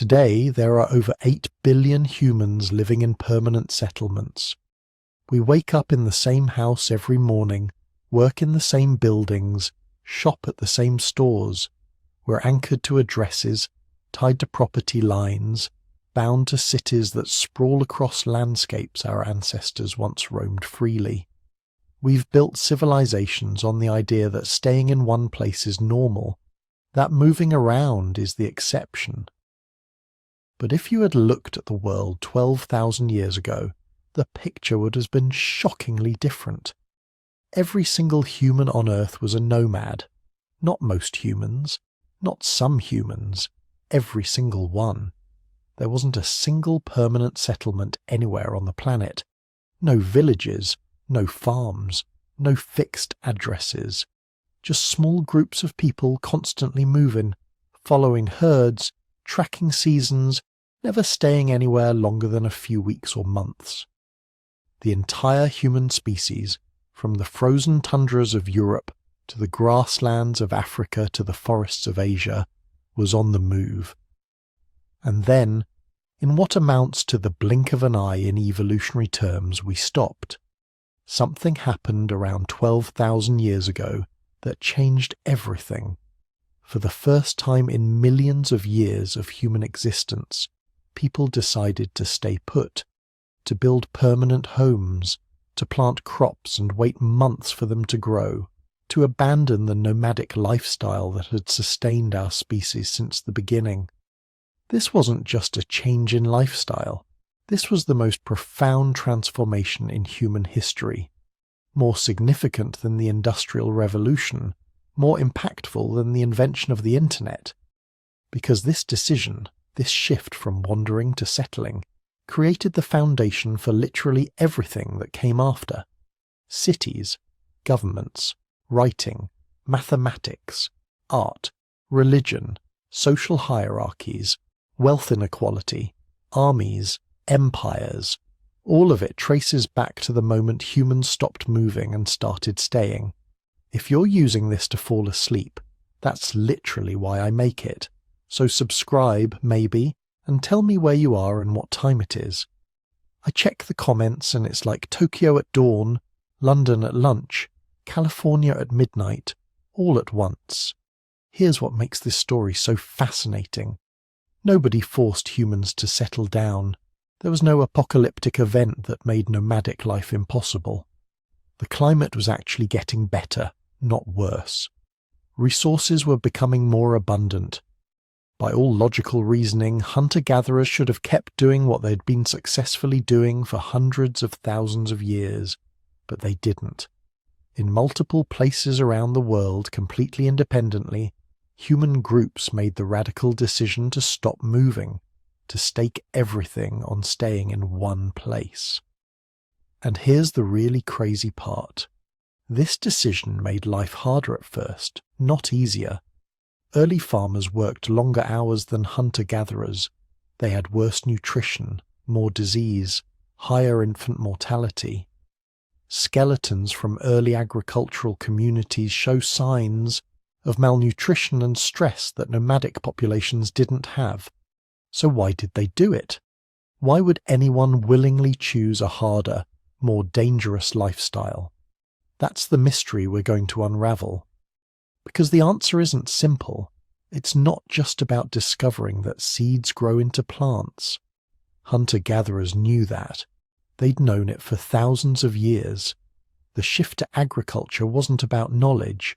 Today, there are over 8 billion humans living in permanent settlements. We wake up in the same house every morning, work in the same buildings, shop at the same stores. We're anchored to addresses, tied to property lines, bound to cities that sprawl across landscapes our ancestors once roamed freely. We've built civilizations on the idea that staying in one place is normal, that moving around is the exception. But if you had looked at the world 12,000 years ago, the picture would have been shockingly different. Every single human on Earth was a nomad. Not most humans, not some humans, every single one. There wasn't a single permanent settlement anywhere on the planet. No villages, no farms, no fixed addresses. Just small groups of people constantly moving, following herds, tracking seasons, never staying anywhere longer than a few weeks or months. The entire human species, from the frozen tundras of Europe to the grasslands of Africa to the forests of Asia, was on the move. And then, in what amounts to the blink of an eye in evolutionary terms, we stopped. Something happened around 12,000 years ago that changed everything. For the first time in millions of years of human existence, people decided to stay put, to build permanent homes, to plant crops and wait months for them to grow, to abandon the nomadic lifestyle that had sustained our species since the beginning. This wasn't just a change in lifestyle. This was the most profound transformation in human history, more significant than the Industrial Revolution, more impactful than the invention of the Internet. Because this decision, this shift from wandering to settling, created the foundation for literally everything that came after. Cities, governments, writing, mathematics, art, religion, social hierarchies, wealth inequality, armies, empires. All of it traces back to the moment humans stopped moving and started staying. If you're using this to fall asleep, that's literally why I make it. So subscribe, maybe, and tell me where you are and what time it is. I check the comments and it's like Tokyo at dawn, London at lunch, California at midnight, all at once. Here's what makes this story so fascinating. Nobody forced humans to settle down. There was no apocalyptic event that made nomadic life impossible. The climate was actually getting better, not worse. Resources were becoming more abundant. By all logical reasoning, hunter-gatherers should have kept doing what they'd been successfully doing for hundreds of thousands of years, but they didn't. In multiple places around the world, completely independently, human groups made the radical decision to stop moving, to stake everything on staying in one place. And here's the really crazy part. This decision made life harder at first, not easier. Early farmers worked longer hours than hunter-gatherers. They had worse nutrition, more disease, higher infant mortality. Skeletons from early agricultural communities show signs of malnutrition and stress that nomadic populations didn't have. So why did they do it? Why would anyone willingly choose a harder, more dangerous lifestyle? That's the mystery we're going to unravel. Because the answer isn't simple. It's not just about discovering that seeds grow into plants. Hunter-gatherers knew that. They'd known it for thousands of years. The shift to agriculture wasn't about knowledge.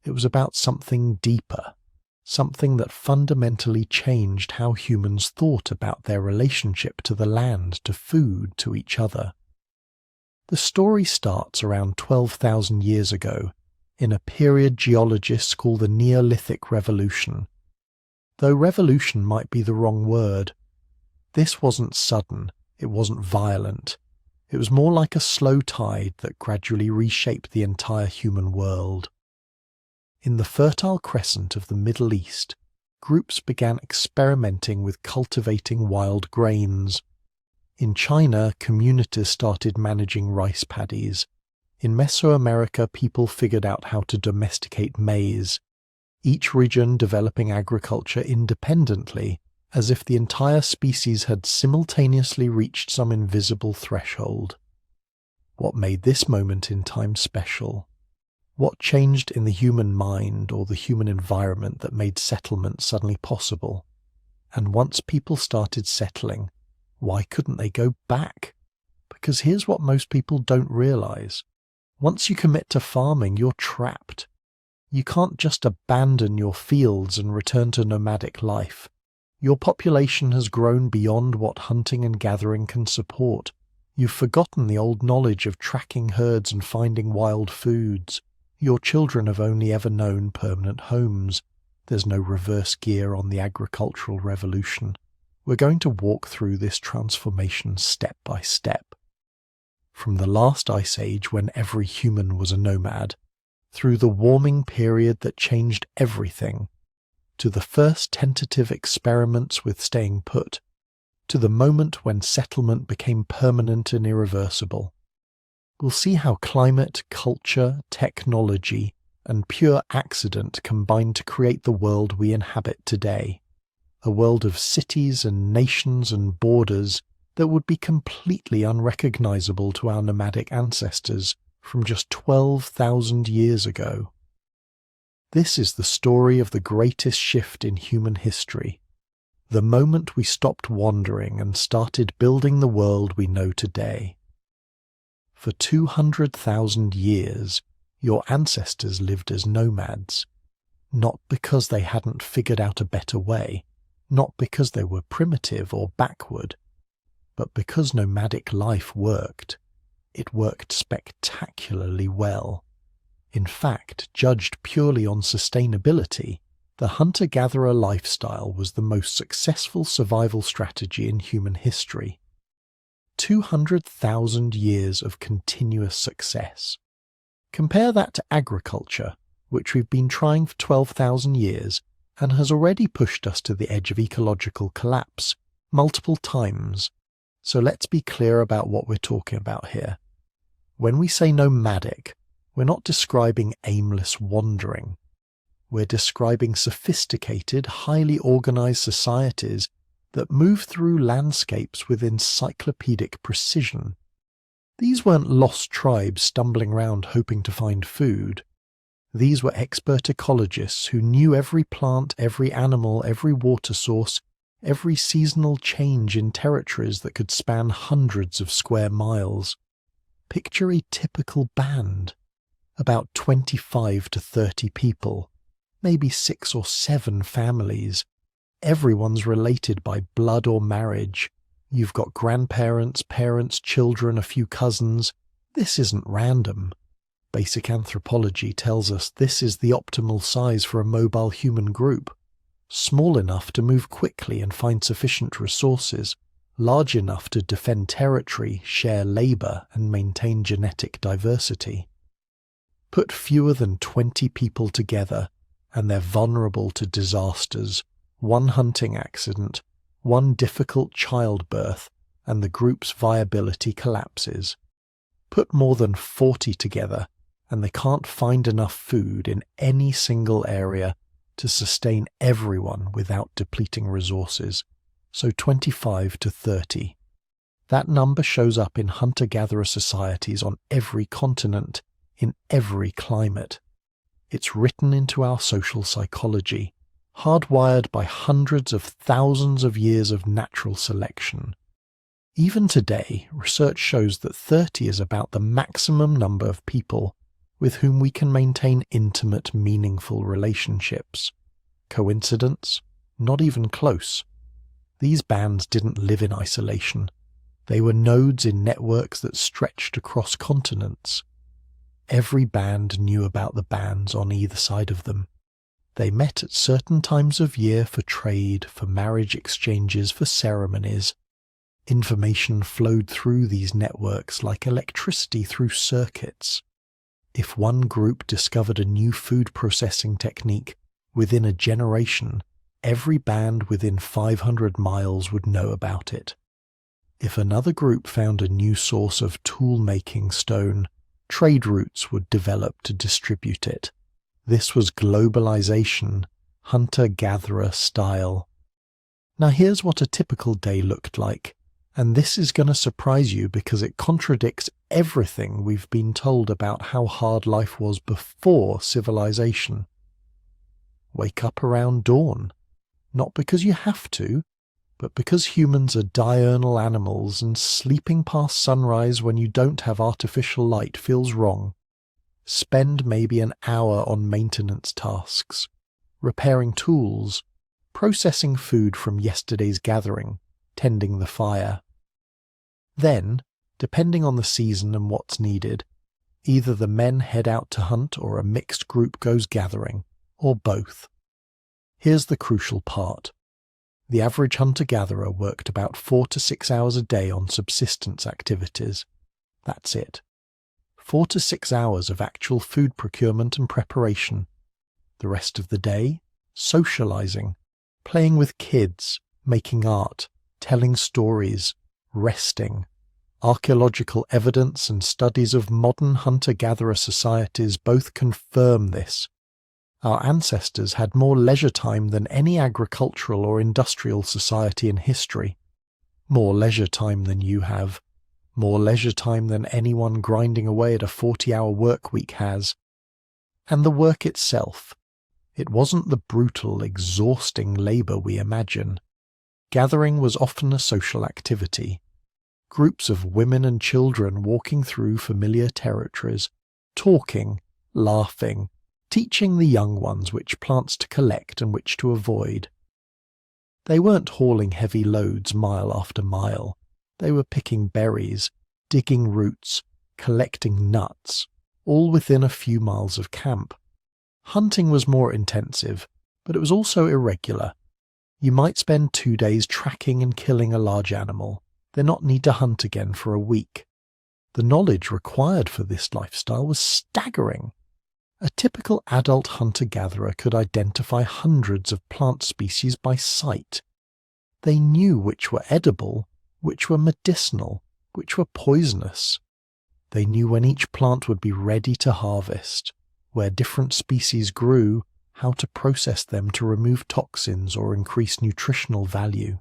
It was about something deeper, something that fundamentally changed how humans thought about their relationship to the land, to food, to each other. The story starts around 12,000 years ago, in a period geologists call the Neolithic Revolution. Though revolution might be the wrong word, this wasn't sudden, it wasn't violent. It was more like a slow tide that gradually reshaped the entire human world. In the Fertile Crescent of the Middle East, groups began experimenting with cultivating wild grains. In China, communities started managing rice paddies. In Mesoamerica, people figured out how to domesticate maize. Each region developing agriculture independently, as if the entire species had simultaneously reached some invisible threshold. What made this moment in time special? What changed in the human mind or the human environment that made settlement suddenly possible? And once people started settling, why couldn't they go back? Because here's what most people don't realize. Once you commit to farming, you're trapped. You can't just abandon your fields and return to nomadic life. Your population has grown beyond what hunting and gathering can support. You've forgotten the old knowledge of tracking herds and finding wild foods. Your children have only ever known permanent homes. There's no reverse gear on the agricultural revolution. We're going to walk through this transformation step by step. From the last ice age, when every human was a nomad, through the warming period that changed everything, to the first tentative experiments with staying put, to the moment when settlement became permanent and irreversible. We'll see how climate, culture, technology, and pure accident combine to create the world we inhabit today, a world of cities and nations and borders that would be completely unrecognizable to our nomadic ancestors from just 12,000 years ago. This is the story of the greatest shift in human history, the moment we stopped wandering and started building the world we know today. For 200,000 years, your ancestors lived as nomads, not because they hadn't figured out a better way, not because they were primitive or backward, but because nomadic life worked. It worked spectacularly well. In fact, judged purely on sustainability, the hunter-gatherer lifestyle was the most successful survival strategy in human history. 200,000 years of continuous success. Compare that to agriculture, which we've been trying for 12,000 years and has already pushed us to the edge of ecological collapse multiple times. So let's be clear about what we're talking about here. When we say nomadic, we're not describing aimless wandering. We're describing sophisticated, highly organized societies that move through landscapes with encyclopedic precision. These weren't lost tribes stumbling around hoping to find food. These were expert ecologists who knew every plant, every animal, every water source, every seasonal change in territories that could span hundreds of square miles. Picture a typical band, about 25 to 30 people, maybe 6 or 7 families. Everyone's related by blood or marriage. You've got grandparents, parents, children, a few cousins. This isn't random. Basic anthropology tells us this is the optimal size for a mobile human group. Small enough to move quickly and find sufficient resources, large enough to defend territory, share labor, and maintain genetic diversity. Put fewer than 20 people together, and they're vulnerable to disasters, one hunting accident, one difficult childbirth, and the group's viability collapses. Put more than 40 together, and they can't find enough food in any single area to sustain everyone without depleting resources, so 25 to 30. That number shows up in hunter-gatherer societies on every continent, in every climate. It's written into our social psychology, hardwired by hundreds of thousands of years of natural selection. Even today, research shows that 30 is about the maximum number of people with whom we can maintain intimate, meaningful relationships. Coincidence? Not even close. These bands didn't live in isolation. They were nodes in networks that stretched across continents. Every band knew about the bands on either side of them. They met at certain times of year for trade, for marriage exchanges, for ceremonies. Information flowed through these networks like electricity through circuits. If one group discovered a new food processing technique, within a generation, every band within 500 miles would know about it. If another group found a new source of tool-making stone, trade routes would develop to distribute it. This was globalization, hunter-gatherer style. Now here's what a typical day looked like, and this is going to surprise you because it contradicts everything we've been told about how hard life was before civilization. Wake up around dawn, not because you have to, but because humans are diurnal animals and sleeping past sunrise when you don't have artificial light feels wrong. Spend maybe an hour on maintenance tasks, repairing tools, processing food from yesterday's gathering, tending the fire. Then, depending on the season and what's needed, either the men head out to hunt or a mixed group goes gathering, or both. Here's the crucial part. The average hunter-gatherer worked about 4 to 6 hours a day on subsistence activities. That's it. 4 to 6 hours of actual food procurement and preparation. The rest of the day, socializing, playing with kids, making art, telling stories, resting. Archaeological evidence and studies of modern hunter-gatherer societies both confirm this. Our ancestors had more leisure time than any agricultural or industrial society in history. More leisure time than you have. More leisure time than anyone grinding away at a 40-hour work week has. And the work itself. It wasn't the brutal, exhausting labour we imagine. Gathering was often a social activity. Groups of women and children walking through familiar territories, talking, laughing, teaching the young ones which plants to collect and which to avoid. They weren't hauling heavy loads mile after mile. They were picking berries, digging roots, collecting nuts, all within a few miles of camp. Hunting was more intensive, but it was also irregular. You might spend 2 days tracking and killing a large animal, then not need to hunt again for a week. The knowledge required for this lifestyle was staggering. A typical adult hunter-gatherer could identify hundreds of plant species by sight. They knew which were edible, which were medicinal, which were poisonous. They knew when each plant would be ready to harvest, where different species grew, how to process them to remove toxins or increase nutritional value.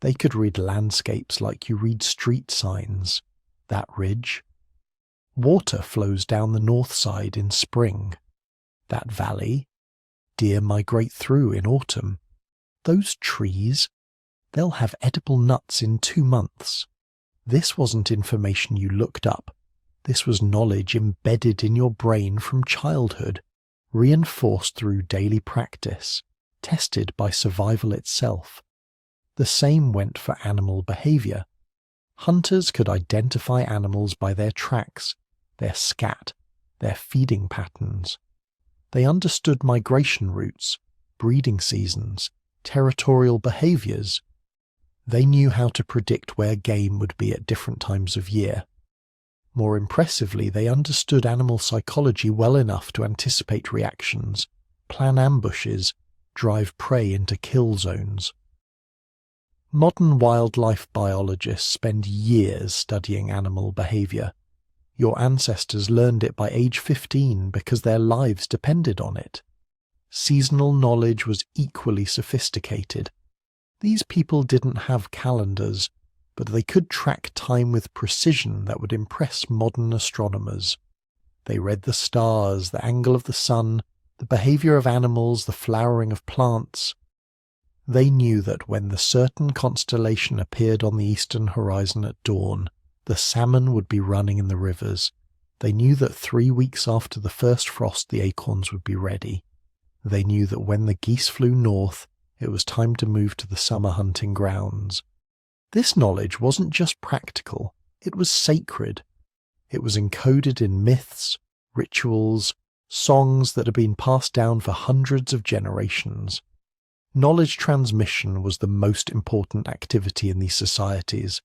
They could read landscapes like you read street signs. That ridge. Water flows down the north side in spring. That valley. Deer migrate through in autumn. Those trees. They'll have edible nuts in 2 months. This wasn't information you looked up. This was knowledge embedded in your brain from childhood, reinforced through daily practice, tested by survival itself. The same went for animal behavior. Hunters could identify animals by their tracks, their scat, their feeding patterns. They understood migration routes, breeding seasons, territorial behaviors. They knew how to predict where game would be at different times of year. More impressively, they understood animal psychology well enough to anticipate reactions, plan ambushes, drive prey into kill zones. Modern wildlife biologists spend years studying animal behavior. Your ancestors learned it by age 15 because their lives depended on it. Seasonal knowledge was equally sophisticated. These people didn't have calendars, but they could track time with precision that would impress modern astronomers. They read the stars, the angle of the sun, the behavior of animals, the flowering of plants. They knew that when the certain constellation appeared on the eastern horizon at dawn, the salmon would be running in the rivers. They knew that 3 weeks after the first frost the acorns would be ready. They knew that when the geese flew north, it was time to move to the summer hunting grounds. This knowledge wasn't just practical, it was sacred. It was encoded in myths, rituals, songs that had been passed down for hundreds of generations. Knowledge transmission was the most important activity in these societies.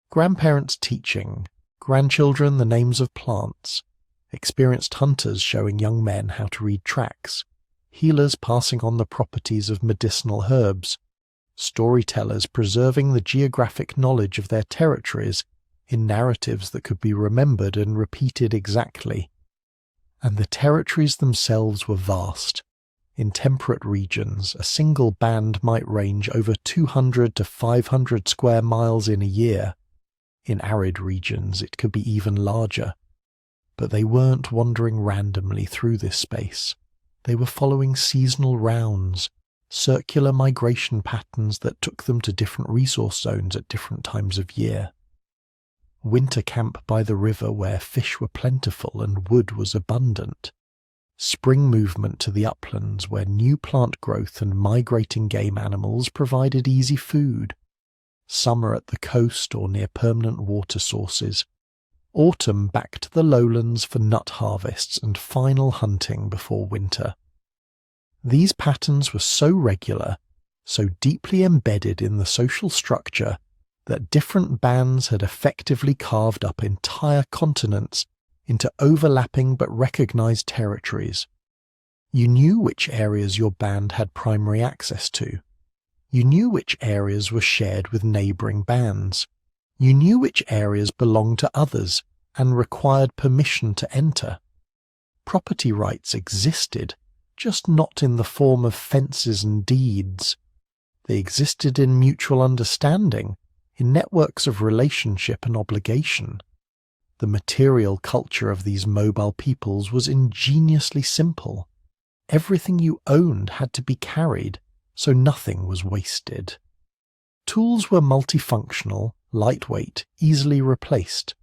Grandparents teaching, grandchildren the names of plants, experienced hunters showing young men how to read tracks, healers passing on the properties of medicinal herbs, storytellers preserving the geographic knowledge of their territories in narratives that could be remembered and repeated exactly. And the territories themselves were vast. In temperate regions, a single band might range over 200 to 500 square miles in a year. In arid regions, it could be even larger. But they weren't wandering randomly through this space. They were following seasonal rounds, circular migration patterns that took them to different resource zones at different times of year. Winter camp by the river where fish were plentiful and wood was abundant. Spring movement to the uplands where new plant growth and migrating game animals provided easy food. Summer at the coast or near permanent water sources. Autumn back to the lowlands for nut harvests and final hunting before winter. These patterns were so regular, so deeply embedded in the social structure, that different bands had effectively carved up entire continents into overlapping but recognized territories. You knew which areas your band had primary access to. You knew which areas were shared with neighboring bands. You knew which areas belonged to others and required permission to enter. Property rights existed, just not in the form of fences and deeds. They existed in mutual understanding, in networks of relationship and obligation. The material culture of these mobile peoples was ingeniously simple. Everything you owned had to be carried, so nothing was wasted. Tools were multifunctional, lightweight, easily replaced.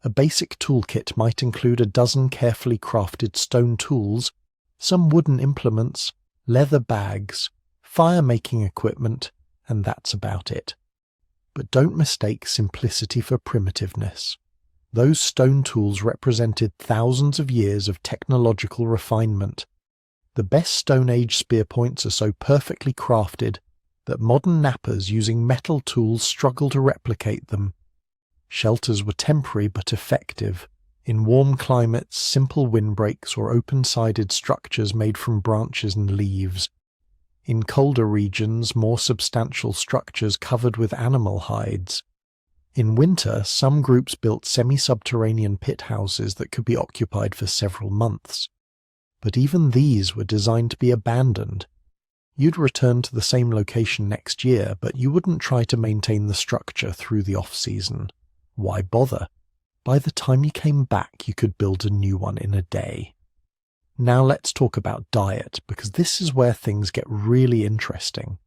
A basic toolkit might include a dozen carefully crafted stone tools, some wooden implements, leather bags, fire-making equipment, and that's about it. But don't mistake simplicity for primitiveness. Those stone tools represented thousands of years of technological refinement. The best Stone Age spear points are so perfectly crafted that modern knappers using metal tools struggle to replicate them. Shelters were temporary but effective. In warm climates, simple windbreaks or open-sided structures made from branches and leaves. In colder regions, more substantial structures covered with animal hides. In winter, some groups built semi-subterranean pit houses that could be occupied for several months. But even these were designed to be abandoned. You'd return to the same location next year, but you wouldn't try to maintain the structure through the off-season. Why bother? By the time you came back, you could build a new one in a day. Now let's talk about diet, because this is where things get really interesting.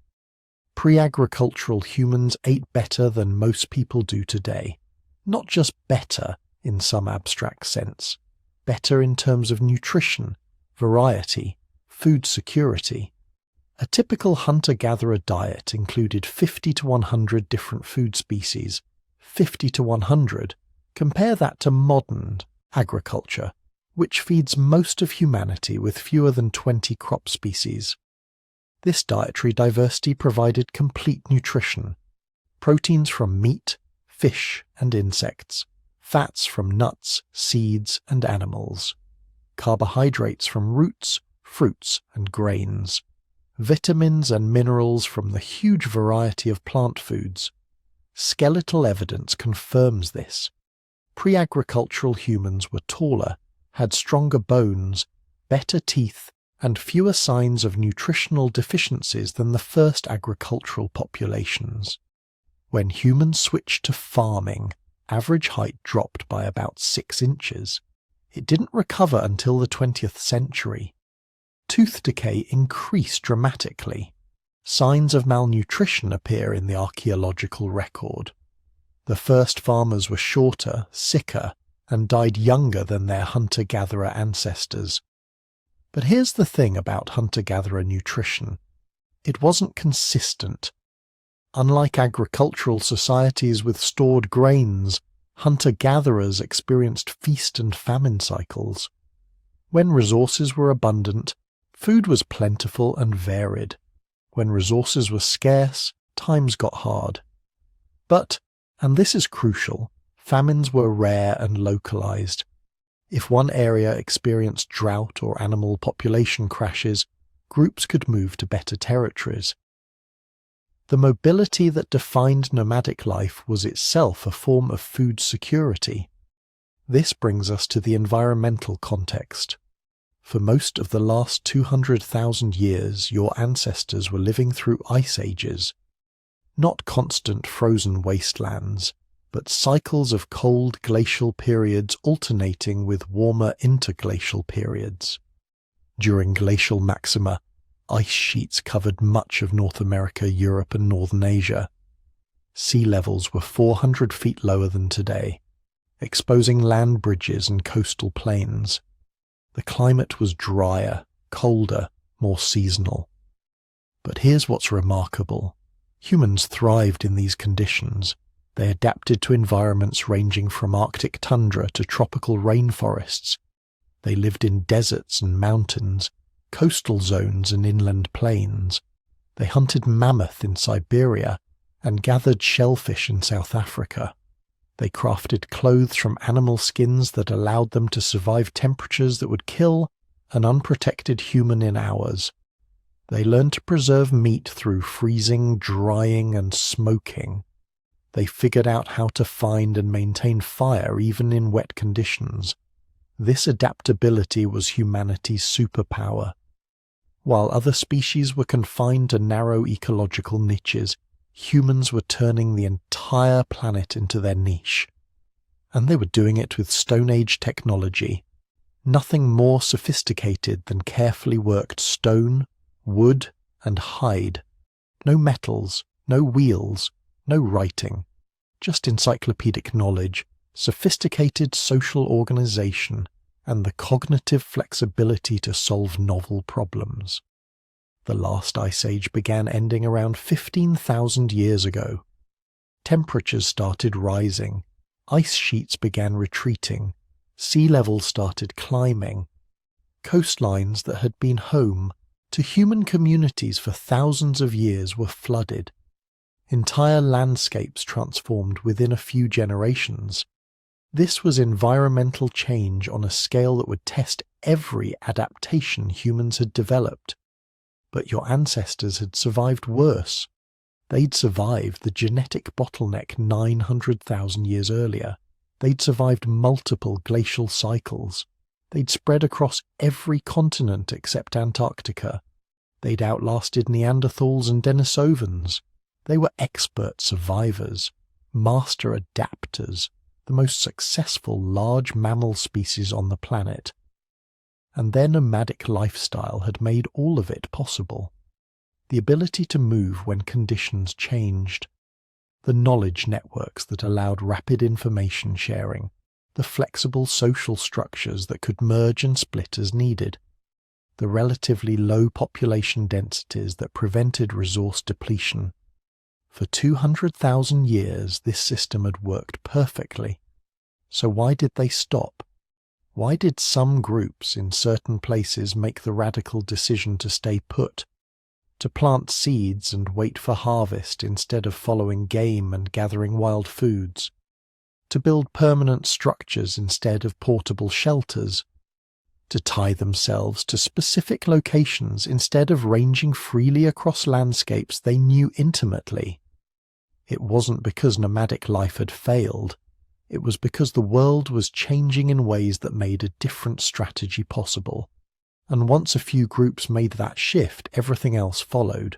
Pre-agricultural humans ate better than most people do today. Not just better in some abstract sense. Better in terms of nutrition, variety, food security. A typical hunter-gatherer diet included 50 to 100 different food species. 50 to 100. Compare that to modern agriculture, which feeds most of humanity with fewer than 20 crop species. This dietary diversity provided complete nutrition. Proteins from meat, fish, and insects. Fats from nuts, seeds, and animals. Carbohydrates from roots, fruits, and grains. Vitamins and minerals from the huge variety of plant foods. Skeletal evidence confirms this. Pre-agricultural humans were taller, had stronger bones, better teeth, and fewer signs of nutritional deficiencies than the first agricultural populations. When humans switched to farming, average height dropped by about 6 inches. It didn't recover until the 20th century. Tooth decay increased dramatically. Signs of malnutrition appear in the archaeological record. The first farmers were shorter, sicker, and died younger than their hunter-gatherer ancestors. But here's the thing about hunter-gatherer nutrition. It wasn't consistent. Unlike agricultural societies with stored grains, hunter-gatherers experienced feast and famine cycles. When resources were abundant, food was plentiful and varied. When resources were scarce, times got hard. But, and this is crucial, famines were rare and localized. If one area experienced drought or animal population crashes, groups could move to better territories. The mobility that defined nomadic life was itself a form of food security. This brings us to the environmental context. For most of the last 200,000 years, your ancestors were living through ice ages. Not constant frozen wastelands, but cycles of cold glacial periods alternating with warmer interglacial periods. During glacial maxima, ice sheets covered much of North America, Europe, and Northern Asia. Sea levels were 400 feet lower than today, exposing land bridges and coastal plains. The climate was drier, colder, more seasonal. But here's what's remarkable. Humans thrived in these conditions. They adapted to environments ranging from Arctic tundra to tropical rainforests. They lived in deserts and mountains, coastal zones and inland plains. They hunted mammoth in Siberia and gathered shellfish in South Africa. They crafted clothes from animal skins that allowed them to survive temperatures that would kill an unprotected human in hours. They learned to preserve meat through freezing, drying, and smoking. They figured out how to find and maintain fire even in wet conditions. This adaptability was humanity's superpower. While other species were confined to narrow ecological niches, humans were turning the entire planet into their niche. And they were doing it with Stone Age technology. Nothing more sophisticated than carefully worked stone, wood, and hide. No metals, no wheels, no writing. Just encyclopedic knowledge, sophisticated social organization, and the cognitive flexibility to solve novel problems. The last ice age began ending around 15,000 years ago. Temperatures started rising, ice sheets began retreating, sea levels started climbing. Coastlines that had been home to human communities for thousands of years were flooded. Entire landscapes transformed within a few generations. This was environmental change on a scale that would test every adaptation humans had developed. But your ancestors had survived worse. They'd survived the genetic bottleneck 900,000 years earlier. They'd survived multiple glacial cycles. They'd spread across every continent except Antarctica. They'd outlasted Neanderthals and Denisovans. They were expert survivors, master adapters, the most successful large mammal species on the planet. And their nomadic lifestyle had made all of it possible. The ability to move when conditions changed, the knowledge networks that allowed rapid information sharing, the flexible social structures that could merge and split as needed, the relatively low population densities that prevented resource depletion. For 200,000 years this system had worked perfectly. So why did they stop? Why did some groups in certain places make the radical decision to stay put, to plant seeds and wait for harvest instead of following game and gathering wild foods, to build permanent structures instead of portable shelters, to tie themselves to specific locations instead of ranging freely across landscapes they knew intimately? It wasn't because nomadic life had failed. It was because the world was changing in ways that made a different strategy possible. And once a few groups made that shift, everything else followed.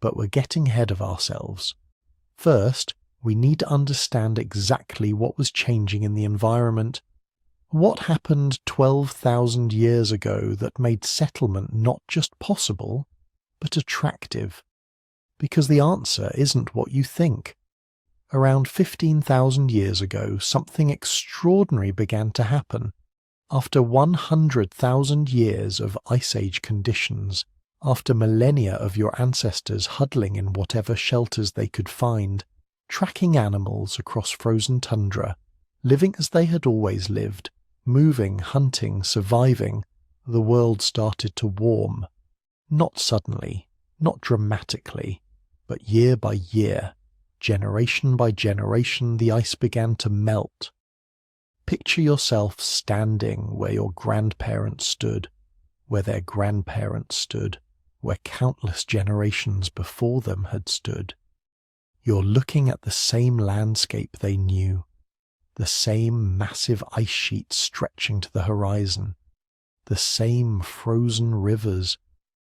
But we're getting ahead of ourselves. First, we need to understand exactly what was changing in the environment. What happened 12,000 years ago that made settlement not just possible, but attractive? Because the answer isn't what you think. Around 15,000 years ago, something extraordinary began to happen. After 100,000 years of Ice Age conditions, after millennia of your ancestors huddling in whatever shelters they could find, tracking animals across frozen tundra, living as they had always lived, moving, hunting, surviving, the world started to warm. Not suddenly, not dramatically, but year by year, generation by generation, the ice began to melt. Picture yourself standing where your grandparents stood, where their grandparents stood, where countless generations before them had stood. You're looking at the same landscape they knew, the same massive ice sheet stretching to the horizon, the same frozen rivers,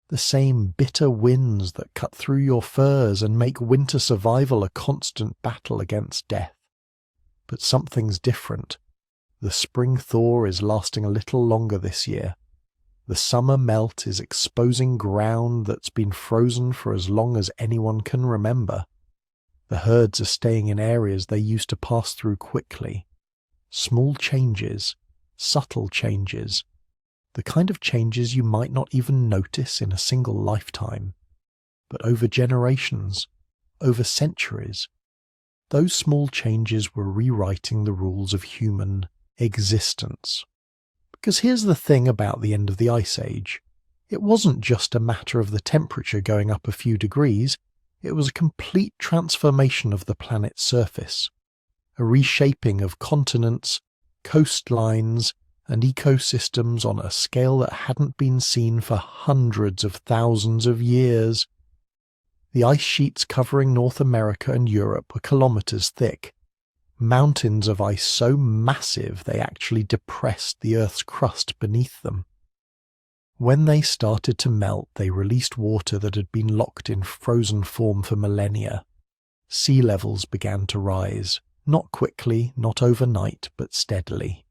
the same bitter winds that cut through your furs and make winter survival a constant battle against death. But something's different. The spring thaw is lasting a little longer this year. The summer melt is exposing ground that's been frozen for as long as anyone can remember. The herds are staying in areas they used to pass through quickly. Small changes, subtle changes, the kind of changes you might not even notice in a single lifetime. But over generations, over centuries, those small changes were rewriting the rules of human existence. Because here's the thing about the end of the Ice Age. It wasn't just a matter of the temperature going up a few degrees, it was a complete transformation of the planet's surface, a reshaping of continents, coastlines, and ecosystems on a scale that hadn't been seen for hundreds of thousands of years. The ice sheets covering North America and Europe were kilometers thick, mountains of ice so massive they actually depressed the Earth's crust beneath them. When they started to melt, they released water that had been locked in frozen form for millennia. Sea levels began to rise, not quickly, not overnight, but steadily.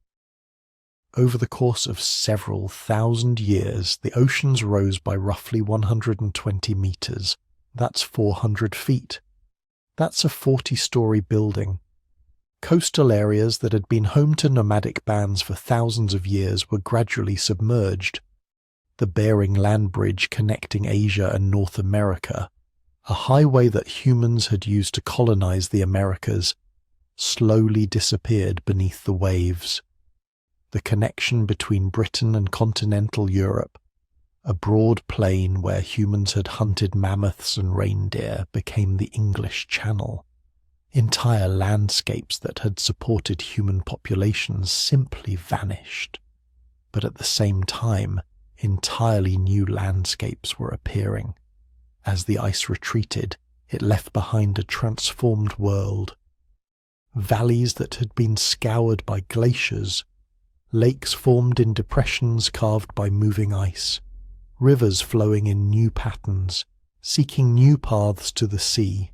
Over the course of several thousand years, the oceans rose by roughly 120 meters. That's 400 feet. That's a 40-story building. Coastal areas that had been home to nomadic bands for thousands of years were gradually submerged. The Bering Land Bridge connecting Asia and North America, a highway that humans had used to colonize the Americas, slowly disappeared beneath the waves. The connection between Britain and continental Europe, a broad plain where humans had hunted mammoths and reindeer, became the English Channel. Entire landscapes that had supported human populations simply vanished. But at the same time, entirely new landscapes were appearing. As the ice retreated, it left behind a transformed world. Valleys that had been scoured by glaciers, lakes formed in depressions carved by moving ice, rivers flowing in new patterns, seeking new paths to the sea,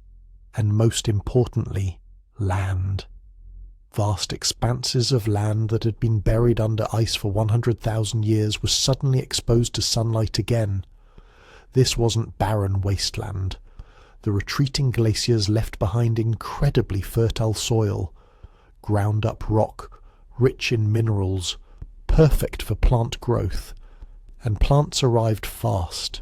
and most importantly, land. Vast expanses of land that had been buried under ice for 100,000 years were suddenly exposed to sunlight again. This wasn't barren wasteland. The retreating glaciers left behind incredibly fertile soil, ground-up rock, rich in minerals, perfect for plant growth. And plants arrived fast.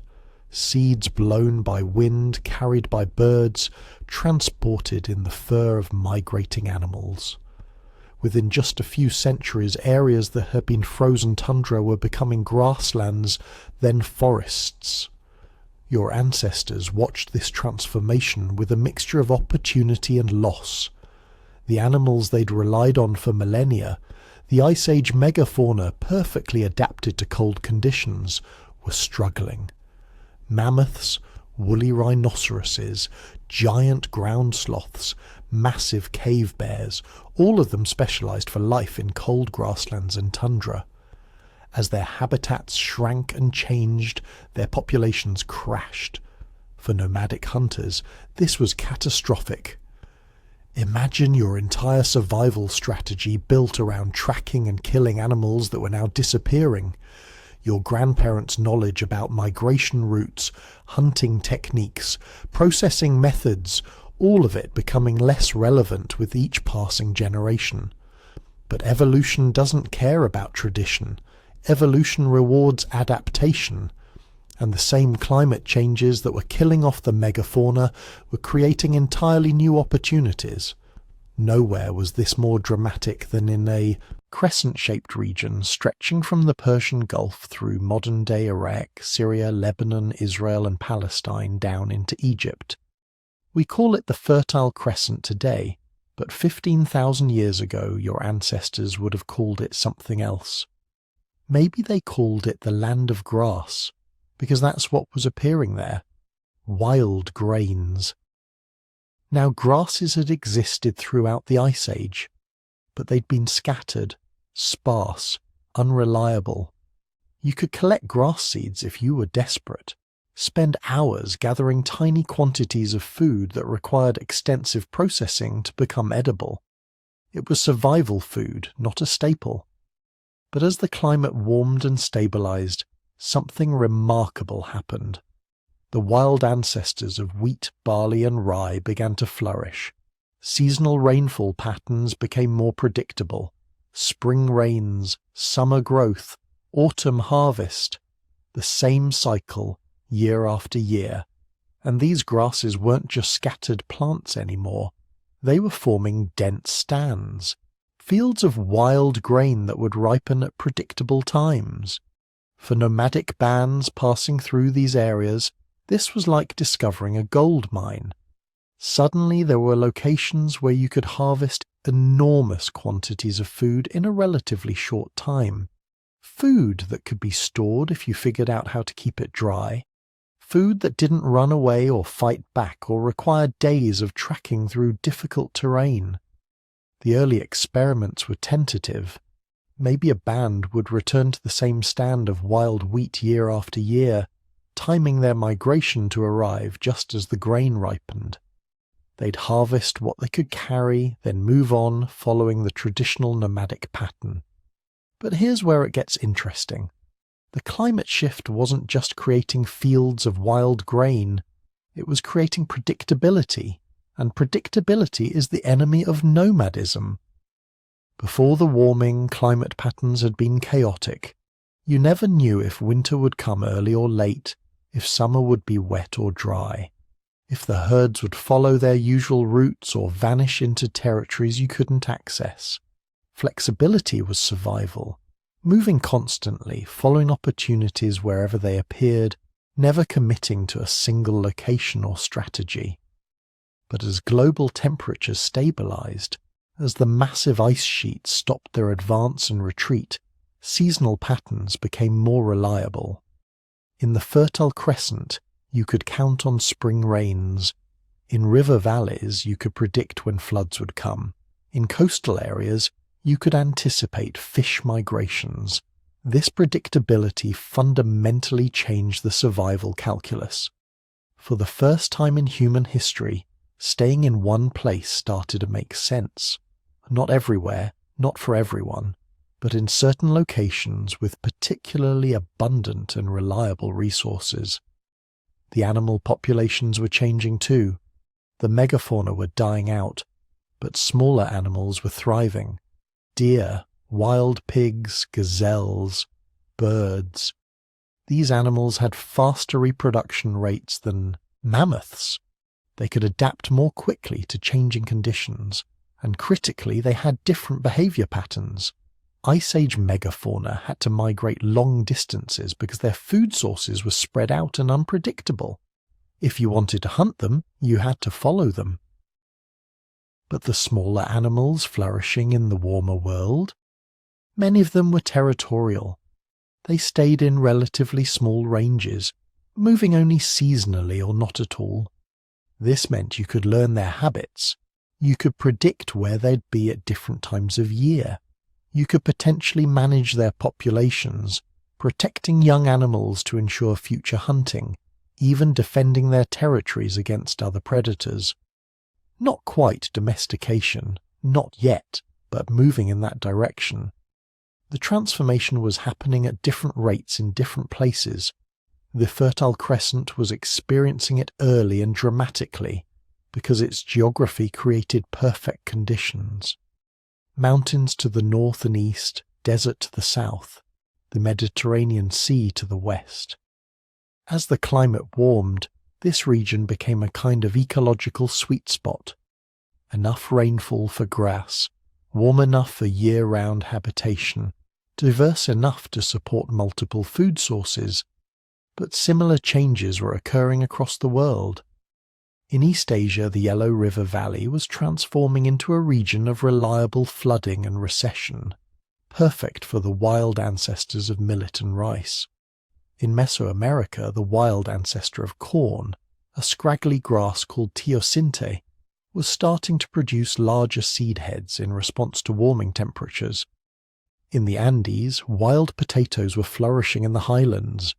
Seeds blown by wind, carried by birds, transported in the fur of migrating animals. Within just a few centuries, areas that had been frozen tundra were becoming grasslands, then forests. Your ancestors watched this transformation with a mixture of opportunity and loss. The animals they'd relied on for millennia, the Ice Age megafauna perfectly adapted to cold conditions, were struggling. Mammoths, woolly rhinoceroses, giant ground sloths, massive cave bears, all of them specialized for life in cold grasslands and tundra. As their habitats shrank and changed, their populations crashed. For nomadic hunters, this was catastrophic. Imagine your entire survival strategy built around tracking and killing animals that were now disappearing. Your grandparents' knowledge about migration routes, hunting techniques, processing methods, all of it becoming less relevant with each passing generation. But evolution doesn't care about tradition. Evolution rewards adaptation. And the same climate changes that were killing off the megafauna were creating entirely new opportunities. Nowhere was this more dramatic than in a crescent-shaped region stretching from the Persian Gulf through modern-day Iraq, Syria, Lebanon, Israel and Palestine down into Egypt. We call it the Fertile Crescent today, but 15,000 years ago your ancestors would have called it something else. Maybe they called it the Land of Grass, because that's what was appearing there. Wild grains. Now grasses had existed throughout the Ice Age, but they'd been scattered, sparse, unreliable. You could collect grass seeds if you were desperate, spend hours gathering tiny quantities of food that required extensive processing to become edible. It was survival food, not a staple. But as the climate warmed and stabilized, something remarkable happened. The wild ancestors of wheat, barley, and rye began to flourish. Seasonal rainfall patterns became more predictable. Spring rains, summer growth, autumn harvest, the same cycle year after year. And these grasses weren't just scattered plants anymore. They were forming dense stands, fields of wild grain that would ripen at predictable times. For nomadic bands passing through these areas, this was like discovering a gold mine. Suddenly there were locations where you could harvest enormous quantities of food in a relatively short time. Food that could be stored if you figured out how to keep it dry. Food that didn't run away or fight back or required days of trekking through difficult terrain. The early experiments were tentative. Maybe a band would return to the same stand of wild wheat year after year, timing their migration to arrive just as the grain ripened. They'd harvest what they could carry, then move on, following the traditional nomadic pattern. But here's where it gets interesting. The climate shift wasn't just creating fields of wild grain, it was creating predictability, and predictability is the enemy of nomadism. Before the warming, climate patterns had been chaotic. You never knew if winter would come early or late, if summer would be wet or dry, if the herds would follow their usual routes or vanish into territories you couldn't access. Flexibility was survival, moving constantly, following opportunities wherever they appeared, never committing to a single location or strategy. But as global temperatures stabilized, as the massive ice sheets stopped their advance and retreat, seasonal patterns became more reliable. In the Fertile Crescent, you could count on spring rains. In river valleys, you could predict when floods would come. In coastal areas, you could anticipate fish migrations. This predictability fundamentally changed the survival calculus. For the first time in human history, staying in one place started to make sense. Not everywhere, not for everyone, but in certain locations with particularly abundant and reliable resources. The animal populations were changing too. The megafauna were dying out, but smaller animals were thriving. Deer, wild pigs, gazelles, birds. These animals had faster reproduction rates than mammoths. They could adapt more quickly to changing conditions, and critically they had different behavior patterns. Ice Age megafauna had to migrate long distances because their food sources were spread out and unpredictable. If you wanted to hunt them, you had to follow them. But the smaller animals flourishing in the warmer world? Many of them were territorial. They stayed in relatively small ranges, moving only seasonally or not at all. This meant you could learn their habits. You could predict where they'd be at different times of year. You could potentially manage their populations, protecting young animals to ensure future hunting, even defending their territories against other predators. Not quite domestication, not yet, but moving in that direction. The transformation was happening at different rates in different places. The Fertile Crescent was experiencing it early and dramatically, because its geography created perfect conditions. Mountains to the north and east, desert to the south, the Mediterranean Sea to the west. As the climate warmed, this region became a kind of ecological sweet spot. Enough rainfall for grass, warm enough for year-round habitation, diverse enough to support multiple food sources. But similar changes were occurring across the world. In East Asia, the Yellow River Valley was transforming into a region of reliable flooding and recession, perfect for the wild ancestors of millet and rice. In Mesoamerica, the wild ancestor of corn, a scraggly grass called teosinte, was starting to produce larger seed heads in response to warming temperatures. In the Andes, wild potatoes were flourishing in the highlands.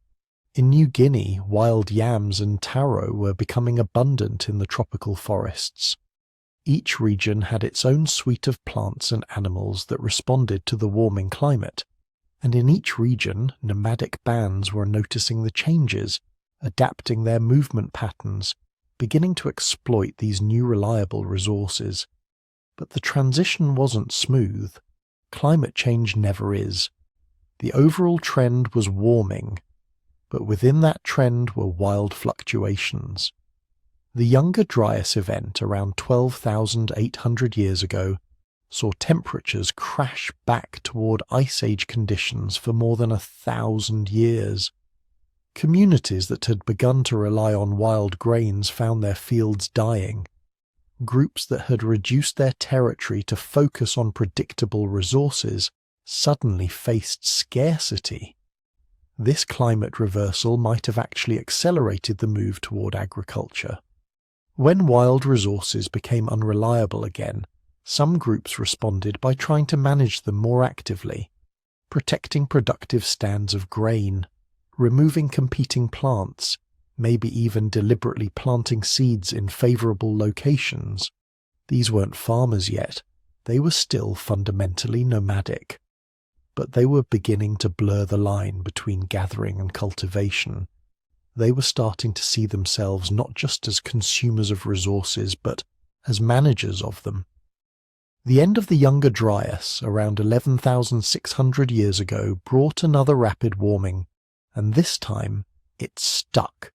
In New Guinea, wild yams and taro were becoming abundant in the tropical forests. Each region had its own suite of plants and animals that responded to the warming climate, and in each region, nomadic bands were noticing the changes, adapting their movement patterns, beginning to exploit these new reliable resources. But the transition wasn't smooth. Climate change never is. The overall trend was warming, but within that trend were wild fluctuations. The Younger Dryas event around 12,800 years ago saw temperatures crash back toward Ice Age conditions for more than 1,000 years. Communities that had begun to rely on wild grains found their fields dying. Groups that had reduced their territory to focus on predictable resources suddenly faced scarcity. This climate reversal might have actually accelerated the move toward agriculture. When wild resources became unreliable again, some groups responded by trying to manage them more actively, protecting productive stands of grain, removing competing plants, maybe even deliberately planting seeds in favorable locations. These weren't farmers yet, they were still fundamentally nomadic. But they were beginning to blur the line between gathering and cultivation. They were starting to see themselves not just as consumers of resources, but as managers of them. The end of the Younger Dryas, around 11,600 years ago, brought another rapid warming, and this time it stuck.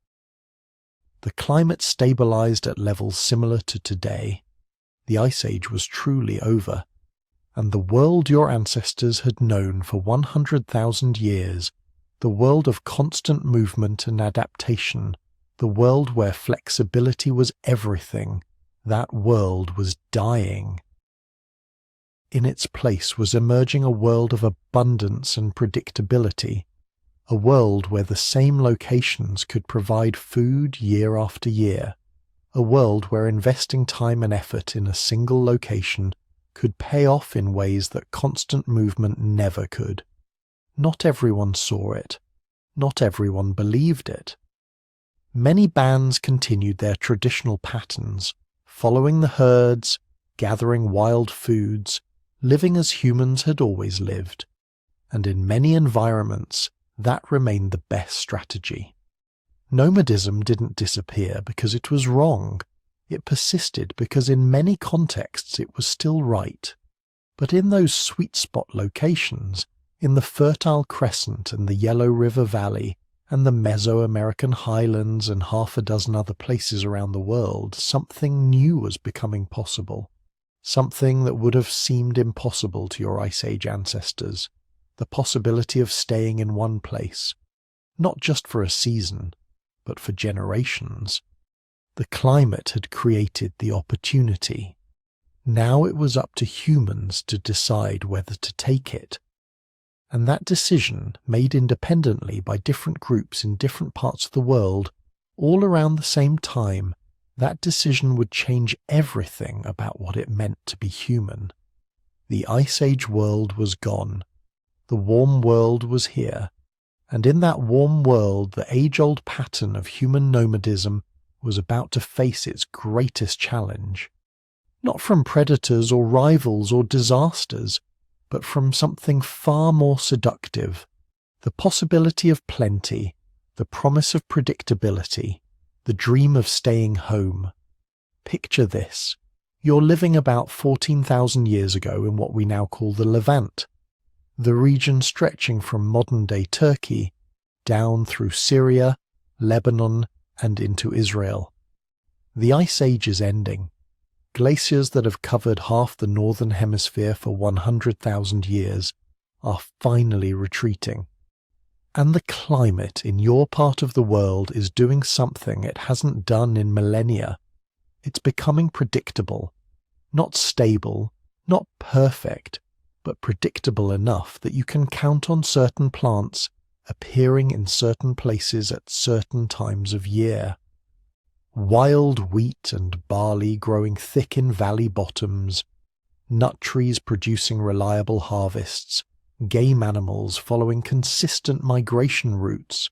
The climate stabilized at levels similar to today. The Ice Age was truly over, and the world your ancestors had known for 100,000 years, the world of constant movement and adaptation, the world where flexibility was everything, that world was dying. In its place was emerging a world of abundance and predictability, a world where the same locations could provide food year after year, a world where investing time and effort in a single location could pay off in ways that constant movement never could. Not everyone saw it. Not everyone believed it. Many bands continued their traditional patterns, following the herds, gathering wild foods, living as humans had always lived. And in many environments, that remained the best strategy. Nomadism didn't disappear because it was wrong. It persisted because in many contexts it was still right. But in those sweet spot locations, in the Fertile Crescent and the Yellow River Valley and the Mesoamerican highlands and half a dozen other places around the world, something new was becoming possible. Something that would have seemed impossible to your Ice Age ancestors. The possibility of staying in one place, not just for a season, but for generations. The climate had created the opportunity. Now it was up to humans to decide whether to take it. And that decision, made independently by different groups in different parts of the world, all around the same time, that decision would change everything about what it meant to be human. The Ice Age world was gone. The warm world was here, and in that warm world the age-old pattern of human nomadism was about to face its greatest challenge. Not from predators or rivals or disasters, but from something far more seductive, the possibility of plenty, the promise of predictability, the dream of staying home. Picture this. You're living about 14,000 years ago in what we now call the Levant, the region stretching from modern-day Turkey down through Syria, Lebanon, and into Israel. The Ice Age is ending. Glaciers that have covered half the northern hemisphere for 100,000 years are finally retreating. And the climate in your part of the world is doing something it hasn't done in millennia. It's becoming predictable, not stable, not perfect, but predictable enough that you can count on certain plants appearing in certain places at certain times of year. Wild wheat and barley growing thick in valley bottoms, nut trees producing reliable harvests, game animals following consistent migration routes.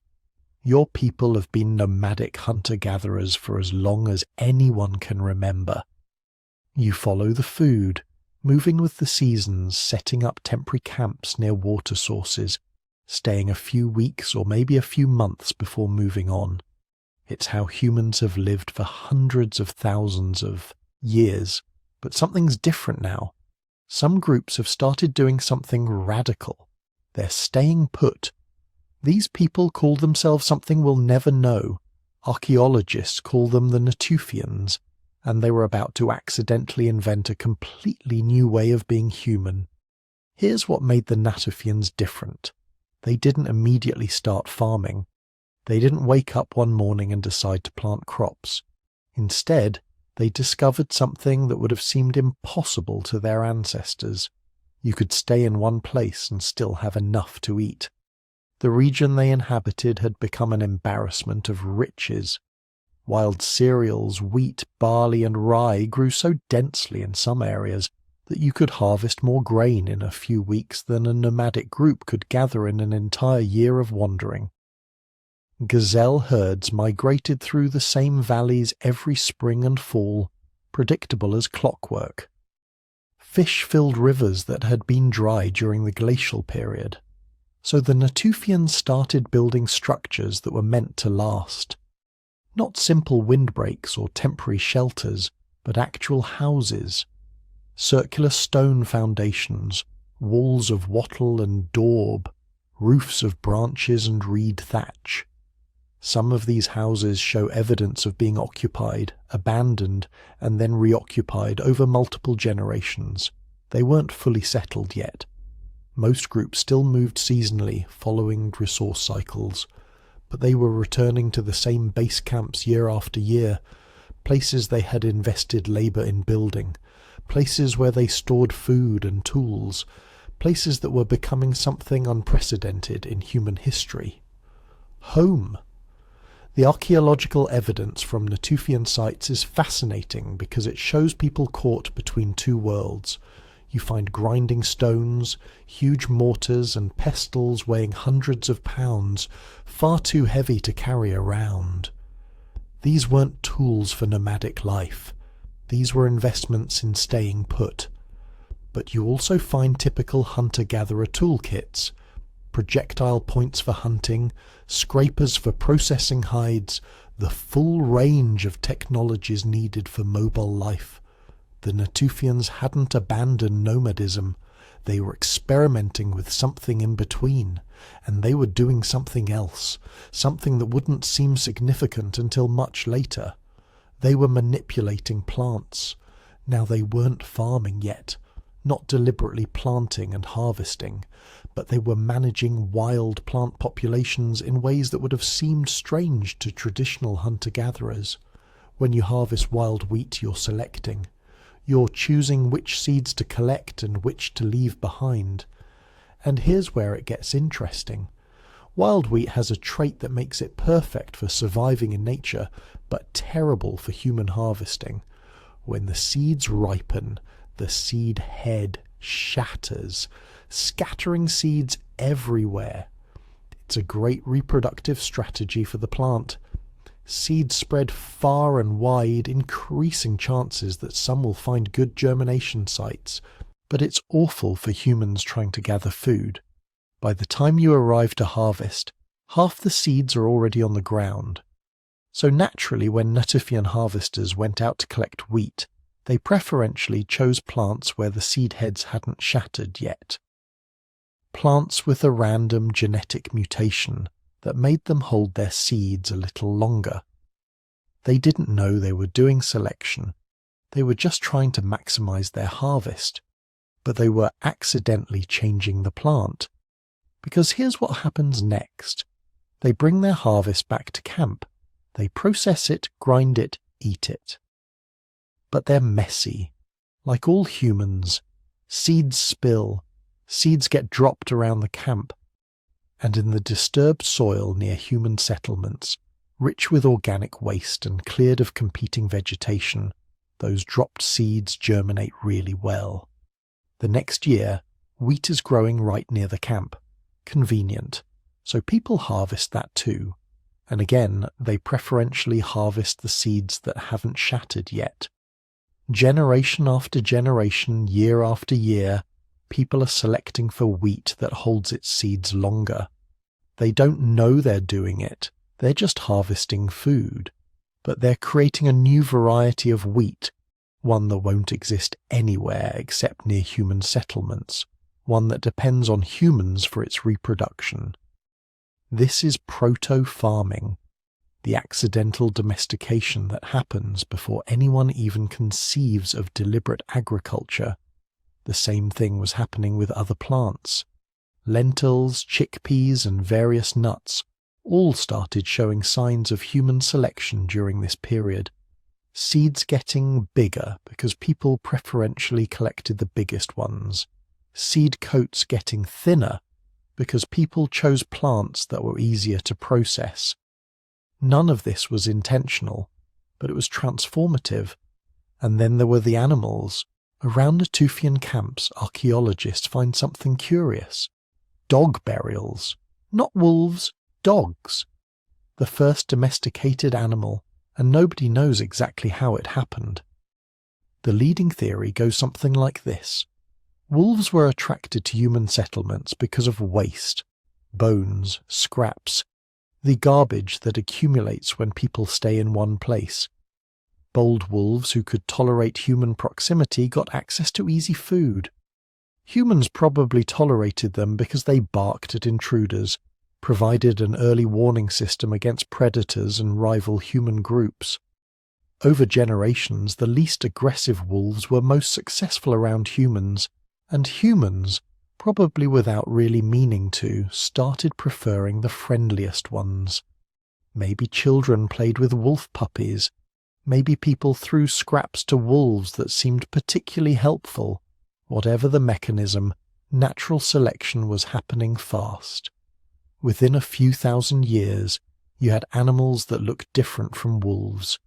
Your people have been nomadic hunter-gatherers for as long as anyone can remember. You follow the food, moving with the seasons, setting up temporary camps near water sources, staying a few weeks or maybe a few months before moving on. It's how humans have lived for hundreds of thousands of years, but something's different now. Some groups have started doing something radical. They're staying put. These people call themselves something we'll never know. Archaeologists call them the Natufians, and they were about to accidentally invent a completely new way of being human. Here's what made the Natufians different. They didn't immediately start farming. They didn't wake up one morning and decide to plant crops. Instead, they discovered something that would have seemed impossible to their ancestors. You could stay in one place and still have enough to eat. The region they inhabited had become an embarrassment of riches. Wild cereals, wheat, barley, and rye grew so densely in some areas that you could harvest more grain in a few weeks than a nomadic group could gather in an entire year of wandering. Gazelle herds migrated through the same valleys every spring and fall, predictable as clockwork. Fish filled rivers that had been dry during the glacial period. So the Natufians started building structures that were meant to last. Not simple windbreaks or temporary shelters, but actual houses. Circular stone foundations, walls of wattle and daub, roofs of branches and reed thatch. Some of these houses show evidence of being occupied, abandoned, and then reoccupied over multiple generations. They weren't fully settled yet. Most groups still moved seasonally, following resource cycles, but they were returning to the same base camps year after year, places they had invested labour in building, places where they stored food and tools, places that were becoming something unprecedented in human history. Home. The archaeological evidence from Natufian sites is fascinating because it shows people caught between two worlds. You find grinding stones, huge mortars and pestles weighing hundreds of pounds, far too heavy to carry around. These weren't tools for nomadic life. These were investments in staying put. But you also find typical hunter-gatherer toolkits, projectile points for hunting, scrapers for processing hides, the full range of technologies needed for mobile life. The Natufians hadn't abandoned nomadism. They were experimenting with something in between, and they were doing something else, something that wouldn't seem significant until much later. They were manipulating plants. Now they weren't farming yet, not deliberately planting and harvesting, but they were managing wild plant populations in ways that would have seemed strange to traditional hunter-gatherers. When you harvest wild wheat, you're selecting. You're choosing which seeds to collect and which to leave behind. And here's where it gets interesting. Wild wheat has a trait that makes it perfect for surviving in nature, but terrible for human harvesting. When the seeds ripen, the seed head shatters, scattering seeds everywhere. It's a great reproductive strategy for the plant. Seeds spread far and wide, increasing chances that some will find good germination sites, but it's awful for humans trying to gather food. By the time you arrive to harvest, half the seeds are already on the ground. So naturally, when Natufian harvesters went out to collect wheat, they preferentially chose plants where the seed heads hadn't shattered yet. Plants with a random genetic mutation that made them hold their seeds a little longer. They didn't know they were doing selection. They were just trying to maximize their harvest. But they were accidentally changing the plant. Because here's what happens next. They bring their harvest back to camp. They process it, grind it, eat it. But they're messy. Like all humans, seeds spill, seeds get dropped around the camp, and in the disturbed soil near human settlements, rich with organic waste and cleared of competing vegetation, those dropped seeds germinate really well. The next year, Wheat is growing right near the camp. Convenient. So people harvest that too. And again, they preferentially harvest the seeds that haven't shattered yet. Generation after generation, year after year, people are selecting for wheat that holds its seeds longer. They don't know they're doing it. They're just harvesting food. But they're creating a new variety of wheat, one that won't exist anywhere except near human settlements, one that depends on humans for its reproduction. This is proto-farming, the accidental domestication that happens before anyone even conceives of deliberate agriculture. The same thing was happening with other plants. Lentils, chickpeas, and various nuts all started showing signs of human selection during this period. Seeds getting bigger because people preferentially collected the biggest ones. Seed coats getting thinner because people chose plants that were easier to process. None of this was intentional, but it was transformative. And then there were the animals. Around Natufian camps, archaeologists find something curious. Dog burials. Not wolves, dogs. The first domesticated animal, and nobody knows exactly how it happened. The leading theory goes something like this. Wolves were attracted to human settlements because of waste, bones, scraps, the garbage that accumulates when people stay in one place. Bold wolves who could tolerate human proximity got access to easy food. Humans probably tolerated them because they barked at intruders, provided an early warning system against predators and rival human groups. Over generations, the least aggressive wolves were most successful around humans, and humans, probably without really meaning to, started preferring the friendliest ones. Maybe children played with wolf puppies. Maybe people threw scraps to wolves that seemed particularly helpful. Whatever the mechanism, natural selection was happening fast. Within a few thousand years, you had animals that looked different from wolves.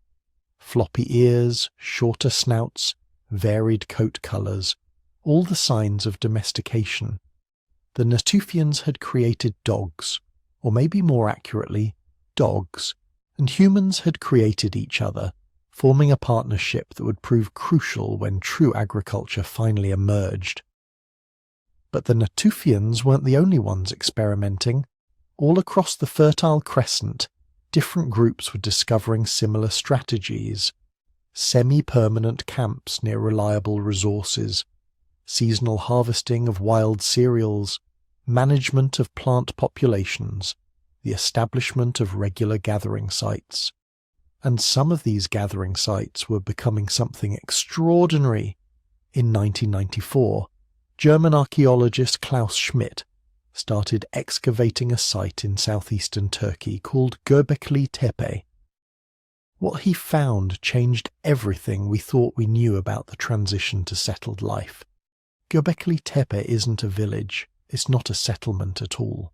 Floppy ears, shorter snouts, varied coat colours, all the signs of domestication. The Natufians had created dogs, or maybe more accurately, dogs, and humans had created each other, forming a partnership that would prove crucial when true agriculture finally emerged. But the Natufians weren't the only ones experimenting. All across the Fertile Crescent, different groups were discovering similar strategies. Semi-permanent camps near reliable resources, seasonal harvesting of wild cereals, management of plant populations, the establishment of regular gathering sites. And some of these gathering sites were becoming something extraordinary. In 1994, German archaeologist Klaus Schmidt started excavating a site in southeastern Turkey called Göbekli Tepe. What he found changed everything we thought we knew about the transition to settled life. Göbekli Tepe isn't a village, it's not a settlement at all.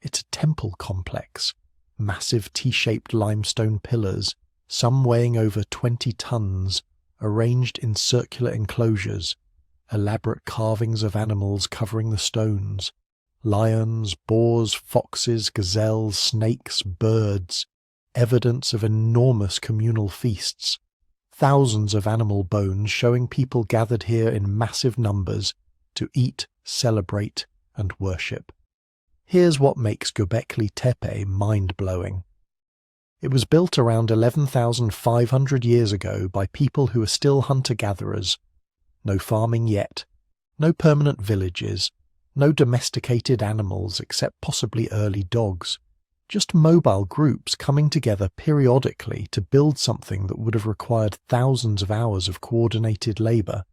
It's a temple complex, massive T-shaped limestone pillars, some weighing over 20 tons, arranged in circular enclosures, elaborate carvings of animals covering the stones. Lions, boars, foxes, gazelles, snakes, birds, evidence of enormous communal feasts. Thousands of animal bones showing people gathered here in massive numbers to eat, celebrate, and worship. Here's what makes Göbekli Tepe mind-blowing. It was built around 11,500 years ago by people who are still hunter-gatherers. No farming yet, no permanent villages, no domesticated animals except possibly early dogs. Just mobile groups coming together periodically to build something that would have required thousands of hours of coordinated labour.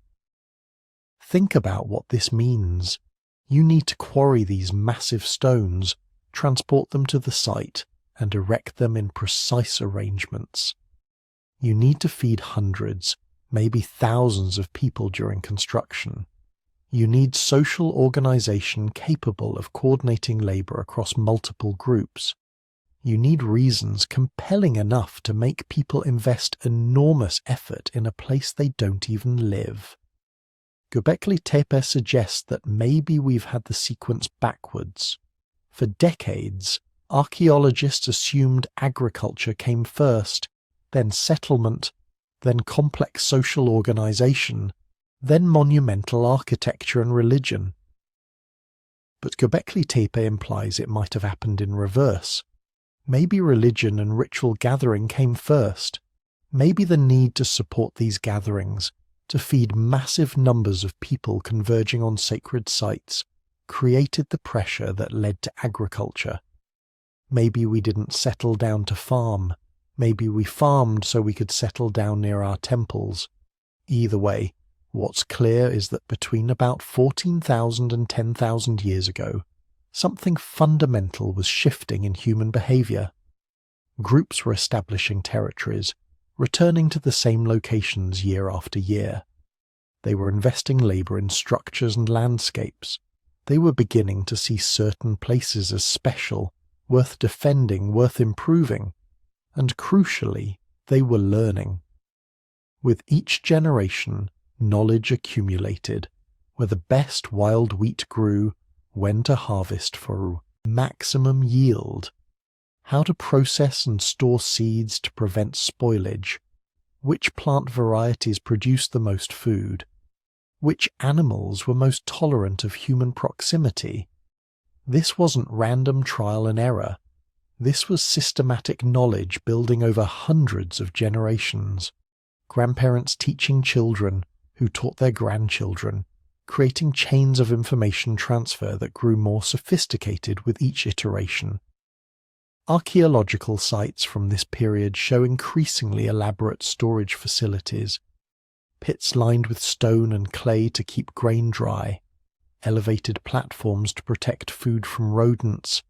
Think about what this means. You need to quarry these massive stones, transport them to the site, and erect them in precise arrangements. You need to feed hundreds, maybe thousands of people during construction. You need social organisation capable of coordinating labour across multiple groups. You need reasons compelling enough to make people invest enormous effort in a place they don't even live. Göbekli Tepe suggests that maybe we've had the sequence backwards. For decades, archaeologists assumed agriculture came first, then settlement, then complex social organization, then monumental architecture and religion. But Göbekli Tepe implies it might have happened in reverse. Maybe religion and ritual gathering came first. Maybe the need to support these gatherings, to feed massive numbers of people converging on sacred sites, created the pressure that led to agriculture. Maybe we didn't settle down to farm. Maybe we farmed so we could settle down near our temples. Either way, what's clear is that between about 14,000 and 10,000 years ago, something fundamental was shifting in human behavior. Groups were establishing territories, returning to the same locations year after year. They were investing labor in structures and landscapes. They were beginning to see certain places as special, worth defending, worth improving. And crucially, they were learning. With each generation, knowledge accumulated, where the best wild wheat grew, when to harvest for maximum yield, how to process and store seeds to prevent spoilage, which plant varieties produced the most food, which animals were most tolerant of human proximity. This wasn't random trial and error. This was systematic knowledge building over hundreds of generations. Grandparents teaching children, who taught their grandchildren, creating chains of information transfer that grew more sophisticated with each iteration. Archaeological sites from this period show increasingly elaborate storage facilities, pits lined with stone and clay to keep grain dry, elevated platforms to protect food from rodents,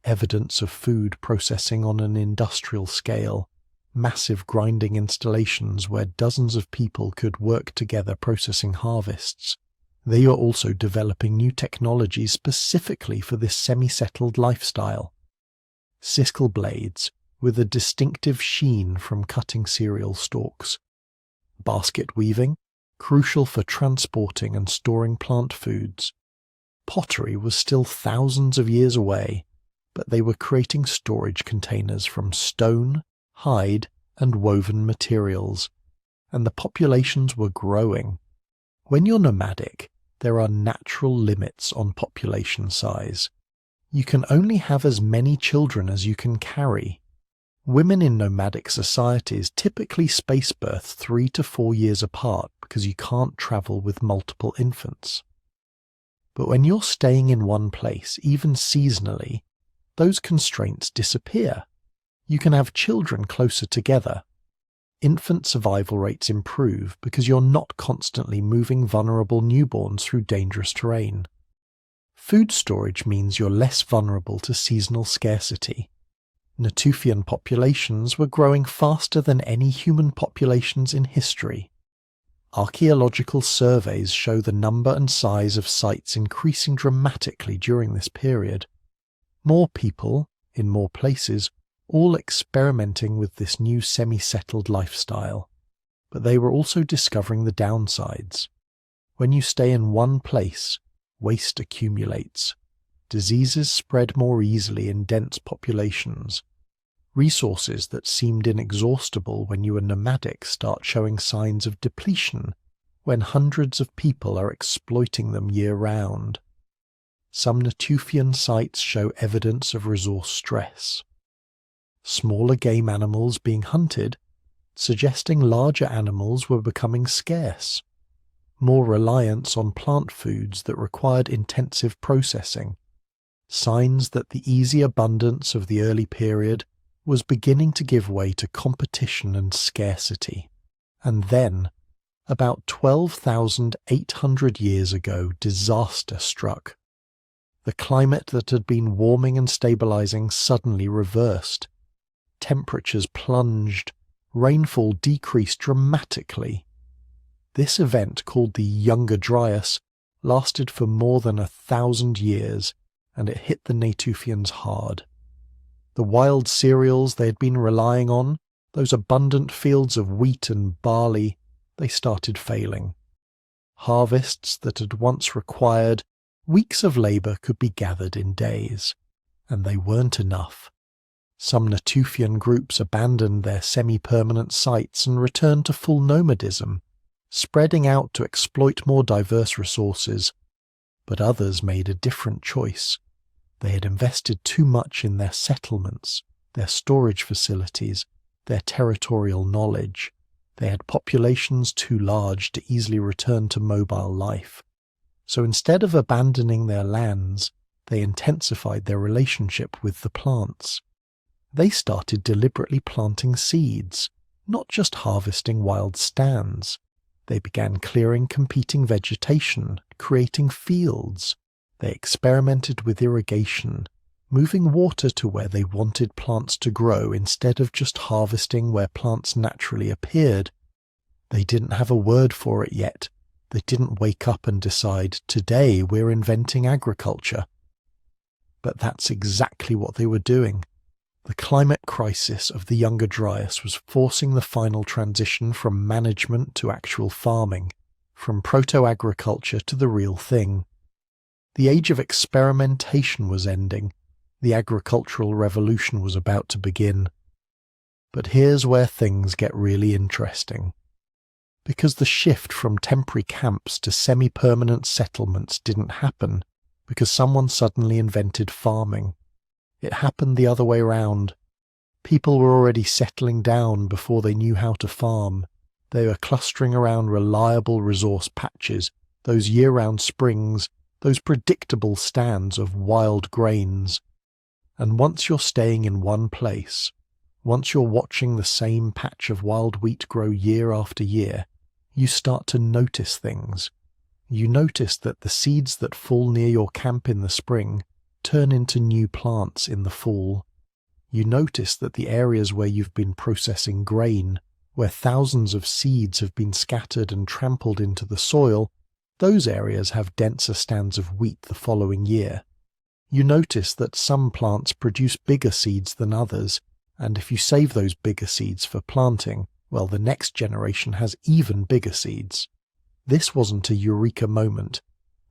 evidence of food processing on an industrial scale, massive grinding installations where dozens of people could work together processing harvests. They are also developing new technologies specifically for this semi-settled lifestyle. Sickle blades with a distinctive sheen from cutting cereal stalks. Basket weaving, crucial for transporting and storing plant foods. Pottery was still thousands of years away, but they were creating storage containers from stone, hide, and woven materials, and the populations were growing. When you're nomadic, there are natural limits on population size. You can only have as many children as you can carry. Women in nomadic societies typically space birth 3 to 4 years apart because you can't travel with multiple infants. But when you're staying in one place, even seasonally, those constraints disappear. You can have children closer together. Infant survival rates improve because you're not constantly moving vulnerable newborns through dangerous terrain. Food storage means you're less vulnerable to seasonal scarcity. Natufian populations were growing faster than any human populations in history. Archaeological surveys show the number and size of sites increasing dramatically during this period. More people, in more places, all experimenting with this new semi-settled lifestyle. But they were also discovering the downsides. When you stay in one place, waste accumulates. Diseases spread more easily in dense populations. Resources that seemed inexhaustible when you were nomadic start showing signs of depletion when hundreds of people are exploiting them year-round. Some Natufian sites show evidence of resource stress. Smaller game animals being hunted, suggesting larger animals were becoming scarce. More reliance on plant foods that required intensive processing. Signs that the easy abundance of the early period was beginning to give way to competition and scarcity. And then, about 12,800 years ago, disaster struck. The climate that had been warming and stabilizing suddenly reversed. Temperatures plunged, rainfall decreased dramatically. This event, called the Younger Dryas, lasted for more than 1,000 years, and it hit the Natufians hard. The wild cereals they had been relying on, those abundant fields of wheat and barley, they started failing. Harvests that had once required weeks of labour could be gathered in days, and they weren't enough. Some Natufian groups abandoned their semi-permanent sites and returned to full nomadism, spreading out to exploit more diverse resources. But others made a different choice. They had invested too much in their settlements, their storage facilities, their territorial knowledge. They had populations too large to easily return to mobile life. So instead of abandoning their lands, they intensified their relationship with the plants. They started deliberately planting seeds, not just harvesting wild stands. They began clearing competing vegetation, creating fields. They experimented with irrigation, moving water to where they wanted plants to grow instead of just harvesting where plants naturally appeared. They didn't have a word for it yet. They didn't wake up and decide, today we're inventing agriculture. But that's exactly what they were doing. The climate crisis of the Younger Dryas was forcing the final transition from management to actual farming, from proto-agriculture to the real thing. The age of experimentation was ending. The agricultural revolution was about to begin. But here's where things get really interesting. Because the shift from temporary camps to semi-permanent settlements didn't happen because someone suddenly invented farming. It happened the other way round. People were already settling down before they knew how to farm. They were clustering around reliable resource patches, those year-round springs, those predictable stands of wild grains. And once you're staying in one place, once you're watching the same patch of wild wheat grow year after year, you start to notice things. You notice that the seeds that fall near your camp in the spring turn into new plants in the fall. You notice that the areas where you've been processing grain, where thousands of seeds have been scattered and trampled into the soil, those areas have denser stands of wheat the following year. You notice that some plants produce bigger seeds than others, and if you save those bigger seeds for planting, well, the next generation has even bigger seeds. This wasn't a eureka moment.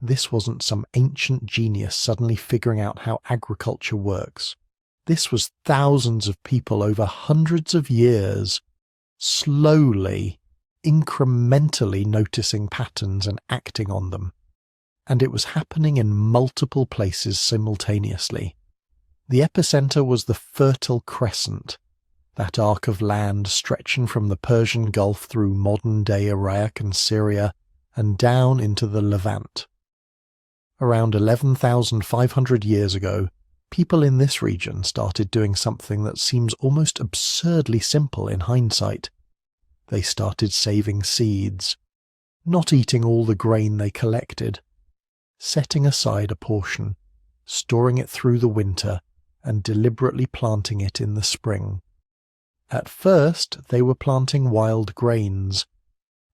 This wasn't some ancient genius suddenly figuring out how agriculture works. This was thousands of people over hundreds of years, slowly, incrementally noticing patterns and acting on them. And it was happening in multiple places simultaneously. The epicenter was the Fertile Crescent, that arc of land stretching from the Persian Gulf through modern-day Iraq and Syria and down into the Levant. Around 11,500 years ago, people in this region started doing something that seems almost absurdly simple in hindsight. They started saving seeds, not eating all the grain they collected, setting aside a portion, storing it through the winter, and deliberately planting it in the spring. At first, they were planting wild grains,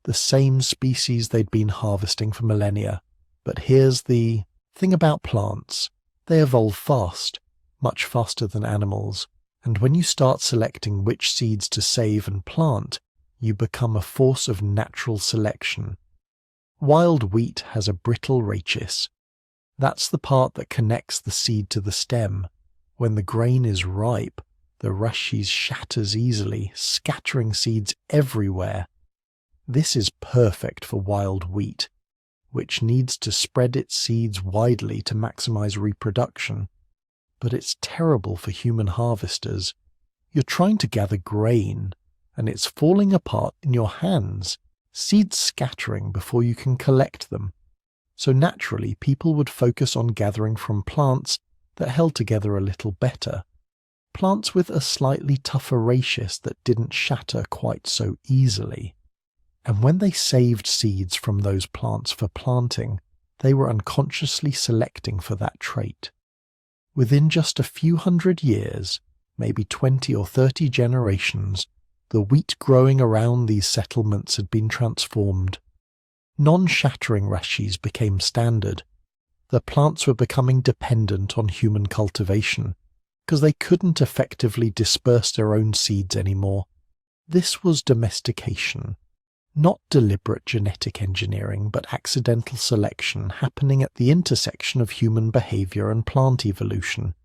the same species they'd been harvesting for millennia. But here's the thing about plants. They evolve fast, much faster than animals, and when you start selecting which seeds to save and plant, you become a force of natural selection. Wild wheat has a brittle rachis. That's the part that connects the seed to the stem. When the grain is ripe, the rachis shatters easily, scattering seeds everywhere. This is perfect for wild wheat, which needs to spread its seeds widely to maximize reproduction. But it's terrible for human harvesters. You're trying to gather grain, and it's falling apart in your hands, seeds scattering before you can collect them. So naturally, people would focus on gathering from plants that held together a little better, plants with a slightly tougher rachis that didn't shatter quite so easily. And when they saved seeds from those plants for planting, they were unconsciously selecting for that trait. Within just a few hundred years, maybe 20 or 30 generations, the wheat growing around these settlements had been transformed. Non-shattering rachis became standard. The plants were becoming dependent on human cultivation, because they couldn't effectively disperse their own seeds anymore. This was domestication. Not deliberate genetic engineering, but accidental selection happening at the intersection of human behavior and plant evolution.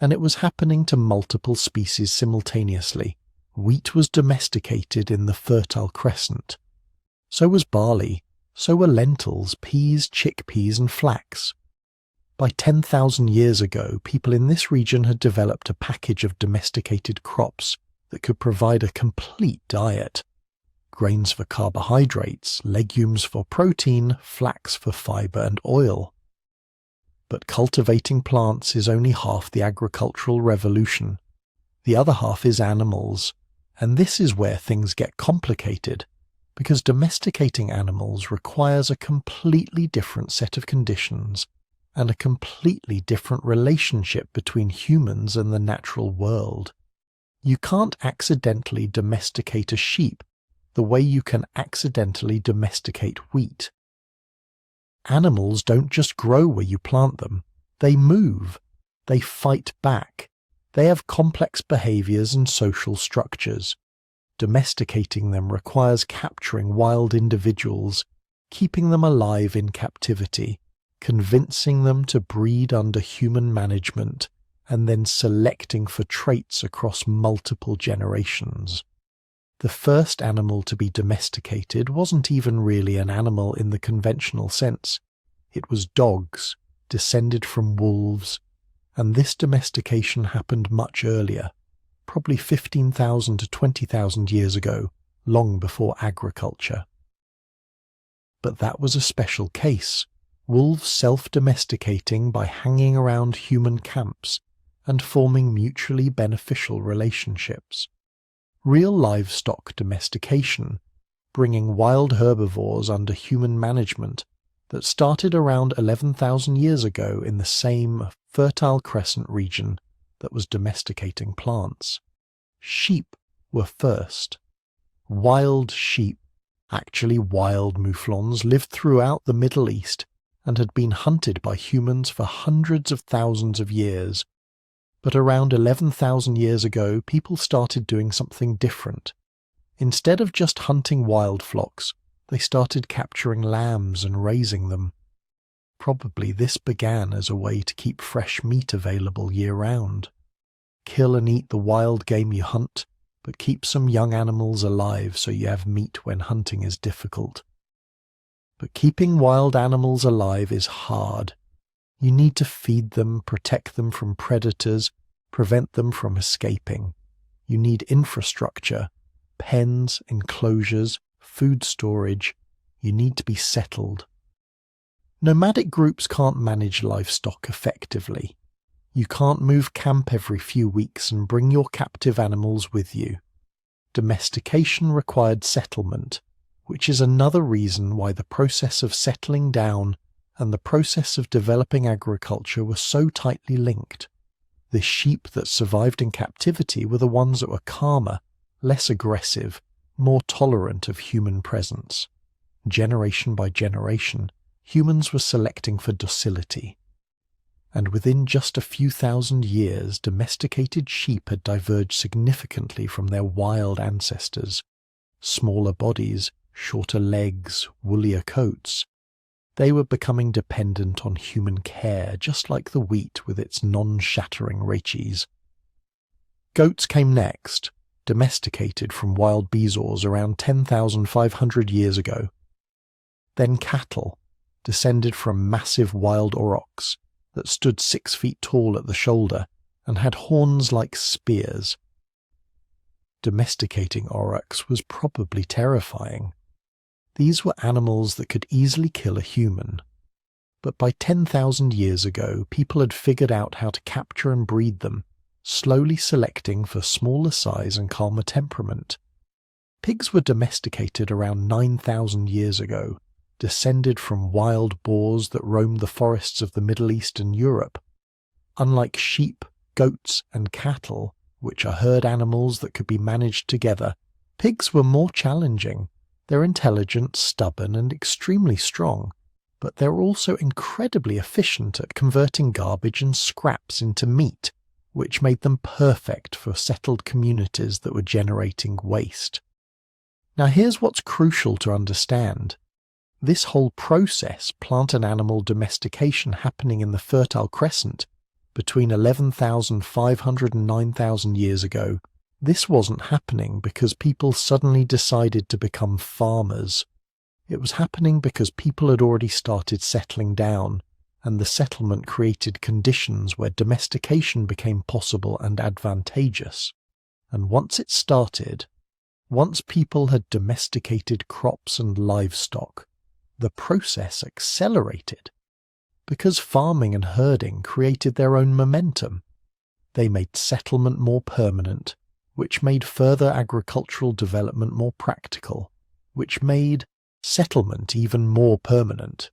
And it was happening to multiple species simultaneously. Wheat was domesticated in the Fertile Crescent. So was barley. So were lentils, peas, chickpeas, and flax. By 10,000 years ago, people in this region had developed a package of domesticated crops that could provide a complete diet. Grains for carbohydrates, legumes for protein, flax for fiber and oil. But cultivating plants is only half the agricultural revolution. The other half is animals, and this is where things get complicated, because domesticating animals requires a completely different set of conditions and a completely different relationship between humans and the natural world. You can't accidentally domesticate a sheep the way you can accidentally domesticate wheat. Animals don't just grow where you plant them. They move. They fight back. They have complex behaviors and social structures. Domesticating them requires capturing wild individuals, keeping them alive in captivity, convincing them to breed under human management, and then selecting for traits across multiple generations. The first animal to be domesticated wasn't even really an animal in the conventional sense. It was dogs, descended from wolves, and this domestication happened much earlier, probably 15,000 to 20,000 years ago, long before agriculture. But that was a special case, wolves self-domesticating by hanging around human camps and forming mutually beneficial relationships. Real livestock domestication, bringing wild herbivores under human management, that started around 11,000 years ago in the same Fertile Crescent region that was domesticating plants. Sheep were first. Wild sheep, actually wild mouflons, lived throughout the Middle East and had been hunted by humans for hundreds of thousands of years. But around 11,000 years ago, people started doing something different. Instead of just hunting wild flocks, they started capturing lambs and raising them. Probably this began as a way to keep fresh meat available year-round. Kill and eat the wild game you hunt, but keep some young animals alive so you have meat when hunting is difficult. But keeping wild animals alive is hard. You need to feed them, protect them from predators, prevent them from escaping. You need infrastructure, pens, enclosures, food storage. You need to be settled. Nomadic groups can't manage livestock effectively. You can't move camp every few weeks and bring your captive animals with you. Domestication required settlement, which is another reason why the process of settling down and the process of developing agriculture were so tightly linked. The sheep that survived in captivity were the ones that were calmer, less aggressive, more tolerant of human presence. Generation by generation, humans were selecting for docility. And within just a few thousand years, domesticated sheep had diverged significantly from their wild ancestors. Smaller bodies, shorter legs, woollier coats. They were becoming dependent on human care, just like the wheat with its non-shattering rachees. Goats came next, domesticated from wild bezoars around 10,500 years ago. Then cattle, descended from massive wild aurochs that stood 6 feet tall at the shoulder and had horns like spears. Domesticating aurochs was probably terrifying. These were animals that could easily kill a human. But by 10,000 years ago, people had figured out how to capture and breed them, slowly selecting for smaller size and calmer temperament. Pigs were domesticated around 9,000 years ago, descended from wild boars that roamed the forests of the Middle East and Europe. Unlike sheep, goats, and cattle, which are herd animals that could be managed together, pigs were more challenging. They're intelligent, stubborn, and extremely strong, but they're also incredibly efficient at converting garbage and scraps into meat, which made them perfect for settled communities that were generating waste. Now here's what's crucial to understand. This whole process, plant and animal domestication happening in the Fertile Crescent between 11,500 and 9,000 years ago, this wasn't happening because people suddenly decided to become farmers. It was happening because people had already started settling down, and the settlement created conditions where domestication became possible and advantageous. And once it started, once people had domesticated crops and livestock, the process accelerated. Because farming and herding created their own momentum. They made settlement more permanent, which made further agricultural development more practical, which made settlement even more permanent.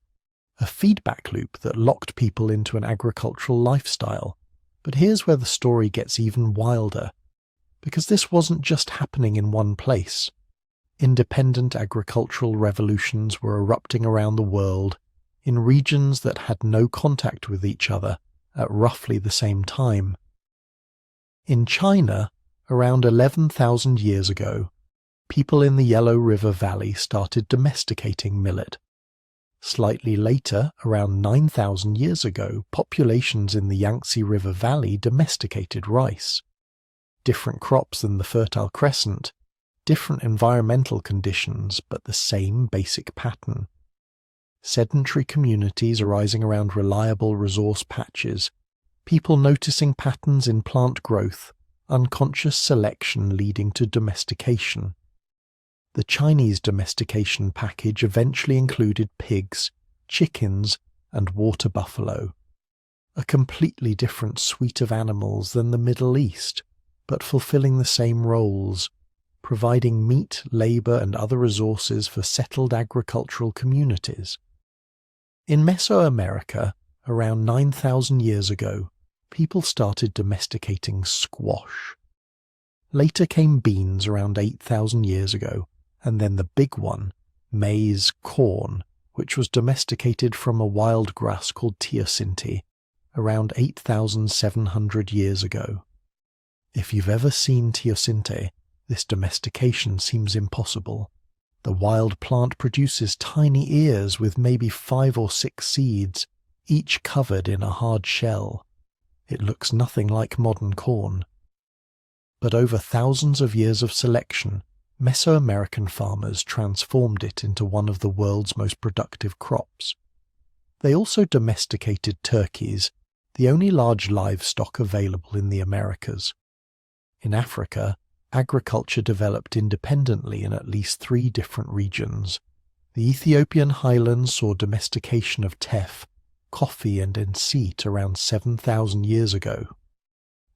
A feedback loop that locked people into an agricultural lifestyle. But here's where the story gets even wilder, because this wasn't just happening in one place. Independent agricultural revolutions were erupting around the world in regions that had no contact with each other at roughly the same time. In China, around 11,000 years ago, people in the Yellow River Valley started domesticating millet. Slightly later, around 9,000 years ago, populations in the Yangtze River Valley domesticated rice. Different crops than the Fertile Crescent, different environmental conditions, but the same basic pattern. Sedentary communities arising around reliable resource patches, people noticing patterns in plant growth, unconscious selection leading to domestication. The Chinese domestication package eventually included pigs, chickens, and water buffalo. A completely different suite of animals than the Middle East, but fulfilling the same roles, providing meat, labor, and other resources for settled agricultural communities. In Mesoamerica, around 9,000 years ago, people started domesticating squash. Later came beans around 8,000 years ago, and then the big one, maize, corn, which was domesticated from a wild grass called teosinte, around 8,700 years ago. If you've ever seen teosinte, this domestication seems impossible. The wild plant produces tiny ears with maybe 5 or 6 seeds, each covered in a hard shell. It looks nothing like modern corn. But over thousands of years of selection, Mesoamerican farmers transformed it into one of the world's most productive crops. They also domesticated turkeys, the only large livestock available in the Americas. In Africa, agriculture developed independently in at least 3 different regions. The Ethiopian highlands saw domestication of teff, coffee and enseat around 7,000 years ago.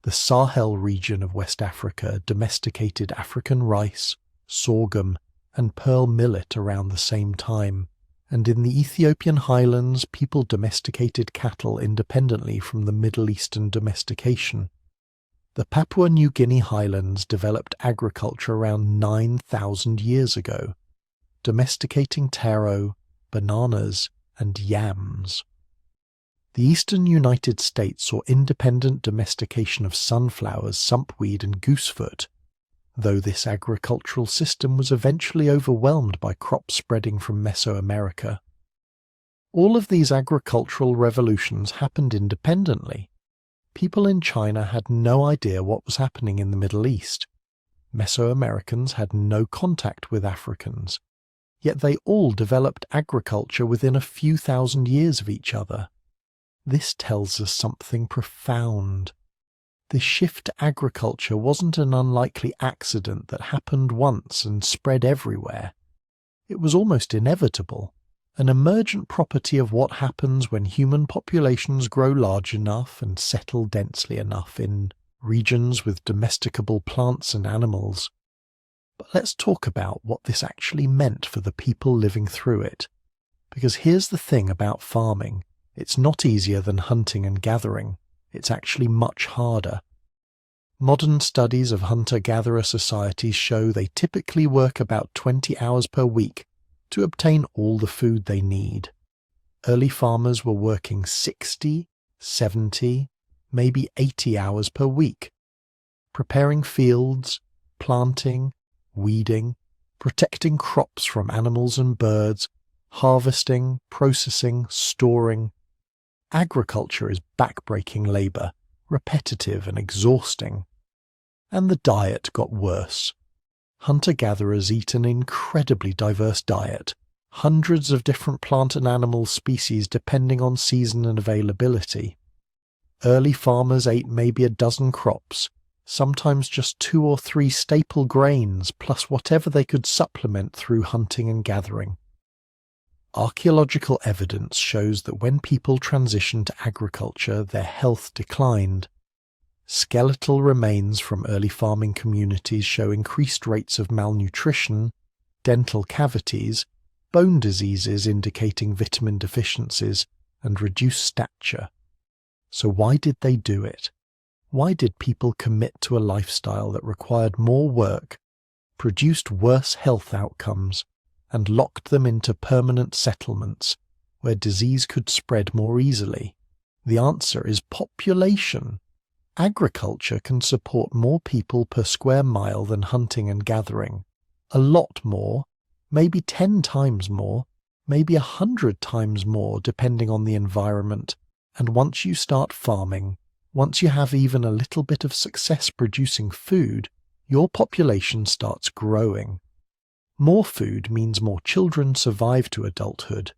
The Sahel region of West Africa domesticated African rice, sorghum, and pearl millet around the same time, and in the Ethiopian highlands people domesticated cattle independently from the Middle Eastern domestication. The Papua New Guinea highlands developed agriculture around 9,000 years ago, domesticating taro, bananas, and yams. The eastern United States saw independent domestication of sunflowers, sumpweed, and goosefoot, though this agricultural system was eventually overwhelmed by crops spreading from Mesoamerica. All of these agricultural revolutions happened independently. People in China had no idea what was happening in the Middle East. Mesoamericans had no contact with Africans, yet they all developed agriculture within a few thousand years of each other. This tells us something profound. This shift to agriculture wasn't an unlikely accident that happened once and spread everywhere. It was almost inevitable, an emergent property of what happens when human populations grow large enough and settle densely enough in regions with domesticable plants and animals. But let's talk about what this actually meant for the people living through it. Because here's the thing about farming. It's not easier than hunting and gathering. It's actually much harder. Modern studies of hunter-gatherer societies show they typically work about 20 hours per week to obtain all the food they need. Early farmers were working 60, 70, maybe 80 hours per week, preparing fields, planting, weeding, protecting crops from animals and birds, harvesting, processing, storing. Agriculture is backbreaking labour, repetitive and exhausting. And the diet got worse. Hunter-gatherers eat an incredibly diverse diet, hundreds of different plant and animal species depending on season and availability. Early farmers ate maybe a dozen crops, sometimes just 2 or 3 staple grains plus whatever they could supplement through hunting and gathering. Archaeological evidence shows that when people transitioned to agriculture, their health declined. Skeletal remains from early farming communities show increased rates of malnutrition, dental cavities, bone diseases indicating vitamin deficiencies, and reduced stature. So why did they do it? Why did people commit to a lifestyle that required more work, produced worse health outcomes, and locked them into permanent settlements where disease could spread more easily? The answer is population. Agriculture can support more people per square mile than hunting and gathering. A lot more, maybe 10 times more, maybe 100 times more depending on the environment. And once you start farming, once you have even a little bit of success producing food, your population starts growing. More food means more children survive to adulthood,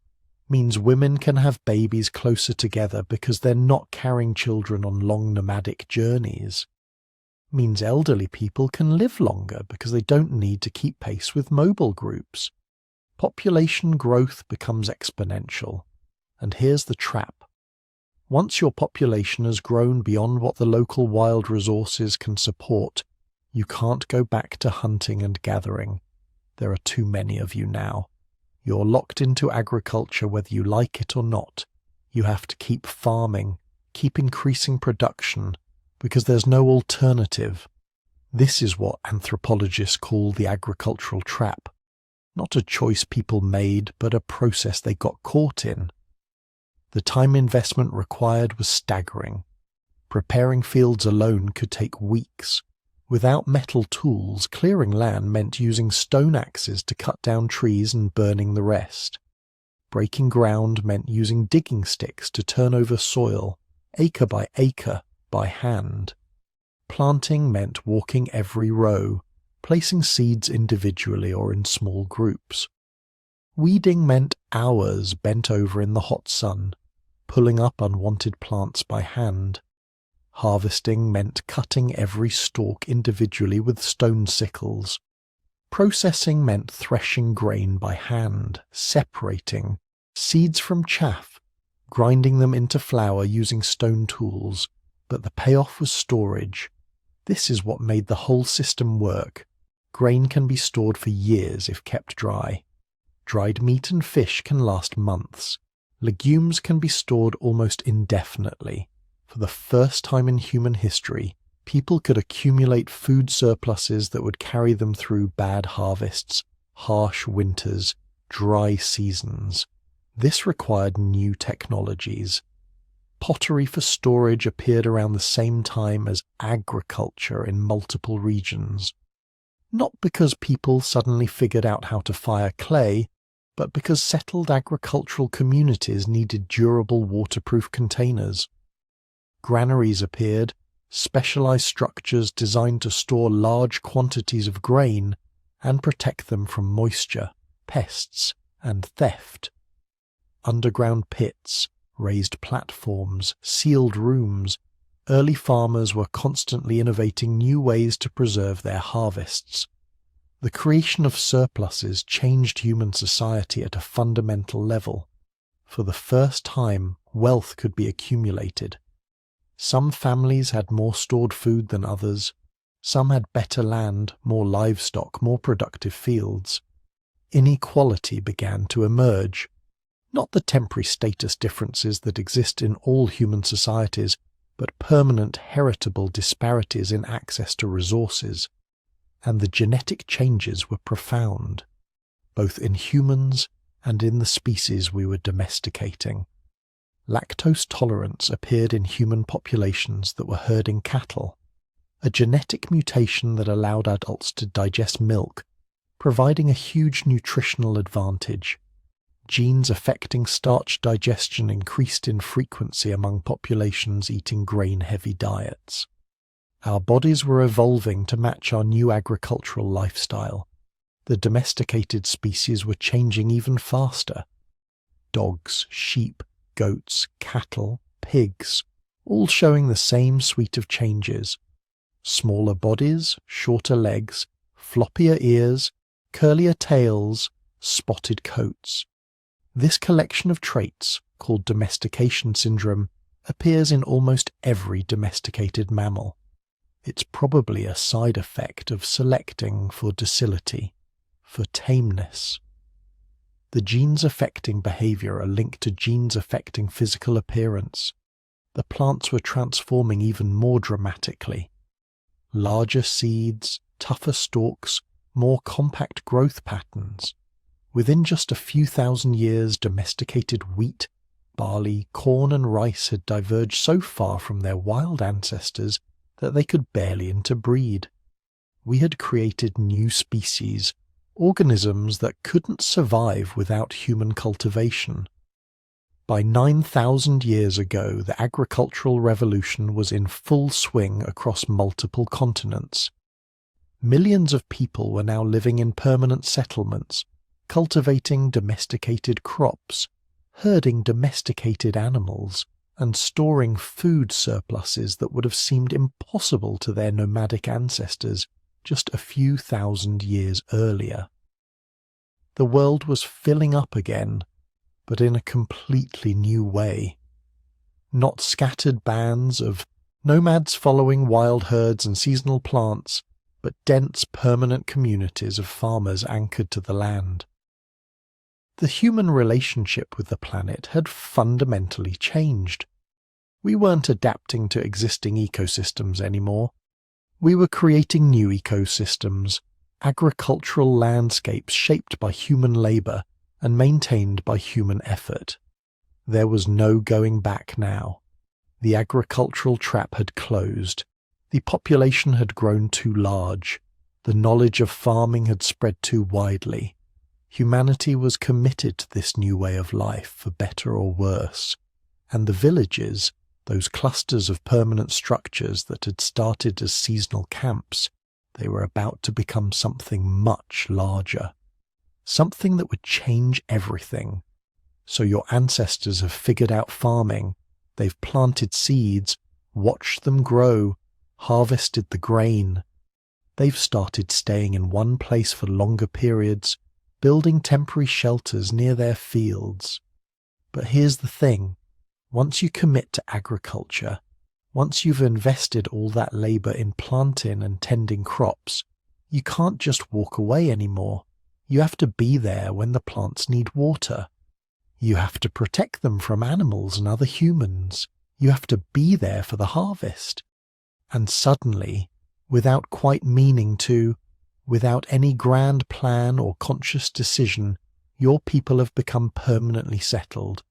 means women can have babies closer together because they're not carrying children on long nomadic journeys, means elderly people can live longer because they don't need to keep pace with mobile groups. Population growth becomes exponential. And here's the trap. Once your population has grown beyond what the local wild resources can support, you can't go back to hunting and gathering. There are too many of you now. You're locked into agriculture whether you like it or not. You have to keep farming, keep increasing production, because there's no alternative. This is what anthropologists call the agricultural trap. Not a choice people made, but a process they got caught in. The time investment required was staggering. Preparing fields alone could take weeks. Without metal tools, clearing land meant using stone axes to cut down trees and burning the rest. Breaking ground meant using digging sticks to turn over soil, acre by acre, by hand. Planting meant walking every row, placing seeds individually or in small groups. Weeding meant hours bent over in the hot sun, pulling up unwanted plants by hand. Harvesting meant cutting every stalk individually with stone sickles. Processing meant threshing grain by hand, separating seeds from chaff, grinding them into flour using stone tools, but the payoff was storage. This is what made the whole system work. Grain can be stored for years if kept dry. Dried meat and fish can last months. Legumes can be stored almost indefinitely. For the first time in human history, people could accumulate food surpluses that would carry them through bad harvests, harsh winters, dry seasons. This required new technologies. Pottery for storage appeared around the same time as agriculture in multiple regions. Not because people suddenly figured out how to fire clay, but because settled agricultural communities needed durable waterproof containers. Granaries appeared, specialized structures designed to store large quantities of grain and protect them from moisture, pests, and theft. Underground pits, raised platforms, sealed rooms. Early farmers were constantly innovating new ways to preserve their harvests. The creation of surpluses changed human society at a fundamental level. For the first time, wealth could be accumulated. Some families had more stored food than others. Some had better land, more livestock, more productive fields. Inequality began to emerge. Not the temporary status differences that exist in all human societies, but permanent heritable disparities in access to resources. And the genetic changes were profound, both in humans and in the species we were domesticating. Lactose tolerance appeared in human populations that were herding cattle, a genetic mutation that allowed adults to digest milk, providing a huge nutritional advantage. Genes affecting starch digestion increased in frequency among populations eating grain-heavy diets. Our bodies were evolving to match our new agricultural lifestyle. The domesticated species were changing even faster. Dogs, sheep, goats, cattle, pigs, all showing the same suite of changes. Smaller bodies, shorter legs, floppier ears, curlier tails, spotted coats. This collection of traits, called domestication syndrome, appears in almost every domesticated mammal. It's probably a side effect of selecting for docility, for tameness. The genes affecting behavior are linked to genes affecting physical appearance. The plants were transforming even more dramatically. Larger seeds, tougher stalks, more compact growth patterns. Within just a few thousand years, domesticated wheat, barley, corn and rice had diverged so far from their wild ancestors that they could barely interbreed. We had created new species, organisms that couldn't survive without human cultivation. By 9,000 years ago, the agricultural revolution was in full swing across multiple continents. Millions of people were now living in permanent settlements, cultivating domesticated crops, herding domesticated animals, and storing food surpluses that would have seemed impossible to their nomadic ancestors just a few thousand years earlier. The world was filling up again, but in a completely new way. Not scattered bands of nomads following wild herds and seasonal plants, but dense permanent communities of farmers anchored to the land. The human relationship with the planet had fundamentally changed. We weren't adapting to existing ecosystems anymore. We were creating new ecosystems, agricultural landscapes shaped by human labour and maintained by human effort. There was no going back now. The agricultural trap had closed. The population had grown too large. The knowledge of farming had spread too widely. Humanity was committed to this new way of life, for better or worse, and the villages, those clusters of permanent structures that had started as seasonal camps, they were about to become something much larger, something that would change everything. So your ancestors have figured out farming, they've planted seeds, watched them grow, harvested the grain. They've started staying in one place for longer periods, building temporary shelters near their fields. But here's the thing. Once you commit to agriculture, once you've invested all that labour in planting and tending crops, you can't just walk away anymore. You have to be there when the plants need water. You have to protect them from animals and other humans. You have to be there for the harvest. And suddenly, without quite meaning to, without any grand plan or conscious decision, your people have become permanently settled.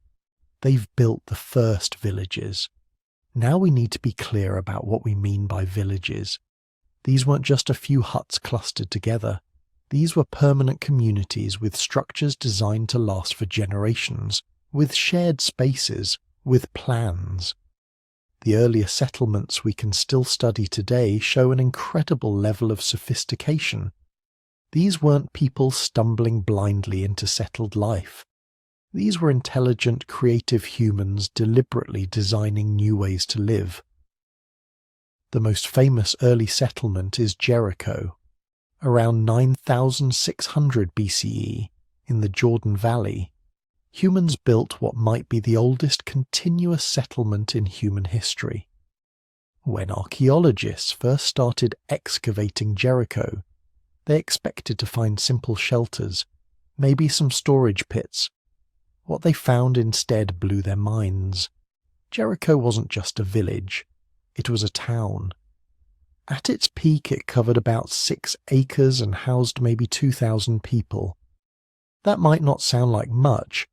They've built the first villages. Now we need to be clear about what we mean by villages. These weren't just a few huts clustered together. These were permanent communities with structures designed to last for generations, with shared spaces, with plans. The earlier settlements we can still study today show an incredible level of sophistication. These weren't people stumbling blindly into settled life. These were intelligent, creative humans deliberately designing new ways to live. The most famous early settlement is Jericho, around 9,600 BCE, in the Jordan Valley. Humans built what might be the oldest continuous settlement in human history. When archaeologists first started excavating Jericho, they expected to find simple shelters, maybe some storage pits. What they found instead blew their minds. Jericho wasn't just a village, it was a town. At its peak it covered about 6 acres and housed maybe 2,000 people. That might not sound like much,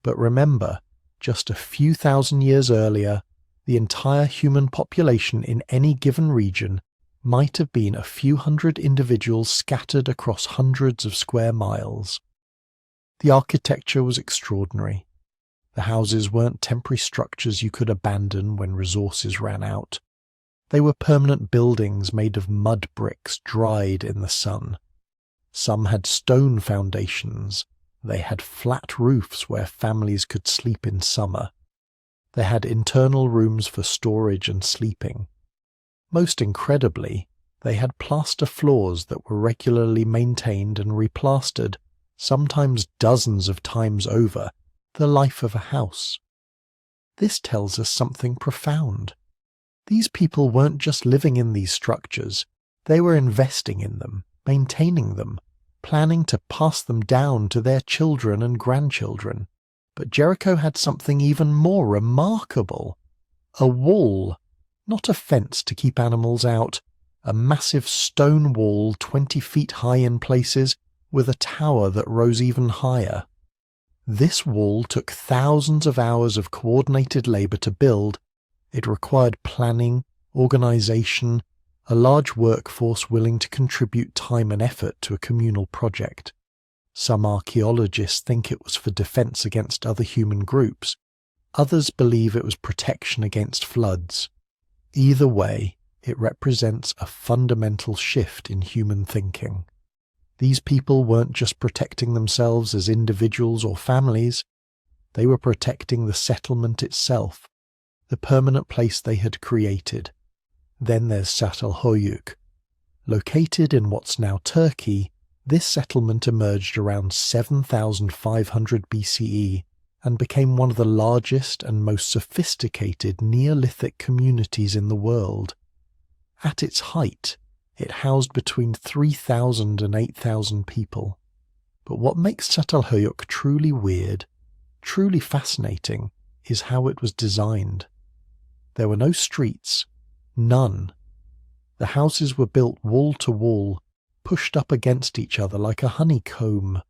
but remember, just a few thousand years earlier, the entire human population in any given region might have been a few hundred individuals scattered across hundreds of square miles. The architecture was extraordinary. The houses weren't temporary structures you could abandon when resources ran out. They were permanent buildings made of mud bricks dried in the sun. Some had stone foundations. They had flat roofs where families could sleep in summer. They had internal rooms for storage and sleeping. Most incredibly, they had plaster floors that were regularly maintained and replastered, sometimes dozens of times over, the life of a house. This tells us something profound. These people weren't just living in these structures, they were investing in them, maintaining them, planning to pass them down to their children and grandchildren. But Jericho had something even more remarkable. A wall, not a fence to keep animals out, a massive stone wall 20 feet high in places, with a tower that rose even higher. This wall took thousands of hours of coordinated labor to build. It required planning, organization, a large workforce willing to contribute time and effort to a communal project. Some archaeologists think it was for defense against other human groups. Others believe it was protection against floods. Either way, it represents a fundamental shift in human thinking. These people weren't just protecting themselves as individuals or families, they were protecting the settlement itself, the permanent place they had created. Then there's Çatalhöyük. Located in what's now Turkey, this settlement emerged around 7,500 BCE and became one of the largest and most sophisticated Neolithic communities in the world. At its height, it housed between 3,000 and 8,000 people. But what makes Çatalhöyük truly weird, truly fascinating, is how it was designed. There were no streets, none. The houses were built wall to wall, pushed up against each other like a honeycomb.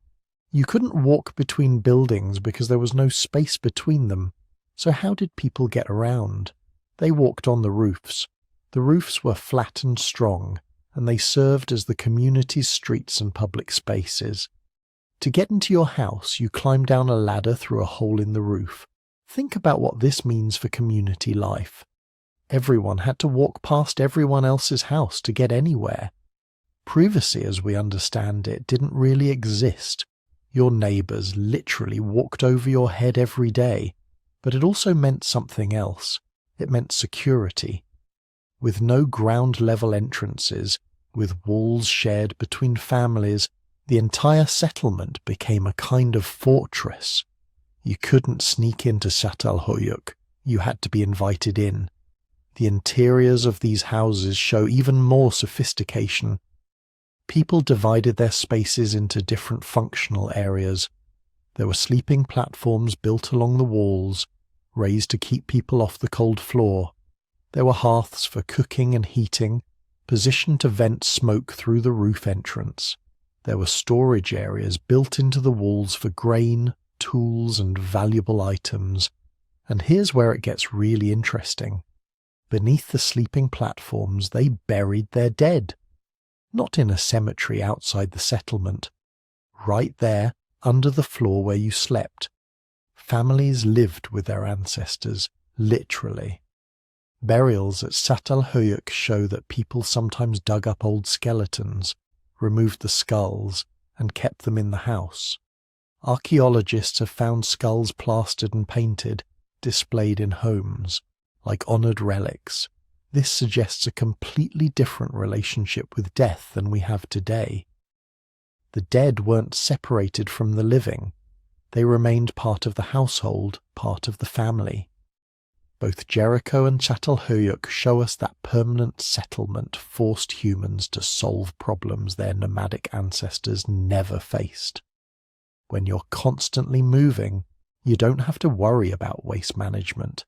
You couldn't walk between buildings because there was no space between them. So how did people get around? They walked on the roofs. The roofs were flat and strong, and they served as the community's streets and public spaces. To get into your house, you climbed down a ladder through a hole in the roof. Think about what this means for community life. Everyone had to walk past everyone else's house to get anywhere. Privacy, as we understand it, didn't really exist. Your neighbours literally walked over your head every day, but it also meant something else. It meant security. With no ground-level entrances, with walls shared between families, the entire settlement became a kind of fortress. You couldn't sneak into Çatalhöyük. You had to be invited in. The interiors of these houses show even more sophistication. People divided their spaces into different functional areas. There were sleeping platforms built along the walls, raised to keep people off the cold floor. There were hearths for cooking and heating, positioned to vent smoke through the roof entrance. There were storage areas built into the walls for grain, tools, and valuable items. And here's where it gets really interesting. Beneath the sleeping platforms, they buried their dead. Not in a cemetery outside the settlement. Right there, under the floor where you slept. Families lived with their ancestors, literally. Burials at Çatalhöyük show that people sometimes dug up old skeletons, removed the skulls, and kept them in the house. Archaeologists have found skulls plastered and painted, displayed in homes, like honoured relics. This suggests a completely different relationship with death than we have today. The dead weren't separated from the living. They remained part of the household, part of the family. Both Jericho and Çatalhöyük show us that permanent settlement forced humans to solve problems their nomadic ancestors never faced. When you're constantly moving, you don't have to worry about waste management.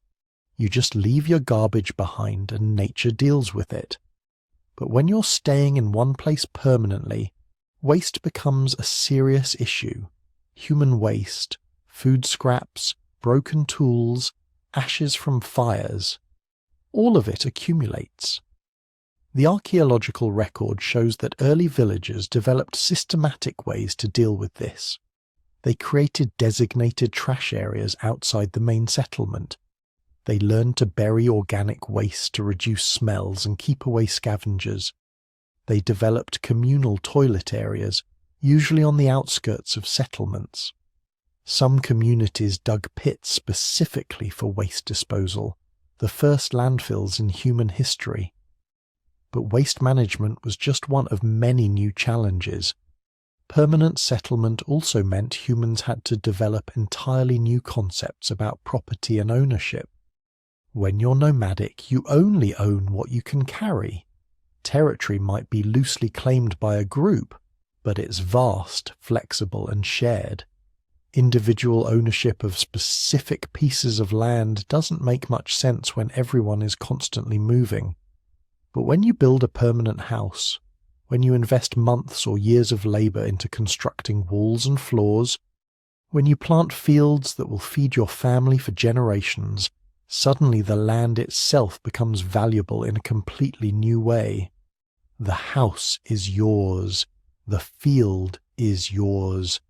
You just leave your garbage behind and nature deals with it. But when you're staying in one place permanently, waste becomes a serious issue. Human waste, food scraps, broken tools, ashes from fires, all of it accumulates. The archaeological record shows that early villagers developed systematic ways to deal with this. They created designated trash areas outside the main settlement. They learned to bury organic waste to reduce smells and keep away scavengers. They developed communal toilet areas, usually on the outskirts of settlements. Some communities dug pits specifically for waste disposal, the first landfills in human history. But waste management was just one of many new challenges. Permanent settlement also meant humans had to develop entirely new concepts about property and ownership. When you're nomadic, you only own what you can carry. Territory might be loosely claimed by a group, but it's vast, flexible, and shared. Individual ownership of specific pieces of land doesn't make much sense when everyone is constantly moving. But when you build a permanent house, when you invest months or years of labor into constructing walls and floors, when you plant fields that will feed your family for generations, suddenly the land itself becomes valuable in a completely new way. The house is yours. The field is yours.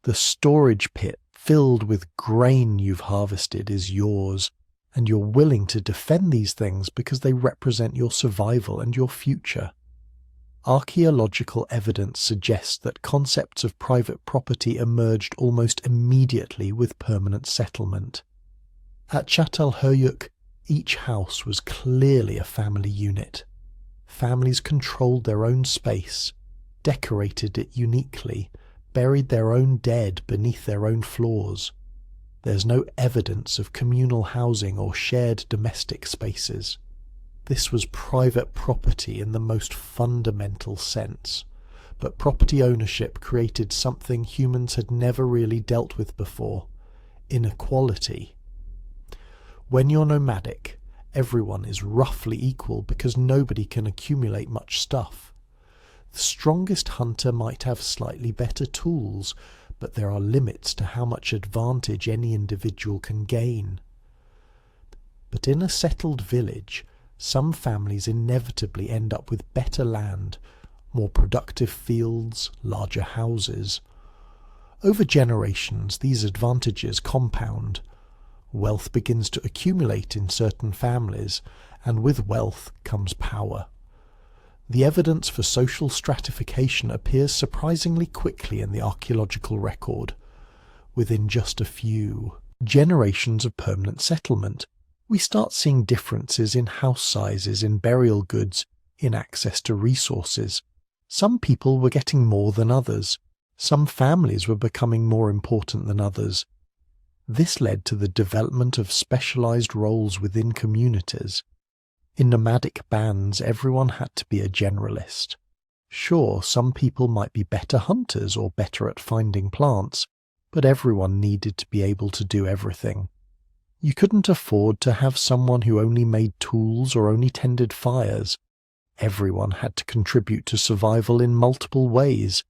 The storage pit filled with grain you've harvested is yours. And you're willing to defend these things because they represent your survival and your future. Archaeological evidence suggests that concepts of private property emerged almost immediately with permanent settlement. At Çatalhöyük, each house was clearly a family unit. Families controlled their own space, decorated it uniquely, buried their own dead beneath their own floors. There's no evidence of communal housing or shared domestic spaces. This was private property in the most fundamental sense, but property ownership created something humans had never really dealt with before: inequality. When you're nomadic, everyone is roughly equal because nobody can accumulate much stuff. The strongest hunter might have slightly better tools, but there are limits to how much advantage any individual can gain. But in a settled village, some families inevitably end up with better land, more productive fields, larger houses. Over generations, these advantages compound. Wealth begins to accumulate in certain families, and with wealth comes power. The evidence for social stratification appears surprisingly quickly in the archaeological record. Within just a few generations of permanent settlement, we start seeing differences in house sizes, in burial goods, in access to resources. Some people were getting more than others. Some families were becoming more important than others. This led to the development of specialized roles within communities. In nomadic bands, everyone had to be a generalist. Sure, some people might be better hunters or better at finding plants, but everyone needed to be able to do everything. You couldn't afford to have someone who only made tools or only tended fires. Everyone had to contribute to survival in multiple ways.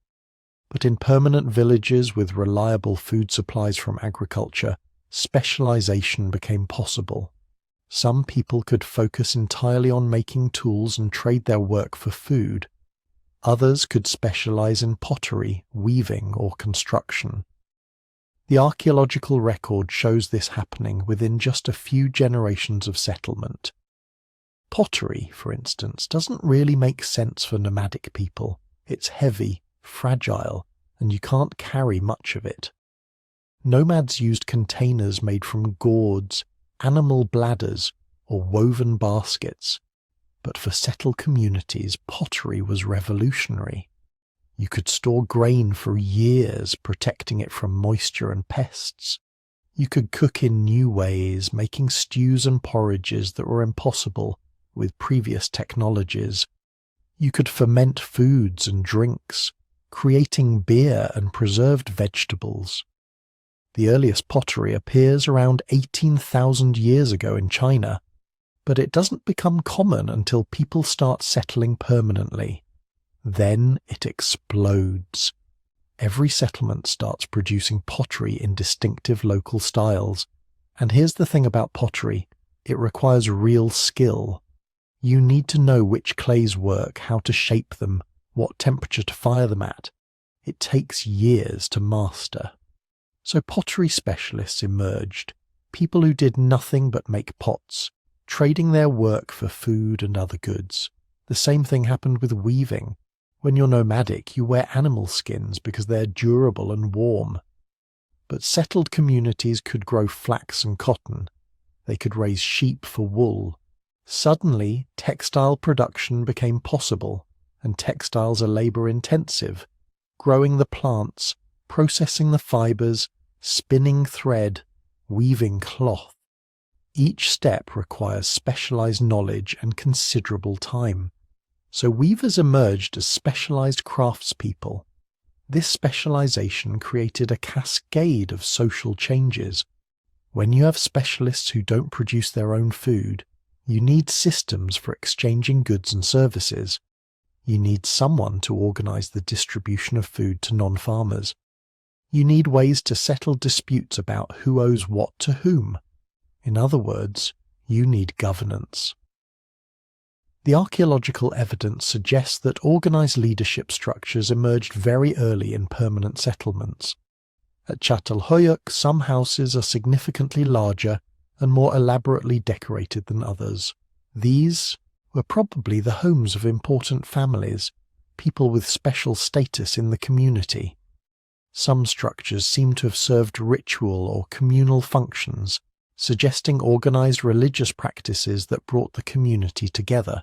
But in permanent villages with reliable food supplies from agriculture, specialization became possible. Some people could focus entirely on making tools and trade their work for food. Others could specialize in pottery, weaving, or construction. The archaeological record shows this happening within just a few generations of settlement. Pottery, for instance, doesn't really make sense for nomadic people. It's heavy, fragile, and you can't carry much of it. Nomads used containers made from gourds, animal bladders, or woven baskets. But for settled communities, pottery was revolutionary. You could store grain for years, protecting it from moisture and pests. You could cook in new ways, making stews and porridges that were impossible with previous technologies. You could ferment foods and drinks, creating beer and preserved vegetables. The earliest pottery appears around 18,000 years ago in China, but it doesn't become common until people start settling permanently. Then it explodes. Every settlement starts producing pottery in distinctive local styles. And here's the thing about pottery: it requires real skill. You need to know which clays work, how to shape them, what temperature to fire them at. It takes years to master. So pottery specialists emerged, people who did nothing but make pots, trading their work for food and other goods. The same thing happened with weaving. When you're nomadic, you wear animal skins because they're durable and warm. But settled communities could grow flax and cotton. They could raise sheep for wool. Suddenly, textile production became possible, and textiles are labour-intensive, growing the plants, processing the fibres, spinning thread, weaving cloth. Each step requires specialised knowledge and considerable time. So weavers emerged as specialised craftspeople. This specialisation created a cascade of social changes. When you have specialists who don't produce their own food, you need systems for exchanging goods and services. You need someone to organise the distribution of food to non-farmers. You need ways to settle disputes about who owes what to whom. In other words, you need governance. The archaeological evidence suggests that organised leadership structures emerged very early in permanent settlements. At Çatalhöyük, some houses are significantly larger and more elaborately decorated than others. These were probably the homes of important families, people with special status in the community. Some structures seem to have served ritual or communal functions, suggesting organised religious practices that brought the community together.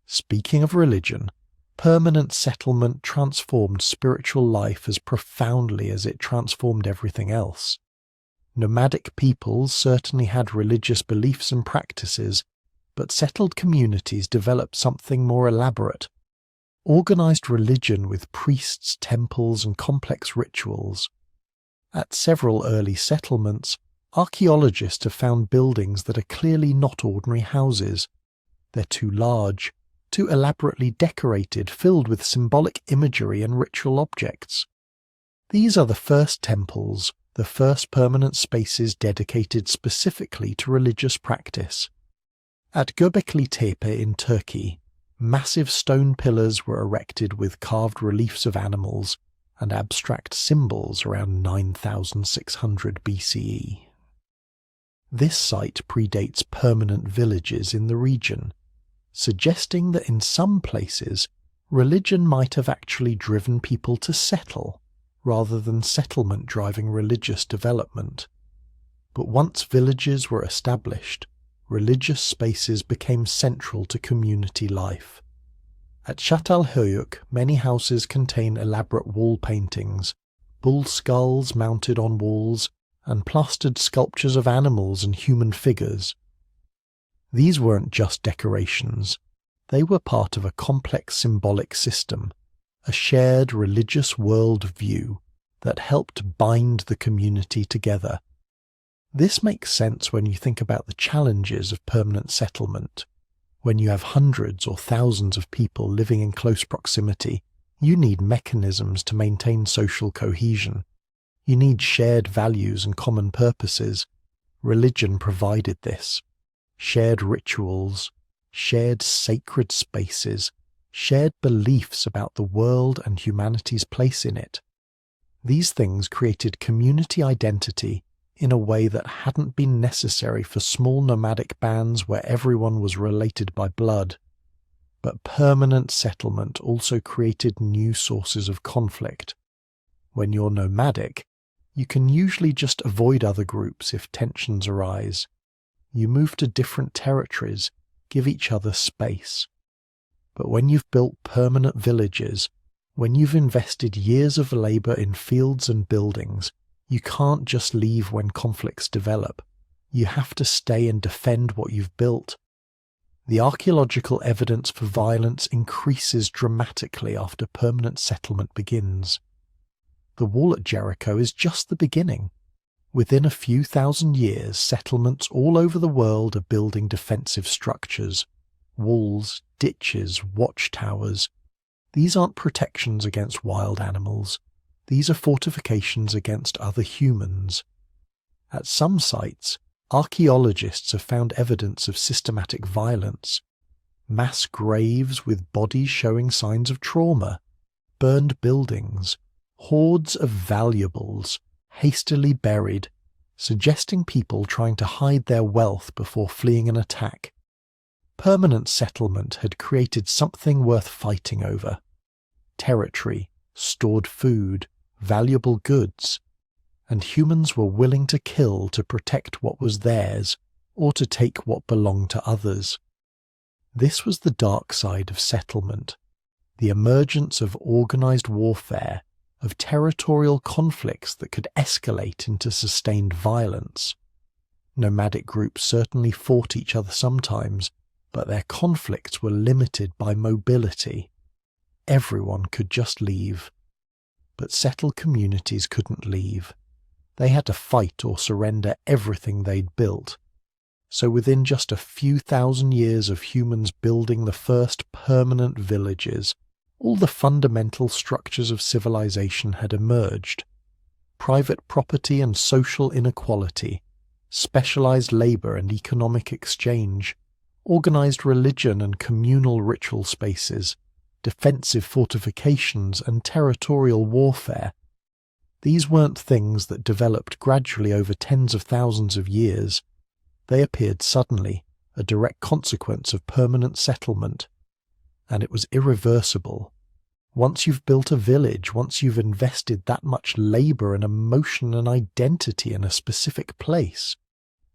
Speaking of religion, permanent settlement transformed spiritual life as profoundly as it transformed everything else. Nomadic peoples certainly had religious beliefs and practices, but settled communities developed something more elaborate. Organised religion with priests, temples, and complex rituals. At several early settlements, archaeologists have found buildings that are clearly not ordinary houses. They're too large, too elaborately decorated, filled with symbolic imagery and ritual objects. These are the first temples, the first permanent spaces dedicated specifically to religious practice. At Göbekli Tepe in Turkey, massive stone pillars were erected with carved reliefs of animals and abstract symbols around 9600 BCE. This site predates permanent villages in the region, suggesting that in some places religion might have actually driven people to settle, rather than settlement driving religious development. But once villages were established, religious spaces became central to community life. At Çatalhöyük, many houses contain elaborate wall paintings, bull skulls mounted on walls, and plastered sculptures of animals and human figures. These weren't just decorations, they were part of a complex symbolic system, a shared religious world view that helped bind the community together. This makes sense when you think about the challenges of permanent settlement. When you have hundreds or thousands of people living in close proximity, you need mechanisms to maintain social cohesion. You need shared values and common purposes. Religion provided this. Shared rituals, shared sacred spaces, shared beliefs about the world and humanity's place in it. These things created community identity in a way that hadn't been necessary for small nomadic bands where everyone was related by blood. But permanent settlement also created new sources of conflict. When you're nomadic, you can usually just avoid other groups if tensions arise. You move to different territories, give each other space. But when you've built permanent villages, when you've invested years of labour in fields and buildings, you can't just leave when conflicts develop. You have to stay and defend what you've built. The archaeological evidence for violence increases dramatically after permanent settlement begins. The wall at Jericho is just the beginning. Within a few thousand years, settlements all over the world are building defensive structures, walls, ditches, watchtowers. These aren't protections against wild animals. These are fortifications against other humans. At some sites, archaeologists have found evidence of systematic violence. mass graves with bodies showing signs of trauma, burned buildings, hordes of valuables hastily buried, suggesting people trying to hide their wealth before fleeing an attack. Permanent settlement had created something worth fighting over. Territory, stored food, valuable goods, and humans were willing to kill to protect what was theirs or to take what belonged to others. This was the dark side of settlement, the emergence of organized warfare, of territorial conflicts that could escalate into sustained violence. Nomadic groups certainly fought each other sometimes, but their conflicts were limited by mobility. Everyone could just leave. But settled communities couldn't leave. They had to fight or surrender everything they'd built. So within just a few thousand years of humans building the first permanent villages, all the fundamental structures of civilization had emerged. Private property and social inequality, specialized labor and economic exchange, organized religion and communal ritual spaces, defensive fortifications and territorial warfare. These weren't things that developed gradually over tens of thousands of years. They appeared suddenly, a direct consequence of permanent settlement. And it was irreversible. Once you've built a village, once you've invested that much labor and emotion and identity in a specific place,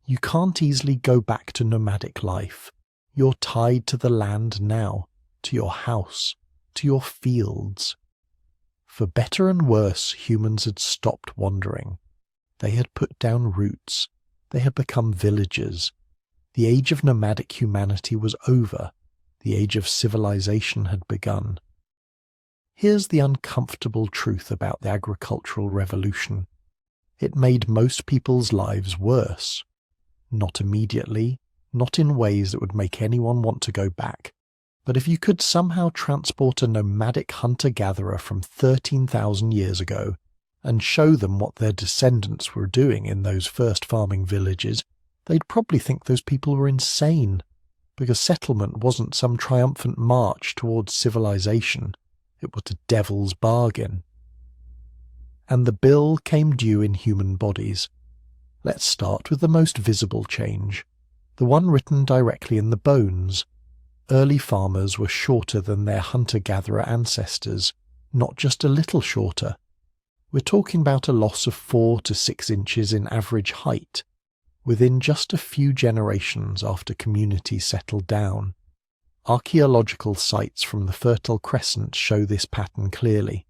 you can't easily go back to nomadic life. You're tied to the land now, to your house, to your fields. For better and worse, humans had stopped wandering. They had put down roots. They had become villagers. The age of nomadic humanity was over. The age of civilization had begun. Here's the uncomfortable truth about the agricultural revolution. It made most people's lives worse. Not immediately, not in ways that would make anyone want to go back. But if you could somehow transport a nomadic hunter-gatherer from 13,000 years ago and show them what their descendants were doing in those first farming villages, they'd probably think those people were insane, because settlement wasn't some triumphant march towards civilization. It was a devil's bargain. And the bill came due in human bodies. Let's start with the most visible change, the one written directly in the bones. Early farmers were shorter than their hunter-gatherer ancestors, not just a little shorter. We're talking about a loss of 4 to 6 inches in average height, within just a few generations after communities settled down. Archaeological sites from the Fertile Crescent show this pattern clearly.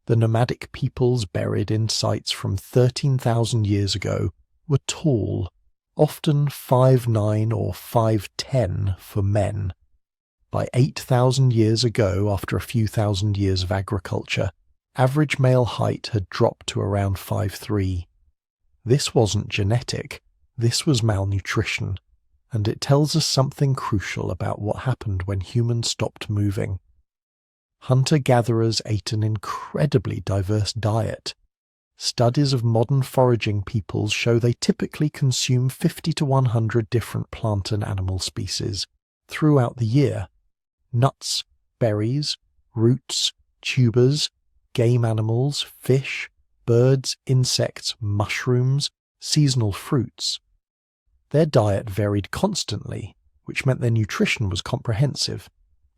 The nomadic peoples buried in sites from 13,000 years ago were tall, often 5'9" or 5'10" for men. By 8,000 years ago, after a few thousand years of agriculture, average male height had dropped to around 5'3". This wasn't genetic, this was malnutrition, and it tells us something crucial about what happened when humans stopped moving. Hunter-gatherers ate an incredibly diverse diet. Studies of modern foraging peoples show they typically consume 50 to 100 different plant and animal species throughout the year. Nuts, berries, roots, tubers, game animals, fish, birds, insects, mushrooms, seasonal fruits. Their diet varied constantly, which meant their nutrition was comprehensive.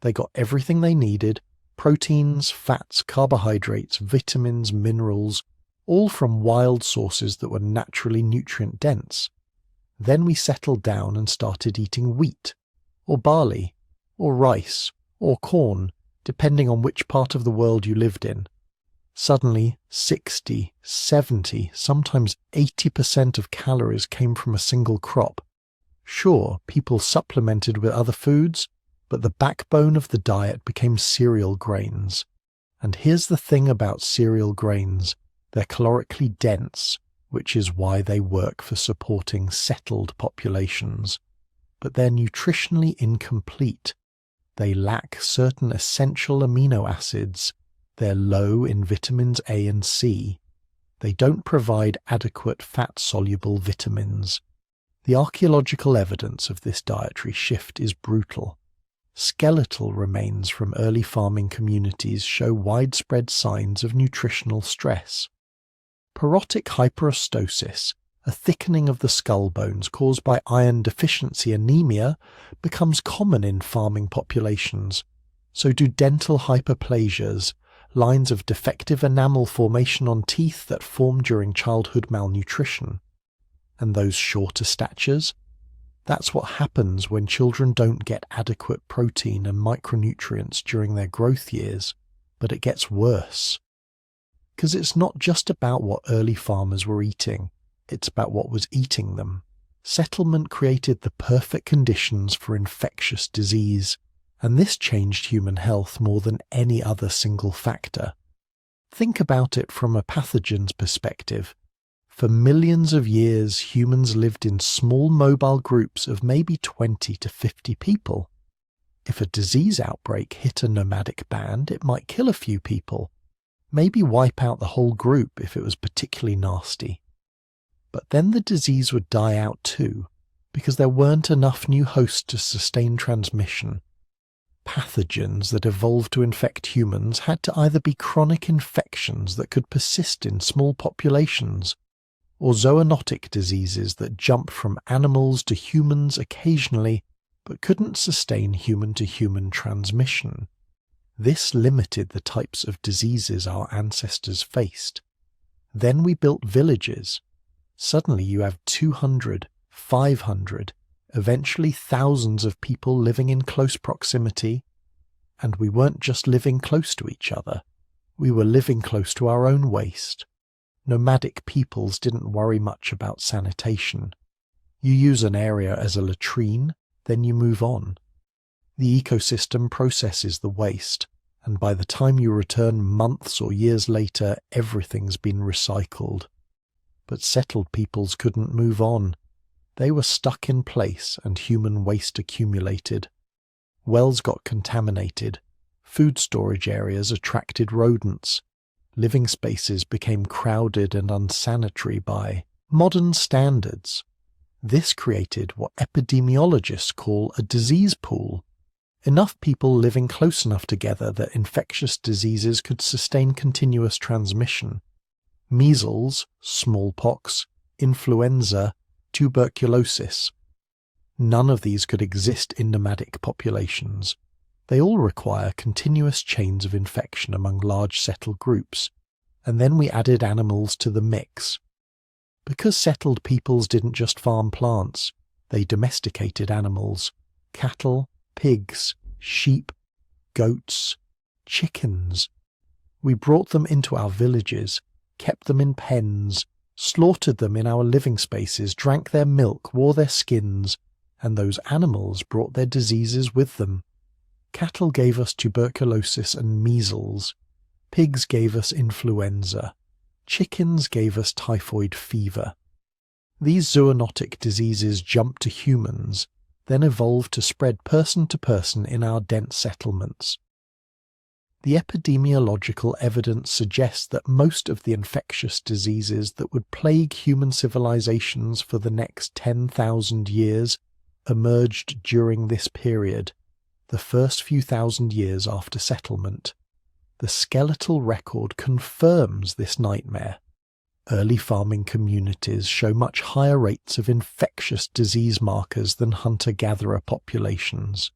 They got everything they needed: proteins, fats, carbohydrates, vitamins, minerals, all from wild sources that were naturally nutrient-dense. Then we settled down and started eating wheat, or barley, or rice, or corn, depending on which part of the world you lived in. Suddenly, 60, 70, sometimes 80% of calories came from a single crop. Sure, people supplemented with other foods, but the backbone of the diet became cereal grains. And here's the thing about cereal grains: they're calorically dense, which is why they work for supporting settled populations. But they're nutritionally incomplete. They lack certain essential amino acids. They're low in vitamins A and C. They don't provide adequate fat-soluble vitamins. The archaeological evidence of this dietary shift is brutal. skeletal remains from early farming communities show widespread signs of nutritional stress. Porotic hyperostosis, a thickening of the skull bones caused by iron deficiency anemia, becomes common in farming populations. So do dental hyperplasias, lines of defective enamel formation on teeth that form during childhood malnutrition. And those shorter statures? That's what happens when children don't get adequate protein and micronutrients during their growth years, but it gets worse. Because it's not just about what early farmers were eating, it's about what was eating them. Settlement created the perfect conditions for infectious disease, and this changed human health more than any other single factor. Think about it from a pathogen's perspective. For millions of years, humans lived in small mobile groups of maybe 20 to 50 people. If a disease outbreak hit a nomadic band, it might kill a few people, maybe wipe out the whole group if it was particularly nasty. But then the disease would die out too, because there weren't enough new hosts to sustain transmission. Pathogens that evolved to infect humans had to either be chronic infections that could persist in small populations, or zoonotic diseases that jumped from animals to humans occasionally but couldn't sustain human-to-human transmission. This limited the types of diseases our ancestors faced. Then we built villages. Suddenly you have 200, 500, eventually thousands of people living in close proximity, and we weren't just living close to each other, we were living close to our own waste. Nomadic peoples didn't worry much about sanitation. You use an area as a latrine, then you move on. The ecosystem processes the waste, and by the time you return months or years later, everything's been recycled. But settled peoples couldn't move on. They were stuck in place and human waste accumulated. Wells got contaminated. Food storage areas attracted rodents. Living spaces became crowded and unsanitary by modern standards. This created what epidemiologists call a disease pool. Enough people living close enough together that infectious diseases could sustain continuous transmission. Measles, smallpox, influenza, tuberculosis. None of these could exist in nomadic populations. They all require continuous chains of infection among large settled groups, and then we added animals to the mix. Because settled peoples didn't just farm plants, they domesticated animals, cattle, pigs, sheep, goats, chickens. We brought them into our villages, kept them in pens, slaughtered them in our living spaces, drank their milk, wore their skins, and those animals brought their diseases with them. Cattle gave us tuberculosis and measles. Pigs gave us influenza. Chickens gave us typhoid fever. These zoonotic diseases jumped to humans, then evolved to spread person to person in our dense settlements. The epidemiological evidence suggests that most of the infectious diseases that would plague human civilizations for the next 10,000 years emerged during this period, the first few thousand years after settlement. The skeletal record confirms this nightmare. Early farming communities show much higher rates of infectious disease markers than hunter-gatherer populations.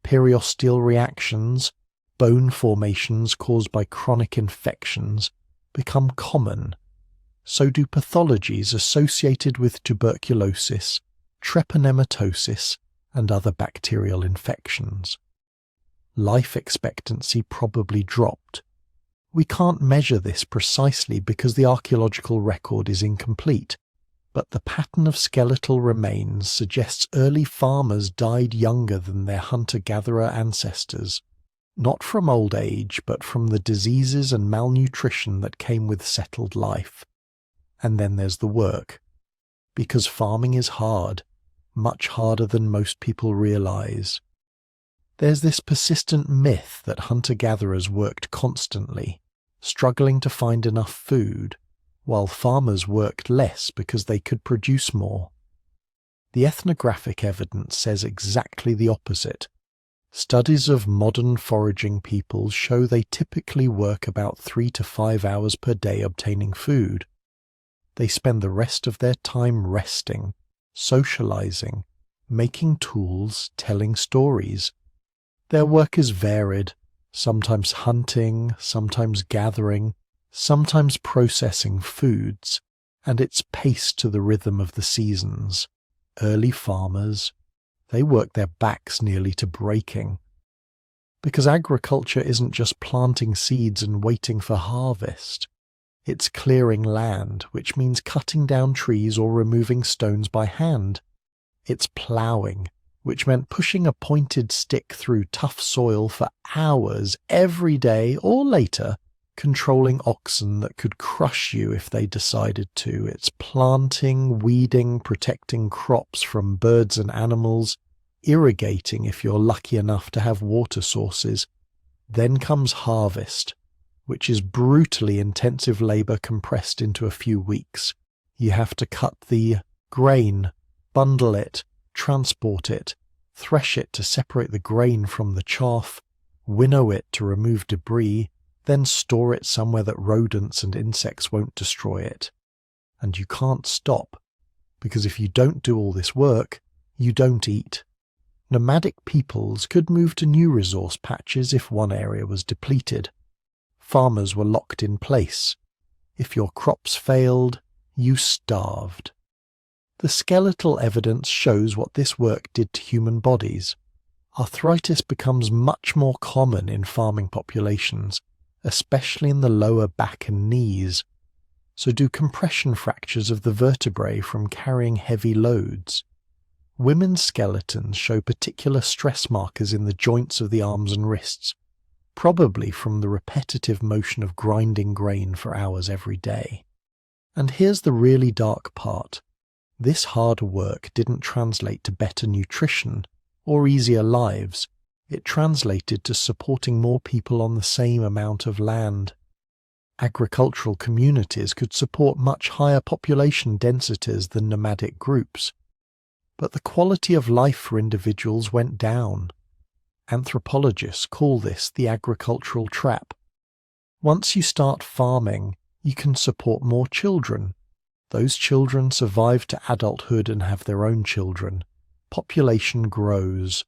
Periosteal reactions, bone formations caused by chronic infections, become common. So do pathologies associated with tuberculosis, treponematosis, and other bacterial infections. Life expectancy probably dropped. We can't measure this precisely because the archaeological record is incomplete, but the pattern of skeletal remains suggests early farmers died younger than their hunter-gatherer ancestors, not from old age, but from the diseases and malnutrition that came with settled life. And then there's the work. Because farming is hard, much harder than most people realize. There's this persistent myth that hunter-gatherers worked constantly, struggling to find enough food, while farmers worked less because they could produce more. The ethnographic evidence says exactly the opposite. Studies of modern foraging peoples show they typically work about 3 to 5 hours per day obtaining food. They spend the rest of their time resting, socializing, making tools, telling stories. Their work is varied, sometimes hunting, sometimes gathering, sometimes processing foods, and it's paced to the rhythm of the seasons. Early farmers, they work their backs nearly to breaking. Because agriculture isn't just planting seeds and waiting for harvest. It's clearing land, which means cutting down trees or removing stones by hand. It's ploughing, which meant pushing a pointed stick through tough soil for hours every day or later, controlling oxen that could crush you if they decided to. It's planting, weeding, protecting crops from birds and animals, irrigating if you're lucky enough to have water sources. Then comes harvest, which is brutally intensive labor compressed into a few weeks. You have to cut the grain, bundle it, transport it, thresh it to separate the grain from the chaff, winnow it to remove debris, then store it somewhere that rodents and insects won't destroy it. And you can't stop, because if you don't do all this work, you don't eat. Nomadic peoples could move to new resource patches if one area was depleted. Farmers were locked in place. If your crops failed, you starved. The skeletal evidence shows what this work did to human bodies. Arthritis becomes much more common in farming populations, especially in the lower back and knees. So do compression fractures of the vertebrae from carrying heavy loads. Women's skeletons show particular stress markers in the joints of the arms and wrists, probably from the repetitive motion of grinding grain for hours every day. And here's the really dark part. This hard work didn't translate to better nutrition or easier lives. It translated to supporting more people on the same amount of land. Agricultural communities could support much higher population densities than nomadic groups. But the quality of life for individuals went down. Anthropologists call this the agricultural trap. Once you start farming, you can support more children. Those children survive to adulthood and have their own children. Population grows.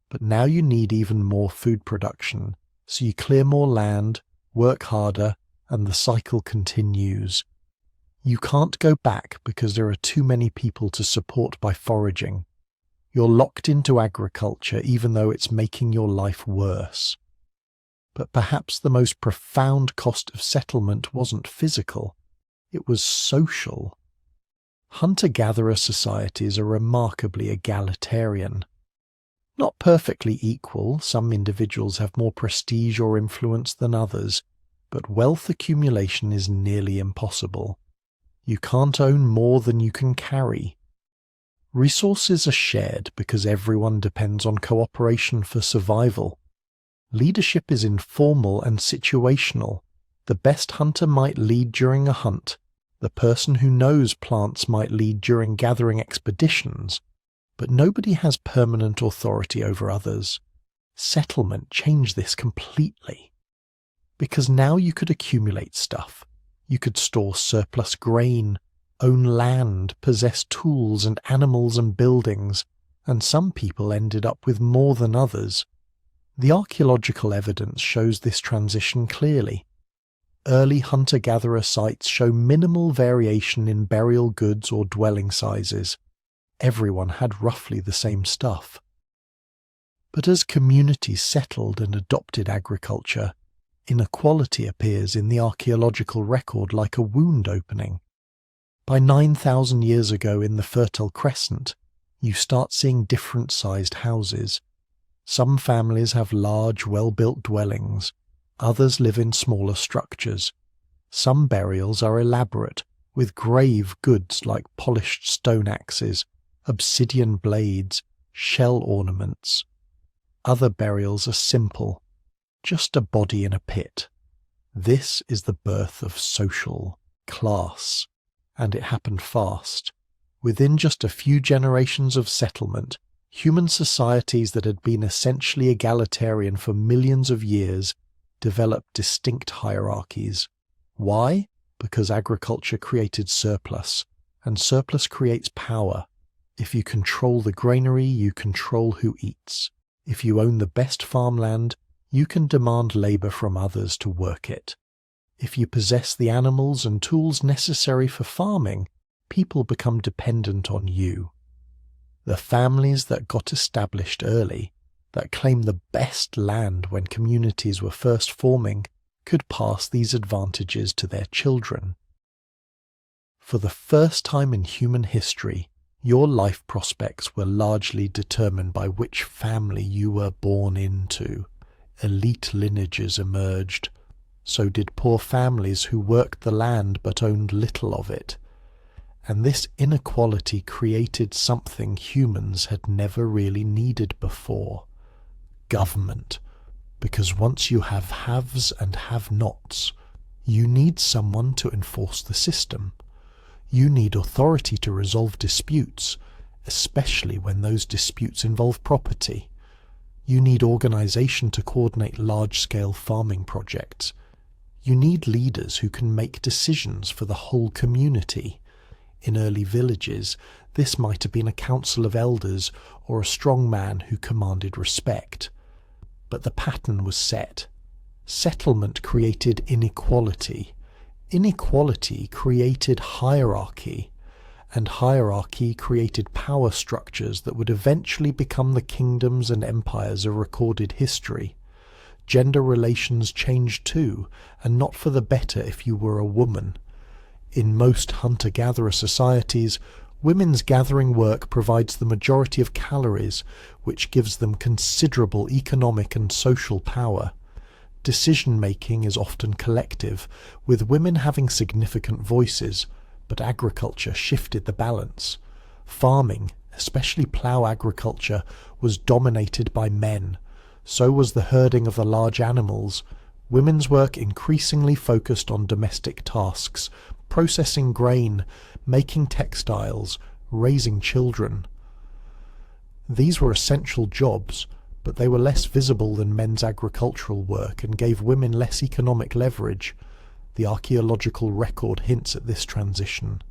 But now you need even more food production, so you clear more land, work harder, and the cycle continues. You can't go back because there are too many people to support by foraging. You're locked into agriculture even though it's making your life worse. But perhaps the most profound cost of settlement wasn't physical, it was social. Hunter-gatherer societies are remarkably egalitarian. Not perfectly equal, some individuals have more prestige or influence than others, but wealth accumulation is nearly impossible. You can't own more than you can carry. Resources are shared because everyone depends on cooperation for survival. Leadership is informal and situational. The best hunter might lead during a hunt. The person who knows plants might lead during gathering expeditions. But nobody has permanent authority over others. Settlement changed this completely. Because now you could accumulate stuff. You could store surplus grain, own land, possess tools and animals and buildings, and some people ended up with more than others. The archaeological evidence shows this transition clearly. Early hunter-gatherer sites show minimal variation in burial goods or dwelling sizes. Everyone had roughly the same stuff. But as communities settled and adopted agriculture, inequality appears in the archaeological record like a wound opening. By 9,000 years ago in the Fertile Crescent, you start seeing different-sized houses. Some families have large, well-built dwellings. Others live in smaller structures. Some burials are elaborate, with grave goods like polished stone axes, obsidian blades, shell ornaments. Other burials are simple, just a body in a pit. This is the birth of social class, and it happened fast. Within just a few generations of settlement, Human societies that had been essentially egalitarian for millions of years developed distinct hierarchies. Why? Because agriculture created surplus, and surplus creates power. If you control the granary, you control who eats. If you own the best farmland, you can demand labor from others to work it. If you possess the animals and tools necessary for farming, people become dependent on you. The families that got established early, that claimed the best land when communities were first forming, could pass these advantages to their children. For the first time in human history, your life prospects were largely determined by which family you were born into. Elite lineages emerged. So did poor families who worked the land but owned little of it. And this inequality created something humans had never really needed before: government. Because once you have haves and have-nots, you need someone to enforce the system. You need authority to resolve disputes, especially when those disputes involve property. You need organization to coordinate large-scale farming projects. You need leaders who can make decisions for the whole community. In early villages, this might have been a council of elders or a strong man who commanded respect. But the pattern was set. Settlement created inequality. Inequality created hierarchy. And hierarchy created power structures that would eventually become the kingdoms and empires of recorded history. Gender relations changed too, and not for the better if you were a woman. In most hunter-gatherer societies, women's gathering work provides the majority of calories, which gives them considerable economic and social power. Decision-making is often collective, with women having significant voices, but agriculture shifted the balance. Farming, especially plough agriculture, was dominated by men. So was the herding of the large animals. Women's work increasingly focused on domestic tasks, processing grain, making textiles, raising children. These were essential jobs, but they were less visible than men's agricultural work and gave women less economic leverage. The archaeological record hints at this transition.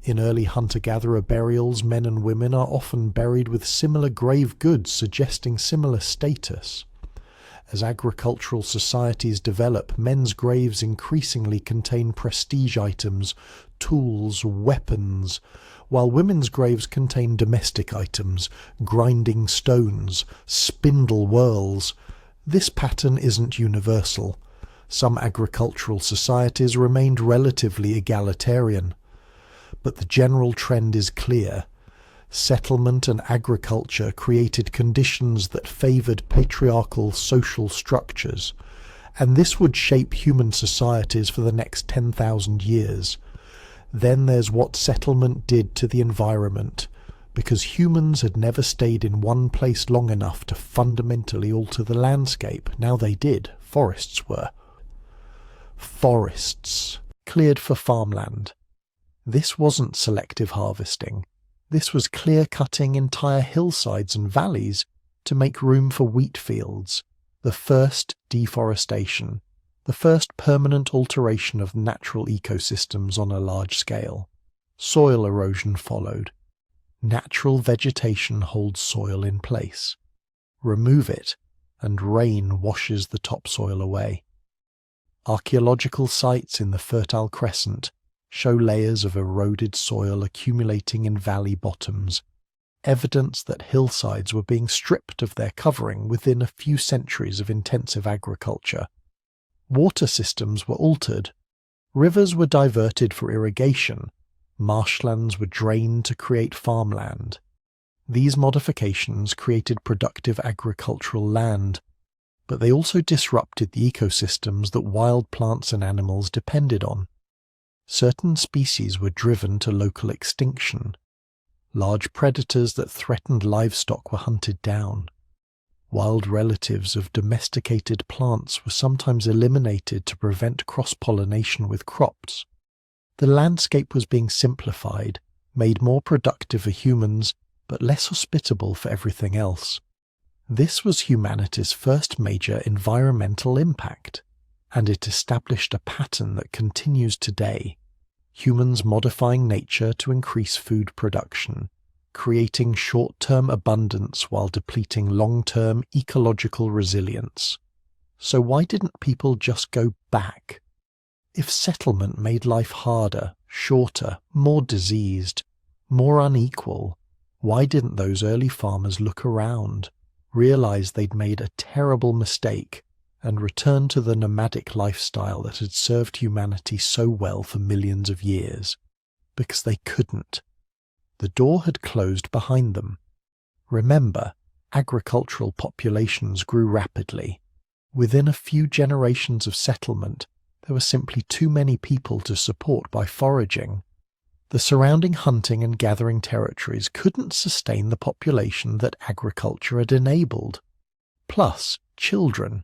In early hunter-gatherer burials, men and women are often buried with similar grave goods, suggesting similar status. As agricultural societies develop, men's graves increasingly contain prestige items, tools, weapons, while women's graves contain domestic items, grinding stones, spindle whorls. This pattern isn't universal. Some agricultural societies remained relatively egalitarian. But the general trend is clear. Settlement and agriculture created conditions that favoured patriarchal social structures, and this would shape human societies for the next 10,000 years. Then there's what settlement did to the environment, because humans had never stayed in one place long enough to fundamentally alter the landscape. Now they did. Forests were. Forests, cleared for farmland. This wasn't selective harvesting. This was clear-cutting entire hillsides and valleys to make room for wheat fields, the first deforestation, the first permanent alteration of natural ecosystems on a large scale. Soil erosion followed. Natural vegetation holds soil in place. Remove it, and rain washes the topsoil away. Archaeological sites in the Fertile Crescent show layers of eroded soil accumulating in valley bottoms, evidence that hillsides were being stripped of their covering within a few centuries of intensive agriculture. Water systems were altered. Rivers were diverted for irrigation. Marshlands were drained to create farmland. These modifications created productive agricultural land, but they also disrupted the ecosystems that wild plants and animals depended on. Certain species were driven to local extinction. Large predators that threatened livestock were hunted down. Wild relatives of domesticated plants were sometimes eliminated to prevent cross-pollination with crops. The landscape was being simplified, made more productive for humans, but less hospitable for everything else. This was humanity's first major environmental impact, and it established a pattern that continues today. Humans modifying nature to increase food production, creating short-term abundance while depleting long-term ecological resilience. So why didn't people just go back? If settlement made life harder, shorter, more diseased, more unequal, why didn't those early farmers look around, realize they'd made a terrible mistake, and return to the nomadic lifestyle that had served humanity so well for millions of years? Because they couldn't. The door had closed behind them. Remember, agricultural populations grew rapidly. Within a few generations of settlement, there were simply too many people to support by foraging. The surrounding hunting and gathering territories couldn't sustain the population that agriculture had enabled. Plus, children.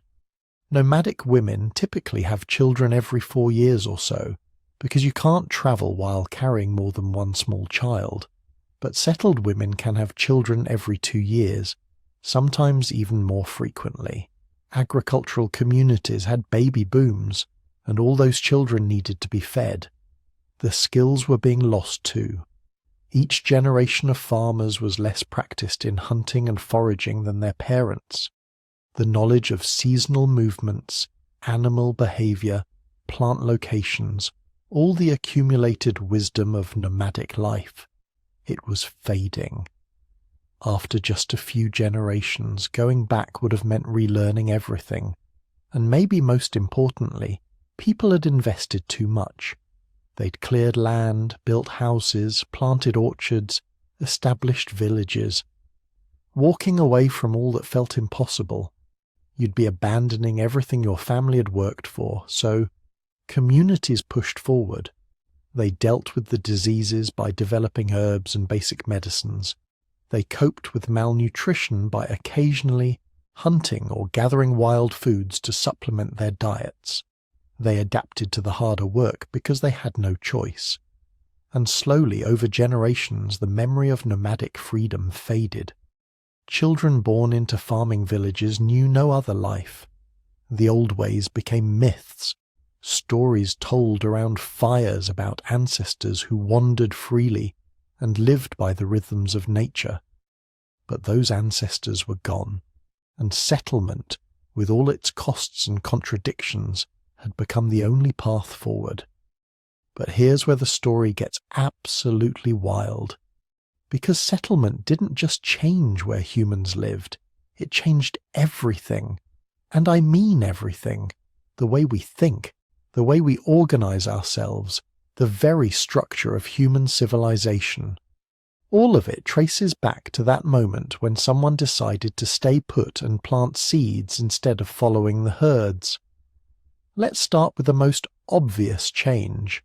Nomadic women typically have children every 4 years or so, because you can't travel while carrying more than one small child. But settled women can have children every 2 years, sometimes even more frequently. Agricultural communities had baby booms, and all those children needed to be fed. The skills were being lost too. Each generation of farmers was less practiced in hunting and foraging than their parents. The knowledge of seasonal movements, animal behavior, plant locations, all the accumulated wisdom of nomadic life, it was fading. After just a few generations, going back would have meant relearning everything. And maybe most importantly, people had invested too much. They'd cleared land, built houses, planted orchards, established villages. Walking away from all that felt impossible, you'd be abandoning everything your family had worked for, so communities pushed forward. They dealt with the diseases by developing herbs and basic medicines. They coped with malnutrition by occasionally hunting or gathering wild foods to supplement their diets. They adapted to the harder work because they had no choice. And slowly, over generations, the memory of nomadic freedom faded. Children born into farming villages knew no other life. The old ways became myths, stories told around fires about ancestors who wandered freely and lived by the rhythms of nature. But those ancestors were gone, and settlement, with all its costs and contradictions, had become the only path forward. But here's where the story gets absolutely wild. Because settlement didn't just change where humans lived, it changed everything. And I mean everything. The way we think, the way we organize ourselves, the very structure of human civilization. All of it traces back to that moment when someone decided to stay put and plant seeds instead of following the herds. Let's start with the most obvious change: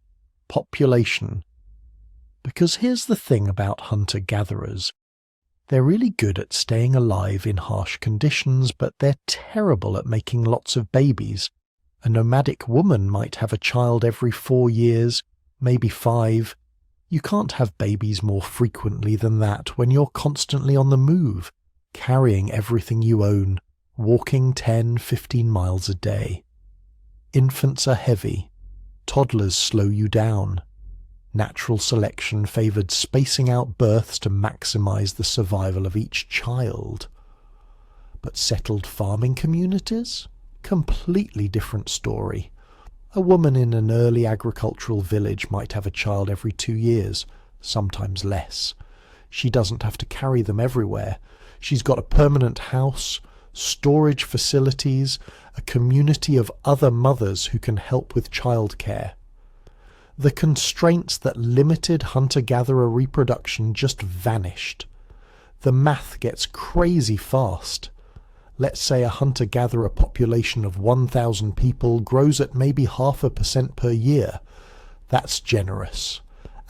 population. Because here's the thing about hunter-gatherers. They're really good at staying alive in harsh conditions, but they're terrible at making lots of babies. A nomadic woman might have a child every 4 years, maybe 5. You can't have babies more frequently than that when you're constantly on the move, carrying everything you own, walking 10, 15 miles a day. Infants are heavy. Toddlers slow you down. Natural selection favoured spacing out births to maximise the survival of each child. But settled farming communities? Completely different story. A woman in an early agricultural village might have a child every 2 years, sometimes less. She doesn't have to carry them everywhere. She's got a permanent house, storage facilities, a community of other mothers who can help with childcare. The constraints that limited hunter-gatherer reproduction just vanished. The math gets crazy fast. Let's say a hunter-gatherer population of 1,000 people grows at maybe 0.5% per year. That's generous.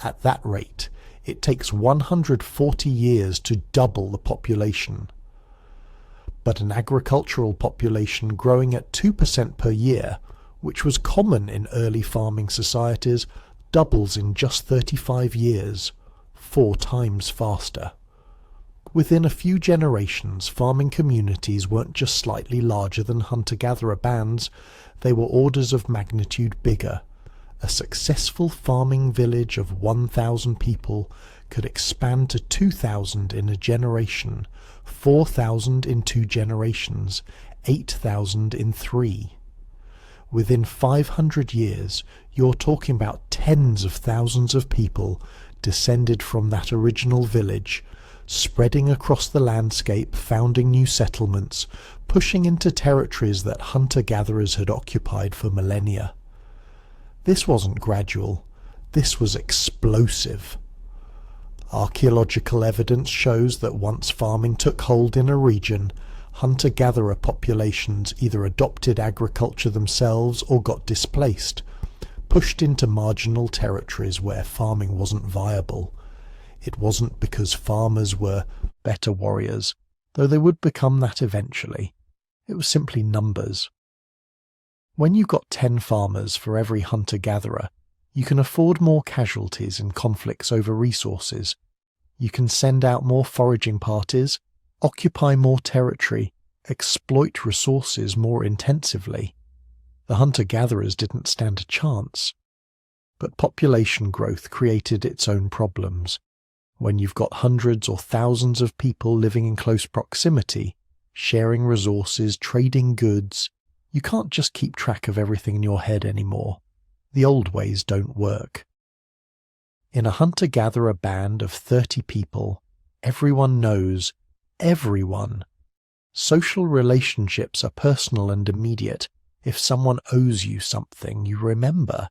At that rate, it takes 140 years to double the population. But an agricultural population growing at 2% per year, which was common in early farming societies, doubles in just 35 years, 4 times faster. Within a few generations, farming communities weren't just slightly larger than hunter-gatherer bands, they were orders of magnitude bigger. A successful farming village of 1,000 people could expand to 2,000 in a generation, 4,000 in 2 generations, 8,000 in 3. Within 500 years, you're talking about tens of thousands of people descended from that original village, spreading across the landscape, founding new settlements, pushing into territories that hunter-gatherers had occupied for millennia. This wasn't gradual, this was explosive. Archaeological evidence shows that once farming took hold in a region, hunter-gatherer populations either adopted agriculture themselves or got displaced, pushed into marginal territories where farming wasn't viable. It wasn't because farmers were better warriors, though they would become that eventually. It was simply numbers. When you've got 10 farmers for every hunter-gatherer, you can afford more casualties in conflicts over resources. You can send out more foraging parties, occupy more territory, exploit resources more intensively. The hunter-gatherers didn't stand a chance. But population growth created its own problems. When you've got hundreds or thousands of people living in close proximity, sharing resources, trading goods, you can't just keep track of everything in your head anymore. The old ways don't work. In a hunter-gatherer band of 30 people, everyone knows everyone. Social relationships are personal and immediate. If someone owes you something, you remember.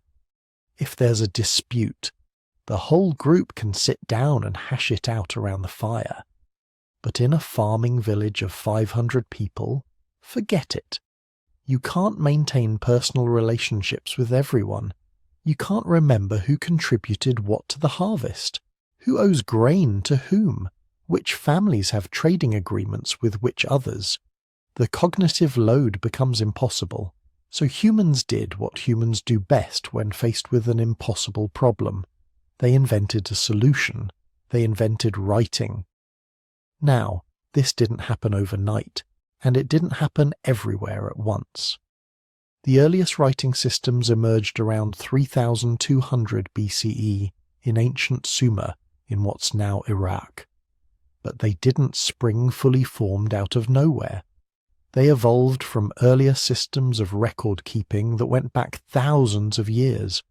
If there's a dispute, the whole group can sit down and hash it out around the fire. But in a farming village of 500 people, forget it. You can't maintain personal relationships with everyone. You can't remember who contributed what to the harvest, who owes grain to whom, which families have trading agreements with which others. The cognitive load becomes impossible, so humans did what humans do best when faced with an impossible problem. They invented a solution. They invented writing. Now, this didn't happen overnight, and it didn't happen everywhere at once. The earliest writing systems emerged around 3200 BCE in ancient Sumer in what's now Iraq. But they didn't spring fully formed out of nowhere. They evolved from earlier systems of record-keeping that went back thousands of years.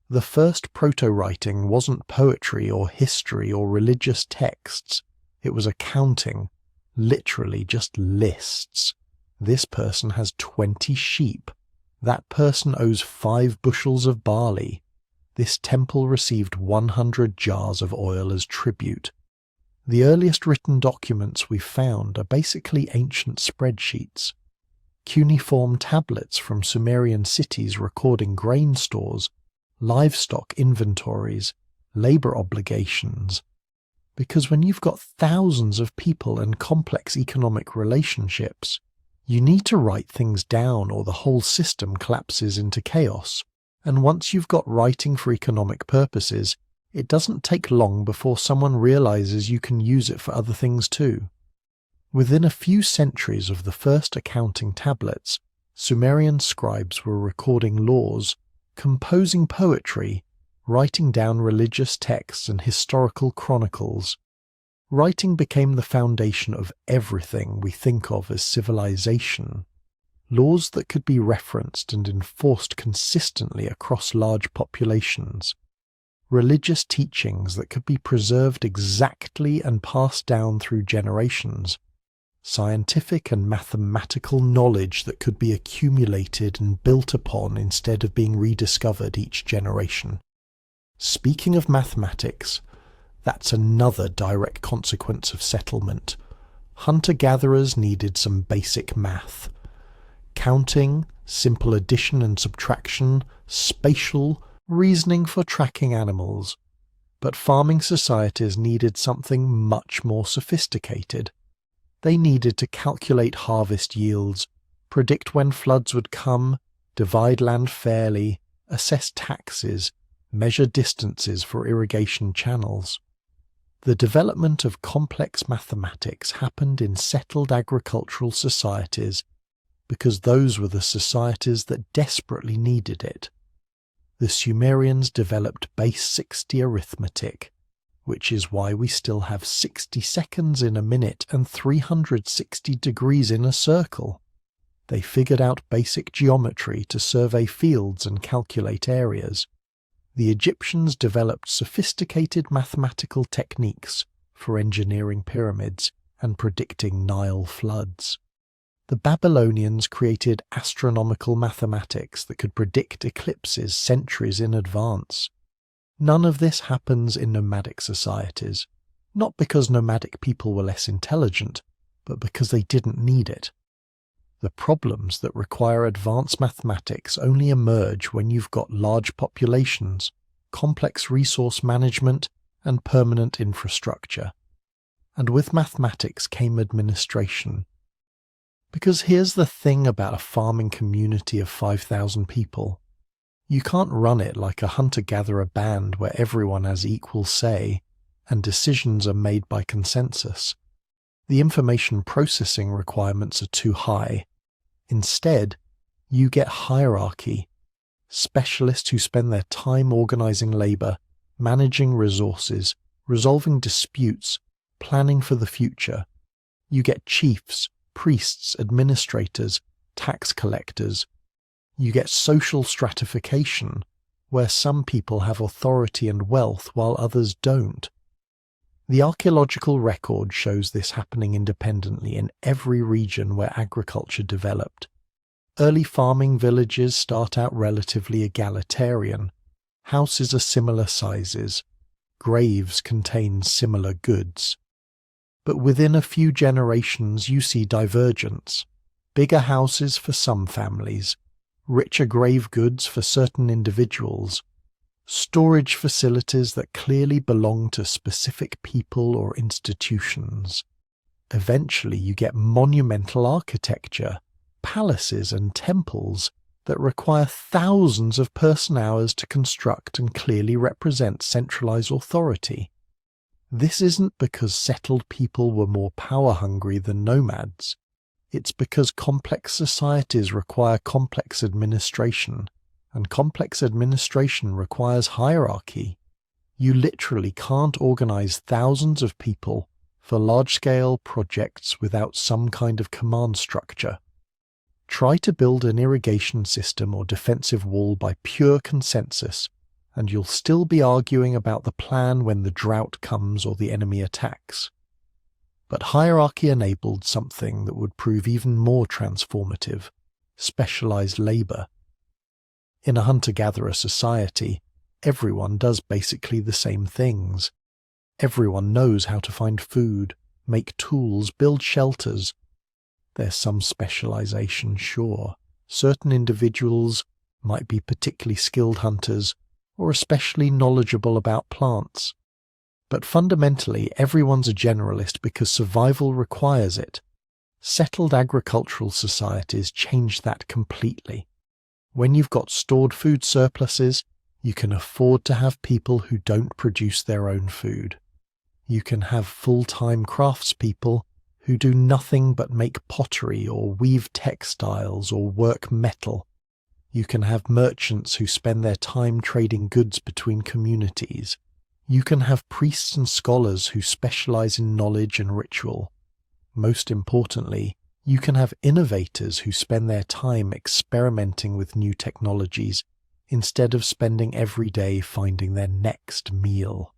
The first proto-writing wasn't poetry or history or religious texts. It was accounting, literally just lists. This person has 20 sheep. That person owes 5 bushels of barley. This temple received 100 jars of oil as tribute. The earliest written documents we've found are basically ancient spreadsheets. Cuneiform tablets from Sumerian cities recording grain stores, livestock inventories, labor obligations. Because when you've got thousands of people and complex economic relationships, you need to write things down or the whole system collapses into chaos. And once you've got writing for economic purposes, it doesn't take long before someone realizes you can use it for other things too. Within a few centuries of the first accounting tablets, Sumerian scribes were recording laws, composing poetry, writing down religious texts and historical chronicles. Writing became the foundation of everything we think of as civilization. Laws that could be referenced and enforced consistently across large populations. Religious teachings that could be preserved exactly and passed down through generations. Scientific and mathematical knowledge that could be accumulated and built upon instead of being rediscovered each generation. Speaking of mathematics, that's another direct consequence of settlement. Hunter-gatherers needed some basic math. Counting, simple addition and subtraction, spatial, reasoning for tracking animals. But farming societies needed something much more sophisticated. They needed to calculate harvest yields, predict when floods would come, divide land fairly, assess taxes, measure distances for irrigation channels. The development of complex mathematics happened in settled agricultural societies because those were the societies that desperately needed it. The Sumerians developed base 60 arithmetic, which is why we still have 60 seconds in a minute and 360 degrees in a circle. They figured out basic geometry to survey fields and calculate areas. The Egyptians developed sophisticated mathematical techniques for engineering pyramids and predicting Nile floods. The Babylonians created astronomical mathematics that could predict eclipses centuries in advance. None of this happens in nomadic societies, not because nomadic people were less intelligent, but because they didn't need it. The problems that require advanced mathematics only emerge when you've got large populations, complex resource management, and permanent infrastructure. And with mathematics came administration. Because here's the thing about a farming community of 5,000 people. You can't run it like a hunter-gatherer band where everyone has equal say and decisions are made by consensus. The information processing requirements are too high. Instead, you get hierarchy, specialists who spend their time organizing labor, managing resources, resolving disputes, planning for the future. You get chiefs, priests, administrators, tax collectors. You get social stratification, where some people have authority and wealth while others don't. The archaeological record shows this happening independently in every region where agriculture developed. Early farming villages start out relatively egalitarian. Houses are similar sizes. Graves contain similar goods. But within a few generations you see divergence. Bigger houses for some families, richer grave goods for certain individuals, storage facilities that clearly belong to specific people or institutions. Eventually you get monumental architecture, palaces and temples that require thousands of person-hours to construct and clearly represent centralized authority. This isn't because settled people were more power-hungry than nomads. It's because complex societies require complex administration, and complex administration requires hierarchy. You literally can't organize thousands of people for large-scale projects without some kind of command structure. Try to build an irrigation system or defensive wall by pure consensus, and you'll still be arguing about the plan when the drought comes or the enemy attacks. But hierarchy enabled something that would prove even more transformative: specialized labor. In a hunter-gatherer society, everyone does basically the same things. Everyone knows how to find food, make tools, build shelters. There's some specialization, sure. Certain individuals might be particularly skilled hunters or especially knowledgeable about plants. But fundamentally, everyone's a generalist because survival requires it. Settled agricultural societies change that completely. When you've got stored food surpluses, you can afford to have people who don't produce their own food. You can have full-time craftspeople who do nothing but make pottery or weave textiles or work metal. You can have merchants who spend their time trading goods between communities. You can have priests and scholars who specialize in knowledge and ritual. Most importantly, you can have innovators who spend their time experimenting with new technologies instead of spending every day finding their next meal.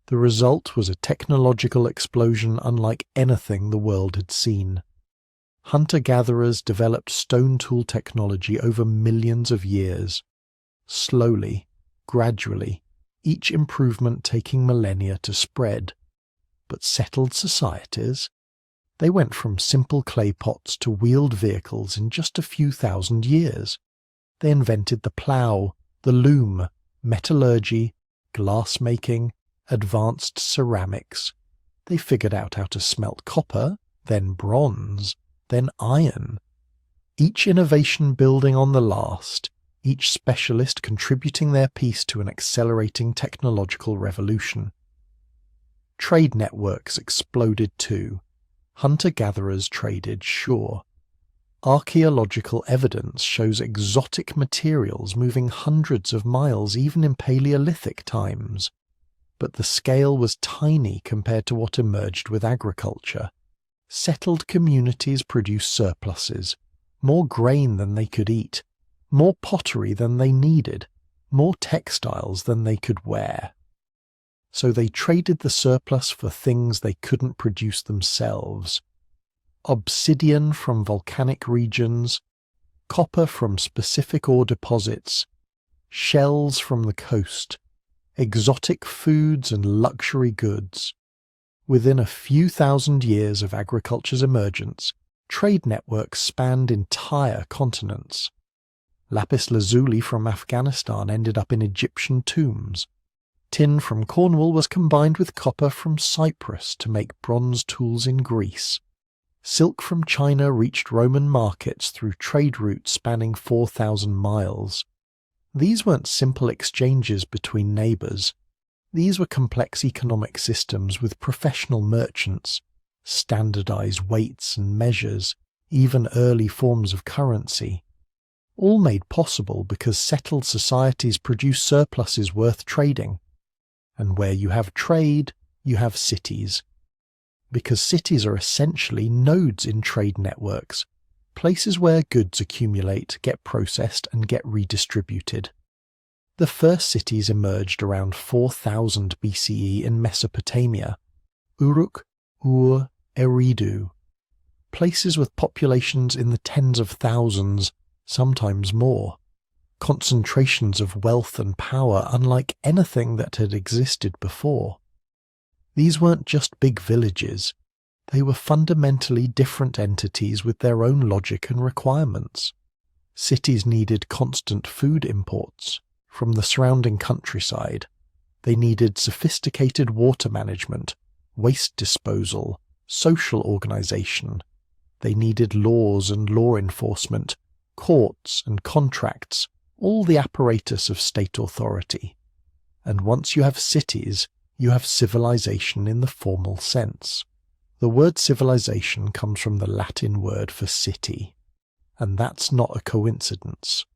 The result was a technological explosion unlike anything the world had seen. Hunter-gatherers developed stone tool technology over millions of years. Slowly, gradually, each improvement taking millennia to spread. But settled societies? They went from simple clay pots to wheeled vehicles in just a few thousand years. They invented the plough, the loom, metallurgy, glass-making, advanced ceramics. They figured out how to smelt copper, then bronze, then iron. Each innovation building on the last, each specialist contributing their piece to an accelerating technological revolution. Trade networks exploded too. Hunter-gatherers traded, sure. Archaeological evidence shows exotic materials moving hundreds of miles even in Paleolithic times. But the scale was tiny compared to what emerged with agriculture. Settled communities produced surpluses, more grain than they could eat, more pottery than they needed, more textiles than they could wear. So they traded the surplus for things they couldn't produce themselves. Obsidian from volcanic regions, copper from specific ore deposits, shells from the coast, exotic foods and luxury goods. Within a few thousand years of agriculture's emergence, trade networks spanned entire continents. Lapis lazuli from Afghanistan ended up in Egyptian tombs. Tin from Cornwall was combined with copper from Cyprus to make bronze tools in Greece. Silk from China reached Roman markets through trade routes spanning 4,000 miles. These weren't simple exchanges between neighbours. These were complex economic systems with professional merchants, standardised weights and measures, even early forms of currency. All made possible because settled societies produce surpluses worth trading. And where you have trade, you have cities. Because cities are essentially nodes in trade networks, places where goods accumulate, get processed, and get redistributed. The first cities emerged around 4000 BCE in Mesopotamia, Uruk, Ur, Eridu, places with populations in the tens of thousands, sometimes more, concentrations of wealth and power unlike anything that had existed before. These weren't just big villages, they were fundamentally different entities with their own logic and requirements. Cities needed constant food imports from the surrounding countryside. They needed sophisticated water management, waste disposal, social organization. They needed laws and law enforcement, courts and contracts, all the apparatus of state authority. And once you have cities, you have civilization in the formal sense. The word civilization comes from the Latin word for city, and that's not a coincidence.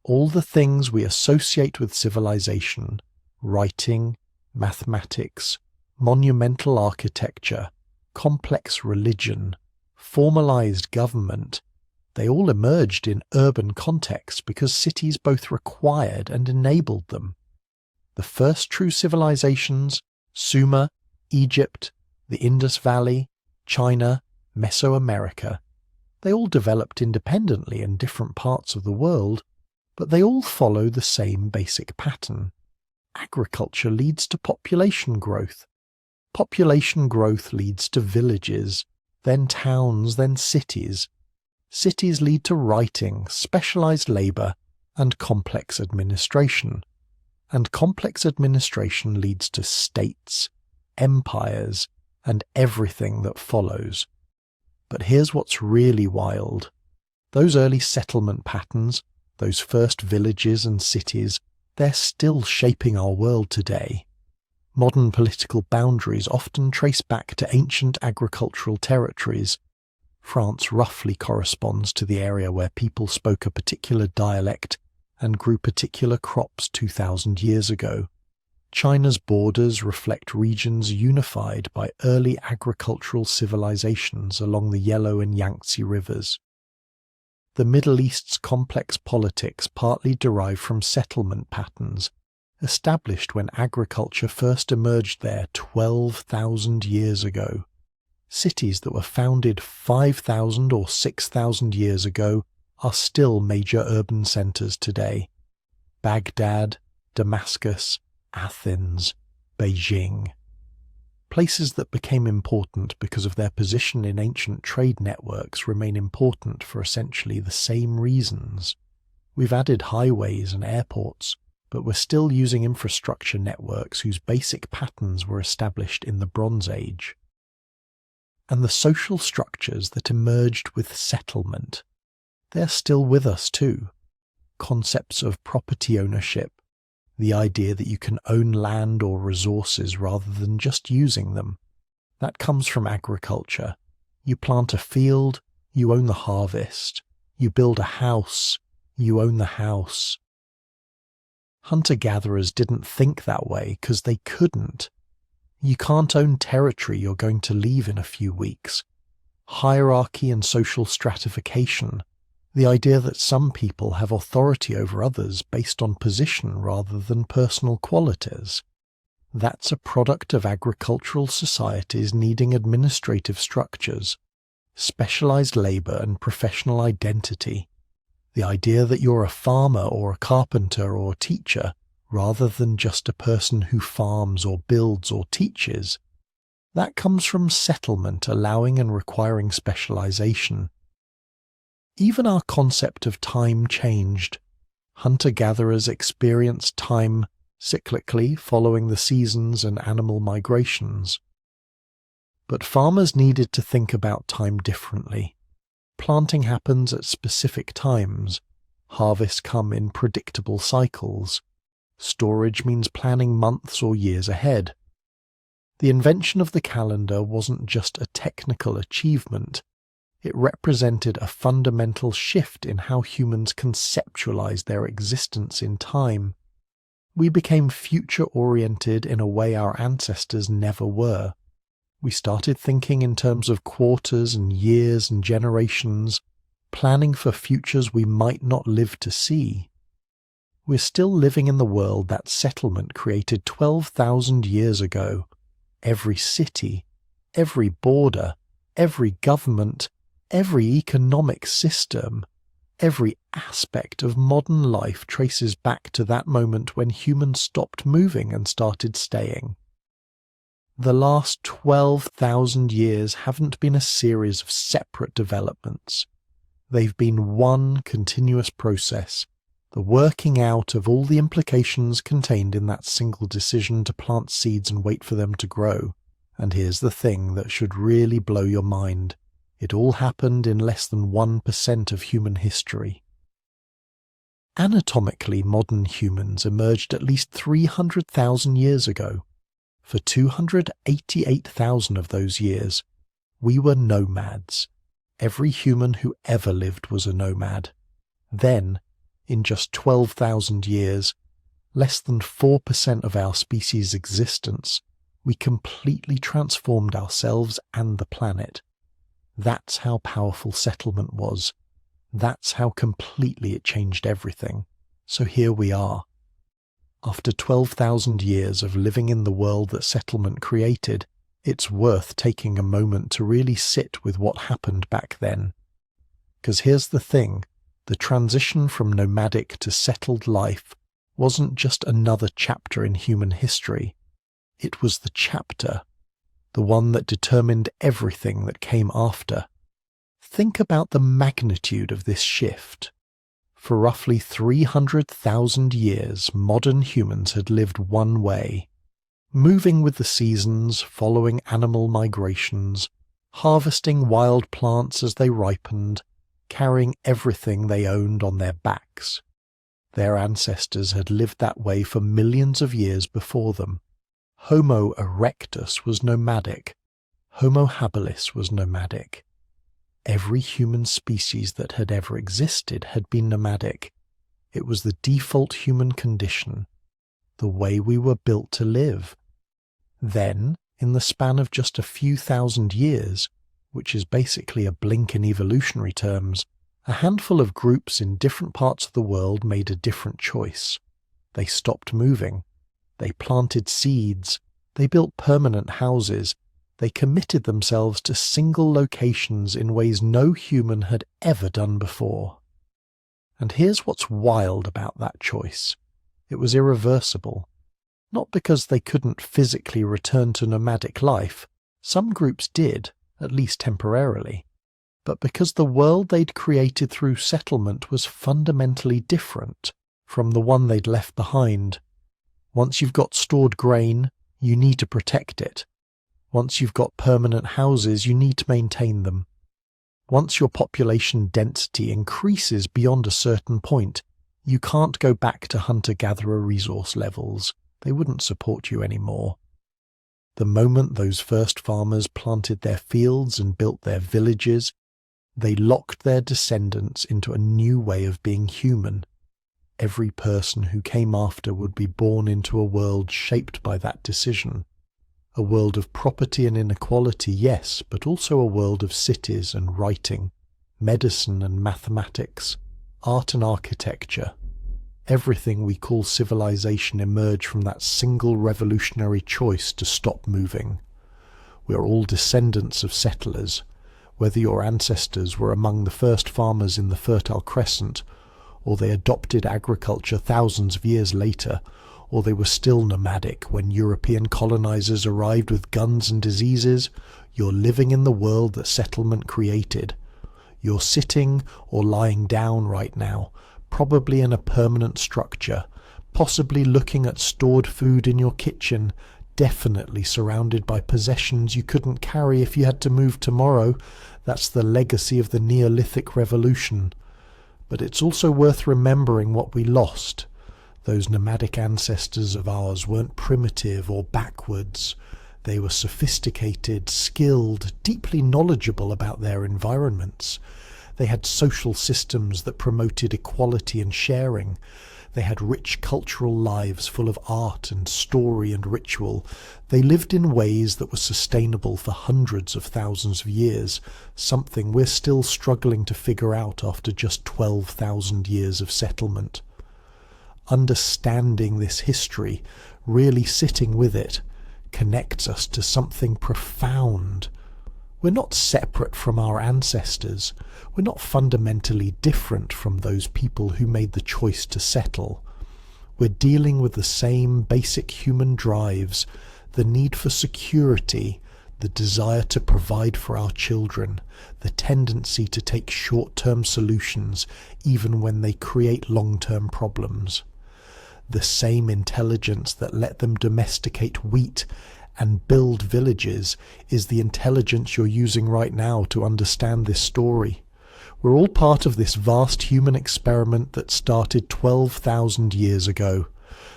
All the things we associate with civilization, writing, mathematics, monumental architecture, complex religion, formalized government, they all emerged in urban contexts because cities both required and enabled them. The first true civilizations, Sumer, Egypt, the Indus Valley, China, Mesoamerica, they all developed independently in different parts of the world, but they all follow the same basic pattern. Agriculture leads to population growth. Population growth leads to villages, then towns, then cities. Cities lead to writing, specialized labor, and complex administration. And complex administration leads to states, empires, and everything that follows. But here's what's really wild. Those early settlement patterns, those first villages and cities, they're still shaping our world today. Modern political boundaries often trace back to ancient agricultural territories. France roughly corresponds to the area where people spoke a particular dialect and grew particular crops 2,000 years ago. China's borders reflect regions unified by early agricultural civilizations along the Yellow and Yangtze rivers. The Middle East's complex politics partly derive from settlement patterns established when agriculture first emerged there 12,000 years ago. Cities that were founded 5,000 or 6,000 years ago are still major urban centers today. Baghdad, Damascus, Athens, Beijing. Places that became important because of their position in ancient trade networks remain important for essentially the same reasons. We've added highways and airports, but we're still using infrastructure networks whose basic patterns were established in the Bronze Age. And the social structures that emerged with settlement, they're still with us too. Concepts of property ownership, the idea that you can own land or resources rather than just using them. That comes from agriculture. You plant a field, you own the harvest. You build a house, you own the house. Hunter-gatherers didn't think that way because they couldn't. You can't own territory you're going to leave in a few weeks. Hierarchy and social stratification, the idea that some people have authority over others based on position rather than personal qualities. That's a product of agricultural societies needing administrative structures, specialized labor and professional identity. The idea that you're a farmer or a carpenter or a teacher rather than just a person who farms or builds or teaches. That comes from settlement allowing and requiring specialization. Even our concept of time changed. Hunter-gatherers experienced time cyclically following the seasons and animal migrations. But farmers needed to think about time differently. Planting happens at specific times. Harvests come in predictable cycles. Storage means planning months or years ahead. The invention of the calendar wasn't just a technical achievement. It represented a fundamental shift in how humans conceptualize their existence in time. We became future-oriented in a way our ancestors never were. We started thinking in terms of quarters and years and generations, planning for futures we might not live to see. We're still living in the world that settlement created 12,000 years ago. Every city, every border, every government, every economic system, every aspect of modern life traces back to that moment when humans stopped moving and started staying. The last 12,000 years haven't been a series of separate developments. They've been one continuous process, the working out of all the implications contained in that single decision to plant seeds and wait for them to grow. And here's the thing that should really blow your mind. It all happened in less than 1% of human history. Anatomically, modern humans emerged at least 300,000 years ago. For 288,000 of those years, we were nomads. Every human who ever lived was a nomad. Then, in just 12,000 years, less than 4% of our species' existence, we completely transformed ourselves and the planet. That's how powerful settlement was. That's how completely it changed everything. So here we are. After 12,000 years of living in the world that settlement created, it's worth taking a moment to really sit with what happened back then. Because here's the thing, the transition from nomadic to settled life wasn't just another chapter in human history. It was the chapter, the one that determined everything that came after. Think about the magnitude of this shift. For roughly 300,000 years, modern humans had lived one way, moving with the seasons, following animal migrations, harvesting wild plants as they ripened, carrying everything they owned on their backs. Their ancestors had lived that way for millions of years before them. Homo erectus was nomadic. Homo habilis was nomadic. Every human species that had ever existed had been nomadic. It was the default human condition, the way we were built to live. Then, in the span of just a few thousand years, which is basically a blink in evolutionary terms, a handful of groups in different parts of the world made a different choice. They stopped moving. They planted seeds. They built permanent houses. They committed themselves to single locations in ways no human had ever done before. And here's what's wild about that choice. It was irreversible. Not because they couldn't physically return to nomadic life. Some groups did, at least temporarily. But because the world they'd created through settlement was fundamentally different from the one they'd left behind. Once you've got stored grain, you need to protect it. Once you've got permanent houses, you need to maintain them. Once your population density increases beyond a certain point, You can't go back to hunter-gatherer resource levels. They wouldn't support you anymore. The moment those first farmers planted their fields and built their villages, they locked their descendants into a new way of being human. Every person who came after would be born into a world shaped by that decision. A world of property and inequality, yes, but also a world of cities and writing, medicine and mathematics, art and architecture. Everything we call civilization emerged from that single revolutionary choice to stop moving. We are all descendants of settlers, whether your ancestors were among the first farmers in the Fertile Crescent, or they adopted agriculture thousands of years later, or they were still nomadic when European colonizers arrived with guns and diseases. You're living in the world that settlement created. You're sitting or lying down right now, probably in a permanent structure, possibly looking at stored food in your kitchen, definitely surrounded by possessions you couldn't carry if you had to move tomorrow. That's the legacy of the Neolithic Revolution. But it's also worth remembering what we lost. Those nomadic ancestors of ours weren't primitive or backwards. They were sophisticated, skilled, deeply knowledgeable about their environments. They had social systems that promoted equality and sharing. They had rich cultural lives full of art and story and ritual. They lived in ways that were sustainable for hundreds of thousands of years, something we're still struggling to figure out after just 12,000 years of settlement. Understanding this history, really sitting with it, connects us to something profound. We're not separate from our ancestors. We're not fundamentally different from those people who made the choice to settle. We're dealing with the same basic human drives, the need for security, the desire to provide for our children, the tendency to take short-term solutions even when they create long-term problems. The same intelligence that let them domesticate wheat and build villages is the intelligence you're using right now to understand this story. We're all part of this vast human experiment that started 12,000 years ago,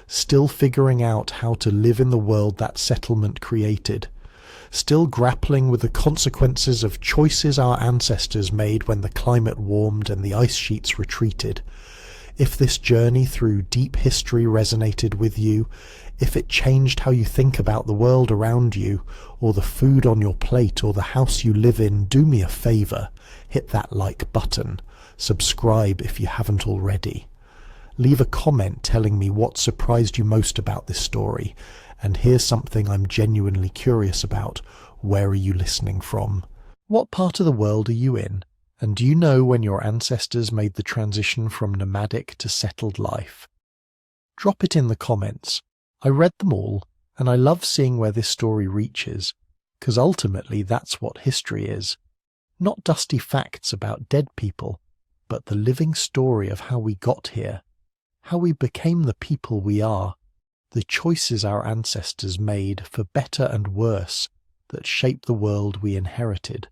still figuring out how to live in the world that settlement created, still grappling with the consequences of choices our ancestors made when the climate warmed and the ice sheets retreated. If this journey through deep history resonated with you, if it changed how you think about the world around you, or the food on your plate, or the house you live in, do me a favour. Hit that like button. Subscribe if you haven't already. Leave a comment telling me what surprised you most about this story. And here's something I'm genuinely curious about. Where are you listening from? What part of the world are you in? And do you know when your ancestors made the transition from nomadic to settled life? Drop it in the comments. I read them all, and I love seeing where this story reaches, because ultimately that's what history is. Not dusty facts about dead people, but the living story of how we got here, how we became the people we are, the choices our ancestors made for better and worse that shape the world we inherited.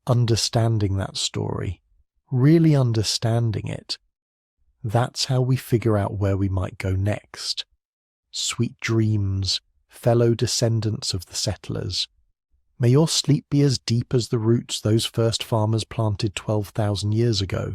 Understanding that story, really understanding it, that's how we figure out where we might go next. Sweet dreams, fellow descendants of the settlers. May your sleep be as deep as the roots those first farmers planted 12,000 years ago.